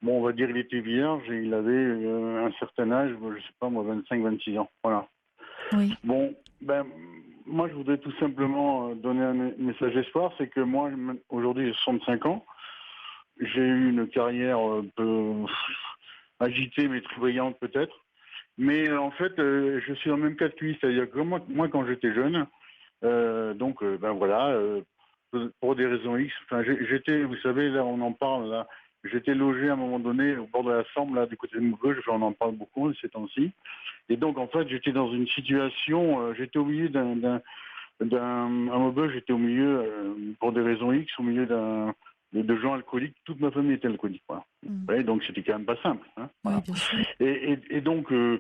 on va dire, il était vierge et il avait un certain âge, je sais pas, moi, 25-26 ans. Voilà. Oui. Moi, je voudrais tout simplement donner un message d'espoir, c'est que moi, aujourd'hui, j'ai 65 ans. J'ai eu une carrière un peu agitée, mais très brillante peut-être. Mais en fait, je suis dans le même cas que lui. C'est-à-dire que moi quand j'étais jeune, pour des raisons X, j'étais, vous savez, là, on en parle, là, j'étais logé à un moment donné au bord de la Sambre, là, du côté de Maubeuge, on en parle beaucoup ces temps-ci. Et donc, en fait, j'étais dans une situation, j'étais au milieu à Maubeuge, j'étais au milieu, pour des raisons X, au milieu de gens alcooliques. Toute ma famille était alcoolique. Voilà. Ouais, donc c'était quand même pas simple. Hein, voilà. Oui, bien sûr. Et donc, on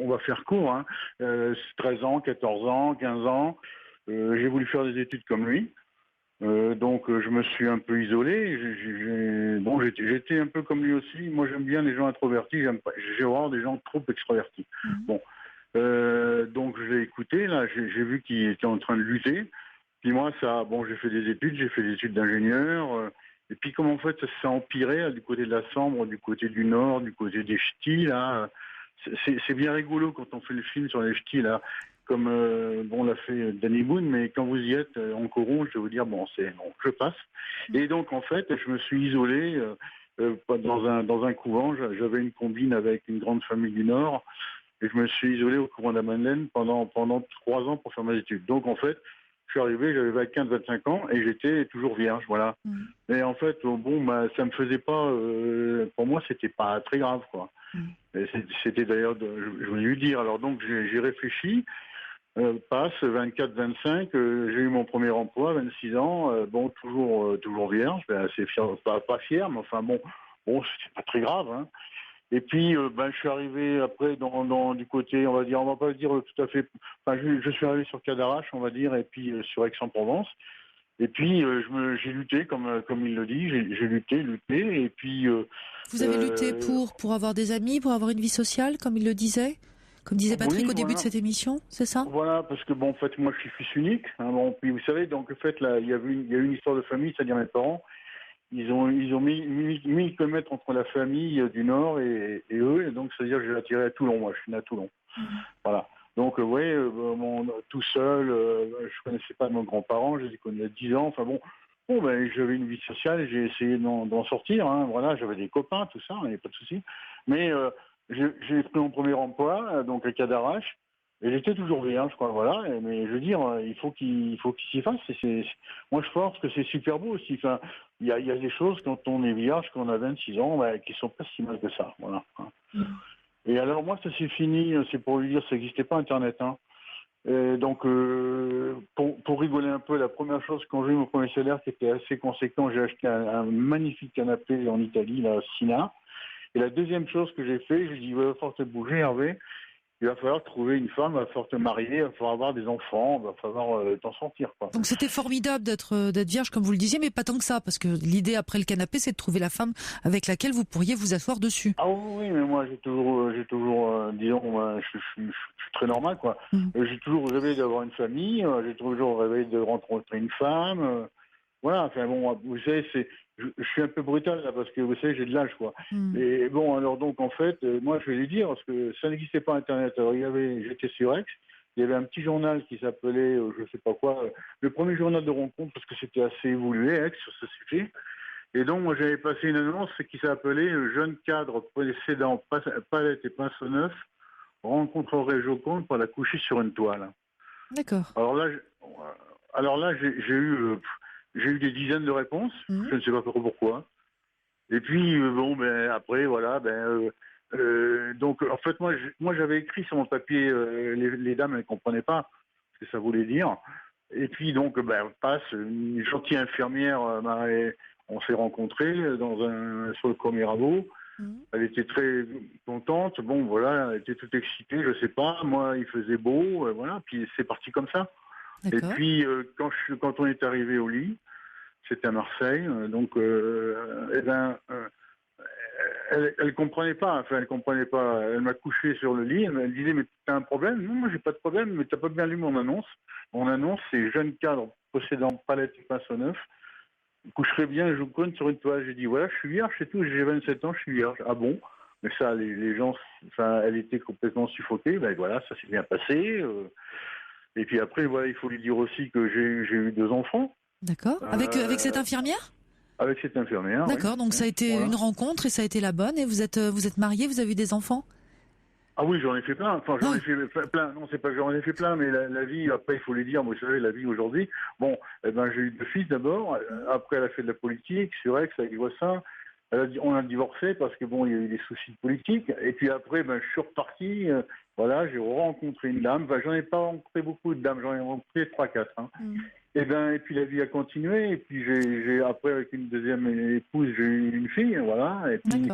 va faire court. 13 ans, 14 ans, 15 ans. J'ai voulu faire des études comme lui. Donc je me suis un peu isolé. J'étais un peu comme lui aussi. Moi j'aime bien les gens introvertis. J'ai horreur des gens trop extrovertis. Donc je l'ai écouté. Là, j'ai vu qu'il était en train de lutter. Puis moi, j'ai fait des études d'ingénieur. Et puis comme en fait, ça s'est empiré du côté de la Sambre, du côté du Nord, du côté des ch'tis, là. C'est bien rigolo quand on fait le film sur les ch'tis, là, comme l'a fait Danny Boone, mais quand vous y êtes en coron, je vais vous dire, je passe. Et donc, en fait, je me suis isolé dans un couvent. J'avais une combine avec une grande famille du Nord. Et je me suis isolé au couvent de la Madeleine pendant 3 ans pour faire mes études. Donc, en fait, je suis arrivé, j'avais 25 ans et j'étais toujours vierge, voilà. Et en fait, ça me faisait pas, pour moi, c'était pas très grave, quoi. C'était d'ailleurs, je voulais lui dire. Alors donc, j'ai réfléchi, passe 24-25, j'ai eu mon premier emploi, 26 ans, toujours vierge, assez fier, pas fier, mais enfin c'était pas très grave, hein. Et puis, je suis arrivé après du côté, on va dire, on va pas le dire tout à fait. Enfin, je suis arrivé sur Cadarache, on va dire, et puis sur Aix-en-Provence. Et puis, j'ai lutté, comme il le dit, j'ai lutté, et puis. Vous avez lutté pour avoir des amis, pour avoir une vie sociale, comme il le disait. comme disait Patrick Oui, au début voilà. de cette émission, c'est ça? Voilà, parce que bon, en fait, moi, je suis fils unique. Hein, bon, puis vous savez, donc en fait, là, il y a eu une histoire de famille, c'est-à-dire mes parents. Ils ont mis 1000 kilomètres entre la famille du Nord et eux, et donc c'est-à-dire que j'ai attiré à Toulon. Moi, je suis né à Toulon. Voilà. Donc, tout seul, je connaissais pas mes grands-parents, je les ai connus il y a 10 ans. Enfin bon, j'avais une vie sociale, j'ai essayé d'en sortir. Hein, voilà, j'avais des copains, tout ça, il n'y a pas de souci. Mais j'ai pris mon premier emploi, donc à Cadarache, et j'étais toujours vierge, quoi. Voilà. Mais je veux dire, il faut qu'il s'y fasse. Moi, je pense que c'est super beau aussi. Enfin, il y a des choses quand on est vierge, quand on a 26 ans, qui sont pas si mal que ça. Voilà. Et alors moi, ça c'est fini. C'est pour lui dire, ça n'existait pas Internet. Hein. Et donc, pour rigoler un peu, la première chose, quand j'ai eu mon premier salaire, qui était assez conséquent, j'ai acheté un magnifique canapé en Italie, là, Sina. Et la deuxième chose que j'ai fait, j'ai dit, il va falloir te bouger, Hervé. Il va falloir trouver une femme, il va falloir te marier, il va falloir avoir des enfants, il va falloir t'en sortir, quoi. Donc c'était formidable d'être vierge, comme vous le disiez, mais pas tant que ça, parce que l'idée après le canapé, c'est de trouver la femme avec laquelle vous pourriez vous asseoir dessus. Ah oui, mais moi j'ai toujours, disons, je suis très normal, quoi. J'ai toujours rêvé d'avoir une famille, j'ai toujours rêvé de rencontrer une femme. Voilà, enfin bon, vous savez, je suis un peu brutal là parce que vous savez, j'ai de l'âge, quoi. Et bon, alors donc en fait, moi je vais lui dire parce que ça n'existait pas Internet. Alors j'étais sur Aix, il y avait un petit journal qui s'appelait, je sais pas quoi, le premier journal de rencontre parce que c'était assez évolué Aix sur ce sujet. Et donc moi j'avais passé une annonce qui s'appelait Jeune cadre précédent palette et pinceau neuf rencontrerait Joconde pour la coucher sur une toile. D'accord. Alors là j'ai eu des dizaines de réponses, je ne sais pas pourquoi. Et puis, après, voilà, donc, en fait, moi j'avais écrit sur mon papier, les dames, elles ne comprenaient pas ce que ça voulait dire. Et puis, donc, une gentille infirmière, on s'est rencontrés sur le Cours Mirabeau. Elle était très contente, bon, voilà, elle était toute excitée, je sais pas, moi, il faisait beau, voilà, puis c'est parti comme ça. D'accord. Et puis, quand on est arrivé au lit, c'était à Marseille, donc, elle comprenait pas, elle m'a couché sur le lit, elle me disait, mais t'as un problème? Non, moi, j'ai pas de problème, mais t'as pas bien lu mon annonce. Mon annonce, c'est jeune cadre possédant palette et pinceau neuf, coucherait bien Joconde sur une toile. J'ai dit, voilà, je suis vierge, c'est tout, j'ai 27 ans, je suis vierge. Ah bon? Mais ça, les gens, elle était complètement suffoquée, voilà, ça s'est bien passé. Et puis après, voilà, il faut lui dire aussi que j'ai eu 2 enfants. D'accord. Avec cette infirmière? Avec cette infirmière. D'accord, donc ça a été une rencontre et ça a été la bonne. Et vous êtes mariés, vous avez eu des enfants? Ah oui, j'en ai fait plein. Enfin, j'en ai fait plein. Non, c'est pas que j'en ai fait plein, mais la vie, après, il faut lui dire, vous savez, la vie aujourd'hui. Bon, j'ai eu 2 fils d'abord. Après, elle a fait de la politique sur Aix avec les voisins. On a divorcé parce que bon, il y a eu des soucis politiques. Et puis après, je suis reparti. Voilà, j'ai rencontré une dame. J'en ai pas rencontré beaucoup de dames. J'en ai rencontré 3-4. Hein. Et puis la vie a continué. Et puis après, avec une deuxième épouse, j'ai eu une fille. Voilà. Et puis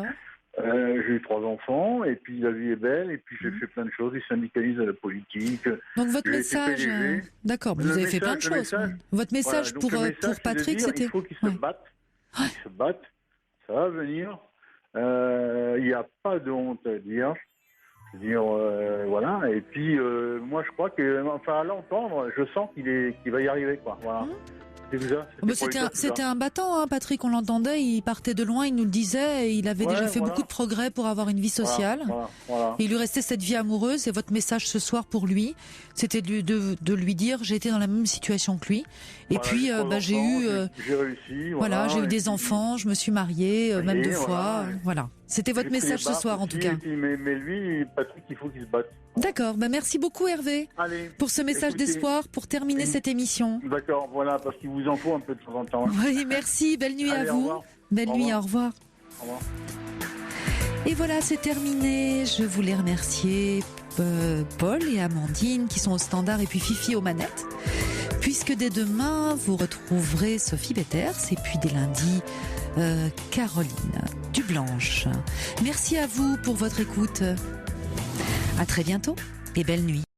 j'ai eu 3 enfants. Et puis la vie est belle. Et puis j'ai fait plein de choses. J'ai syndicalisé la politique. Donc votre message, d'accord, vous avez fait plein de choses. Votre message pour Patrick, c'était. Il faut qu'il se batte. Qu'il se batte. Ça va venir. Il n'y a pas de honte à dire. Je veux dire, voilà. Et puis, moi, je crois à l'entendre, je sens qu'il va y arriver, quoi. Voilà. C'était un battant, hein, Patrick, on l'entendait, il partait de loin, il nous le disait, et il avait déjà fait beaucoup de progrès pour avoir une vie sociale. Voilà. Et il lui restait cette vie amoureuse, et votre message ce soir pour lui, c'était de lui dire, j'ai été dans la même situation que lui, et puis j'ai réussi, j'ai eu des enfants, je me suis mariée, même 2 fois, voilà. C'était votre message ce soir, en tout cas. Mais lui, Patrick, il faut qu'il se batte. D'accord, merci beaucoup Hervé pour ce message d'espoir, pour terminer cette émission. D'accord, voilà, parce qu'il vous en faut un peu de temps en temps. Oui, merci, belle nuit à vous. Belle nuit, au revoir. Au revoir. Et voilà, c'est terminé. Je voulais remercier Paul et Amandine qui sont au standard et puis Fifi aux manettes. Puisque dès demain, vous retrouverez Sophie Betters et puis dès lundi, Caroline Dublanche. Merci à vous pour votre écoute. À très bientôt et belle nuit.